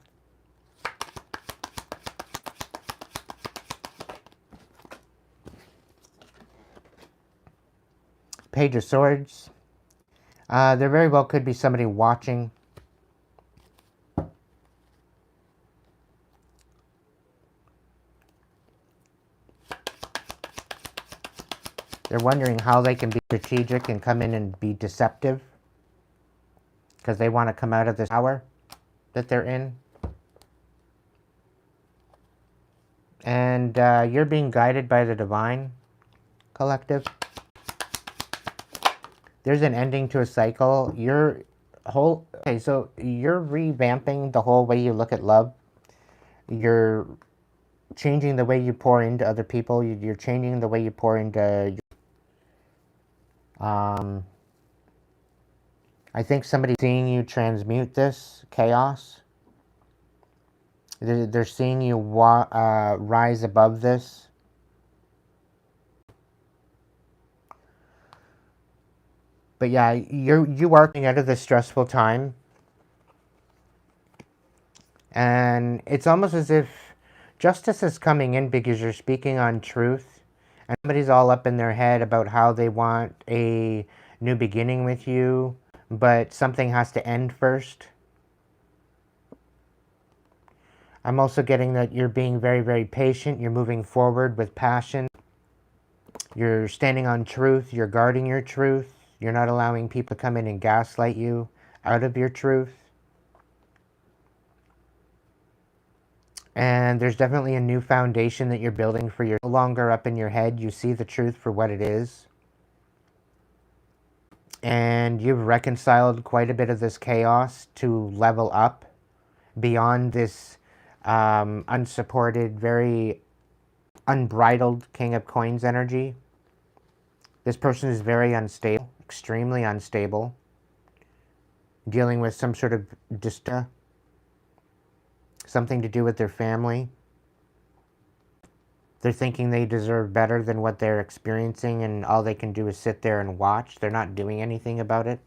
Page of Swords. There very well could be somebody watching. They're wondering how they can be strategic and come in and be deceptive. Because they want to come out of this tower that they're in. And you're being guided by the divine, collective. There's an ending to a cycle. You're Okay, so you're revamping the whole way you look at love. You're changing the way you pour into other people. You're changing the way you pour into. I think somebody's seeing you transmute this chaos. They're seeing you rise above this. But yeah, you are coming out of this stressful time. And it's almost as if justice is coming in because you're speaking on truth. And somebody's all up in their head about how they want a new beginning with you, but something has to end first. I'm also getting that you're being very, very patient. You're moving forward with passion. You're standing on truth. You're guarding your truth. You're not allowing people to come in and gaslight you out of your truth. And there's definitely a new foundation that you're building for your no longer up in your head. You see the truth for what it is. And you've reconciled quite a bit of this chaos to level up beyond this unsupported, very unbridled King of Coins energy. This person is very unstable, extremely unstable, dealing with some sort of something to do with their family. They're thinking they deserve better than what they're experiencing, and all they can do is sit there and watch. They're not doing anything about it.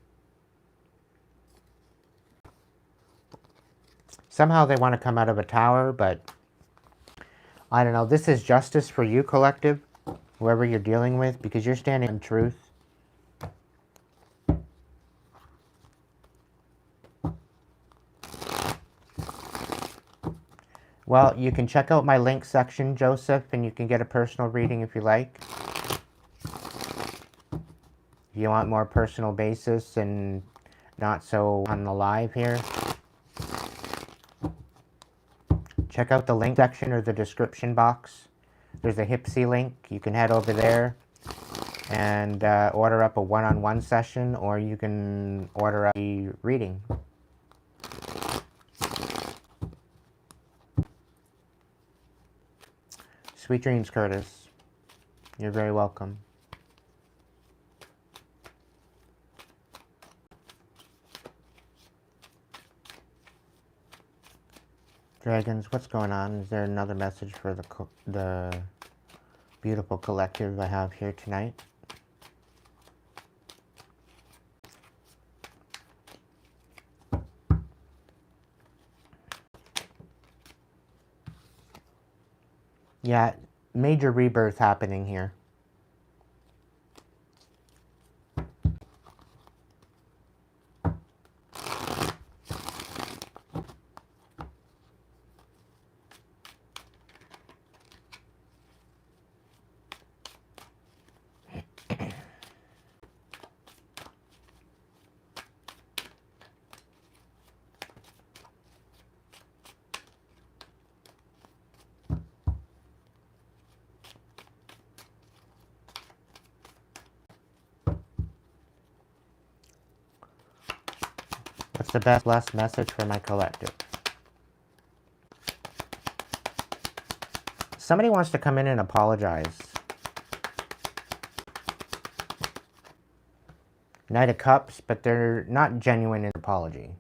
Somehow they want to come out of a tower, but I don't know. This is justice for you, collective, whoever you're dealing with, because you're standing in truth. Well, you can check out my link section, Joseph, and you can get a personal reading if you like. If you want more personal basis and not so on the live here, check out the link section or the description box. There's a Hipsy link. You can head over there and order up a one-on-one session, or you can order up a reading. Sweet dreams, Curtis. You're very welcome. Dragons, what's going on? Is there another message for the beautiful collective I have here tonight? Yeah, major rebirth happening here. What's the best blessed message for my collective? Somebody wants to come in and apologize. Knight of Cups, but they're not genuine in apology.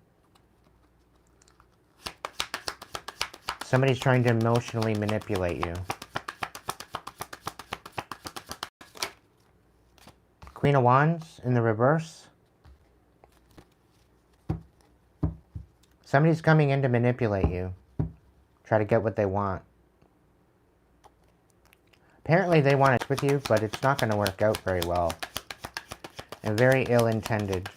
Somebody's trying to emotionally manipulate you. Queen of Wands in the reverse. Somebody's coming in to manipulate you. Try to get what they want. Apparently they want it with you, but it's not going to work out very well. And very ill-intended.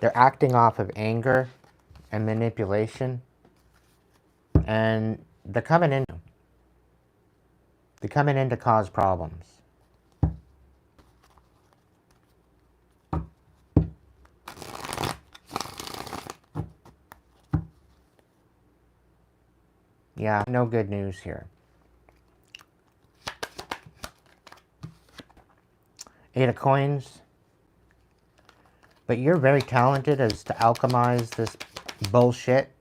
They're acting off of anger and manipulation. And they're coming in to cause problems. Yeah, no good news here. Eight of Coins. But you're very talented as to alchemize this bullshit.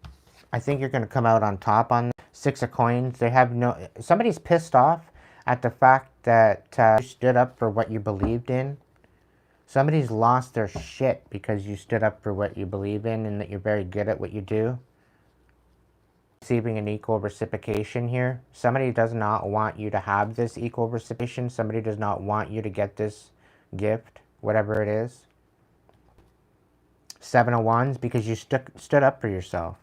I think you're going to come out on top on this. Six of Coins. They have no... Somebody's pissed off at the fact that you stood up for what you believed in. Somebody's lost their shit because you stood up for what you believe in and that you're very good at what you do. Receiving an equal reciprocation here. Somebody does not want you to have this equal reciprocation. Somebody does not want you to get this gift, whatever it is. Seven of Wands, because you stood up for yourself.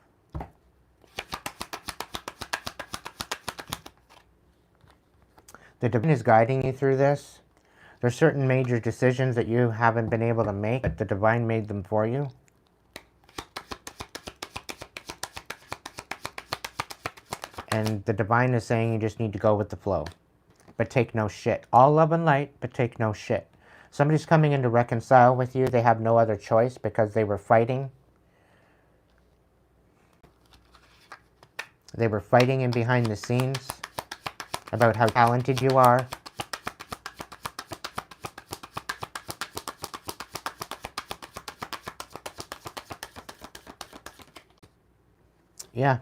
The Divine is guiding you through this. There's certain major decisions that you haven't been able to make, but the Divine made them for you. And the Divine is saying you just need to go with the flow. But take no shit. All love and light, but take no shit. Somebody's coming in to reconcile with you. They have no other choice because they were fighting. They were fighting in behind the scenes about how talented you are. Yeah.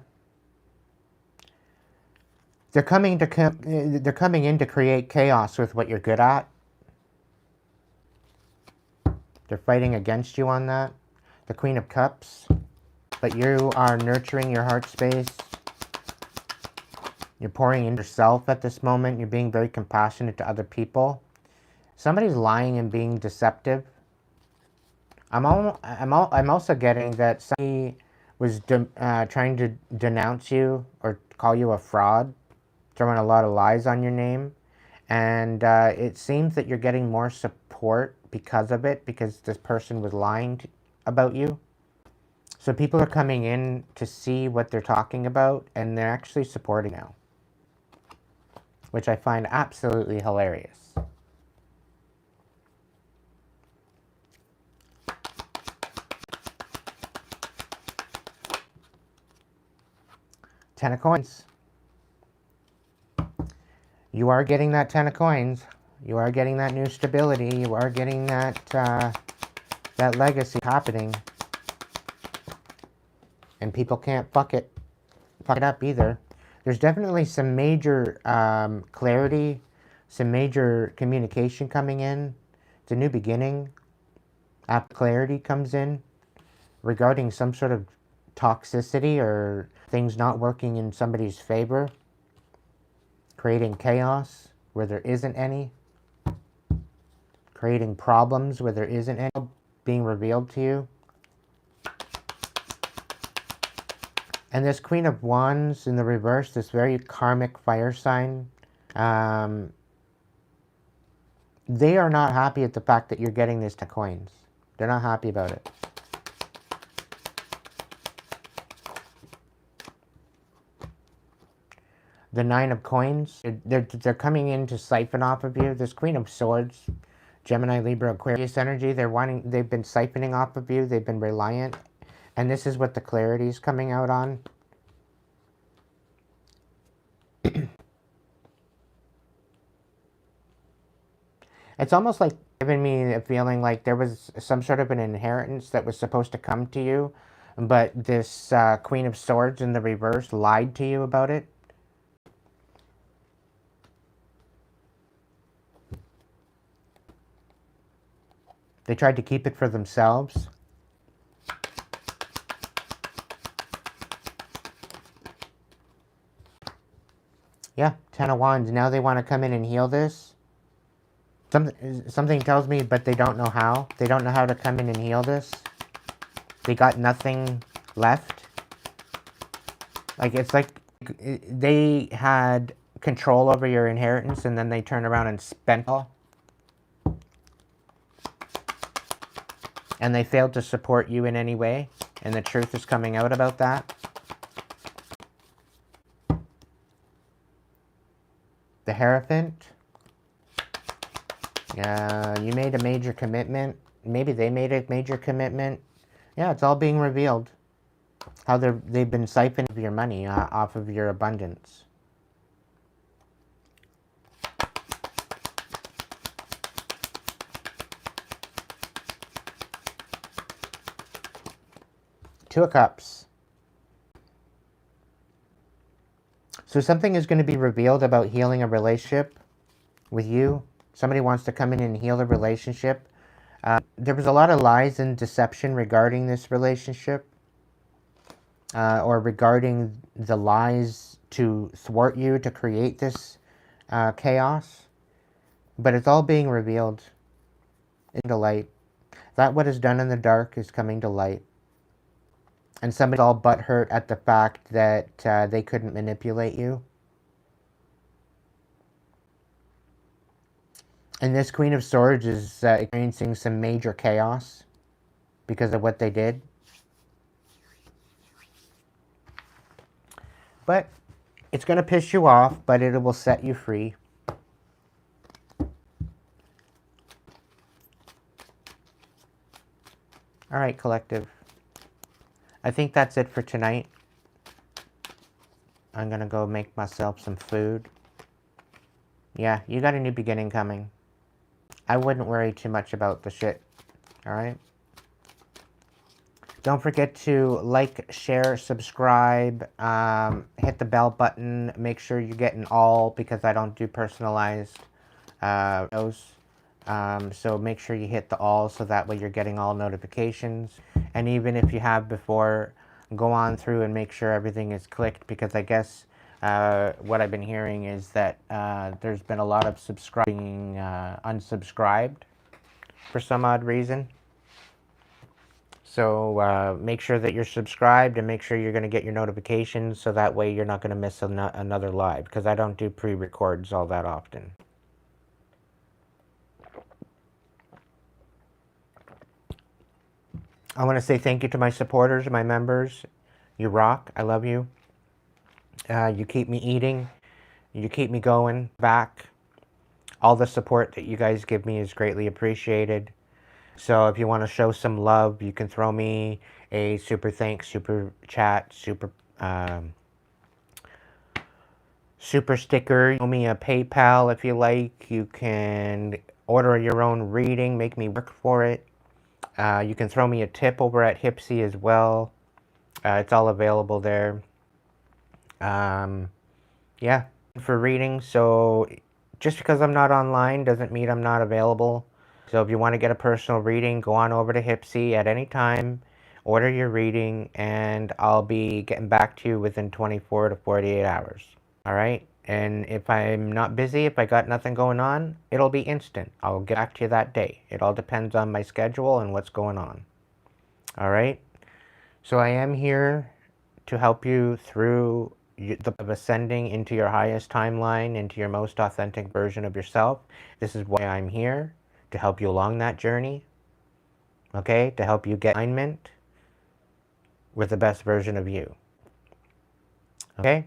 They're coming in to create chaos with what you're good at. They're fighting against you on that. The Queen of Cups. But you are nurturing your heart space. You're pouring into yourself at this moment. You're being very compassionate to other people. Somebody's lying and being deceptive. I'm also getting that somebody was trying to denounce you or call you a fraud, throwing a lot of lies on your name. And it seems that you're getting more support because of it, because this person was lying about you. So people are coming in to see what they're talking about, and they're actually supporting now, which I find absolutely hilarious. Ten of Coins. You are getting that Ten of Coins. You are getting that new stability. You are getting that that legacy happening. And people can't fuck it up either. There's definitely some major clarity, some major communication coming in. It's a new beginning. After clarity comes in regarding some sort of toxicity or things not working in somebody's favor, creating chaos where there isn't any, creating problems where there isn't any being revealed to you. And this Queen of Wands in the reverse, this very karmic fire sign, they are not happy at the fact that you're getting this to coins. They're not happy about it. The Nine of Coins, they're coming in to siphon off of you. This Queen of Swords, Gemini, Libra, Aquarius energy, they've been siphoning off of you. They've been reliant. And this is what the clarity is coming out on. It's almost like giving me a feeling like there was some sort of an inheritance that was supposed to come to you, but this Queen of Swords in the reverse lied to you about it. They tried to keep it for themselves. Yeah, Ten of Wands. Now they want to come in and heal this. Something tells me, but they don't know how. They don't know how to come in and heal this. They got nothing left. Like, it's like they had control over your inheritance and then they turned around and spent all. And they failed to support you in any way. And the truth is coming out about that. The Hierophant. You made a major commitment. Maybe they made a major commitment. Yeah, it's all being revealed. How they've been siphoning your money off of your abundance. Two of Cups. So something is going to be revealed about healing a relationship with you. Somebody wants to come in and heal a relationship. There was a lot of lies and deception regarding this relationship. Or regarding the lies to thwart you, to create this chaos. But it's all being revealed into light. That what is done in the dark is coming to light. And somebody's all butthurt at the fact that they couldn't manipulate you. And this Queen of Swords is experiencing some major chaos because of what they did. But it's going to piss you off, but it will set you free. All right, collective. I think that's it for tonight. I'm going to go make myself some food. Yeah, you got a new beginning coming. I wouldn't worry too much about the shit. All right? Don't forget to like, share, subscribe, hit the bell button. Make sure you're getting all, because I don't do personalized videos. So make sure you hit the all so that way you're getting all notifications. And even if you have before, go on through and make sure everything is clicked, because I guess what I've been hearing is that there's been a lot of subscribing unsubscribed for some odd reason. So make sure that you're subscribed and make sure you're going to get your notifications so that way you're not going to miss another live, because I don't do pre-records all that often. I want to say thank you to my supporters, my members. You rock. I love you. You keep me eating. You keep me going back. All the support that you guys give me is greatly appreciated. So if you want to show some love, you can throw me a super thanks, super chat, super sticker. Throw me a PayPal if you like. You can order your own reading, make me work for it. You can throw me a tip over at Hipsy as well. It's all available there. Yeah, for reading. So just because I'm not online doesn't mean I'm not available. So if you want to get a personal reading, go on over to Hipsy at any time. Order your reading, and I'll be getting back to you within 24 to 48 hours. All right? And if I'm not busy, if I got nothing going on, it'll be instant. I'll get back to you that day. It all depends on my schedule and what's going on. All right? So I am here to help you through of ascending into your highest timeline, into your most authentic version of yourself. This is why I'm here, to help you along that journey. Okay? To help you get alignment with the best version of you. Okay?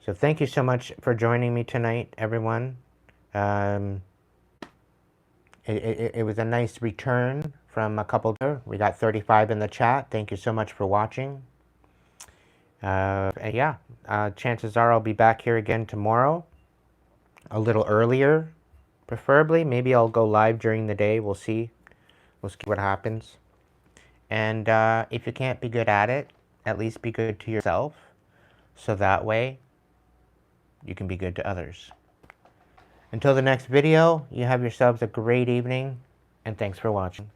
So thank you so much for joining me tonight, everyone. It was a nice return from a couple. We got 35 in the chat. Thank you so much for watching. And yeah, chances are I'll be back here again tomorrow, a little earlier, preferably. Maybe I'll go live during the day. We'll see. We'll see what happens. And if you can't be good at it, at least be good to yourself, so that way you can be good to others. Until the next video, you have yourselves a great evening, and thanks for watching.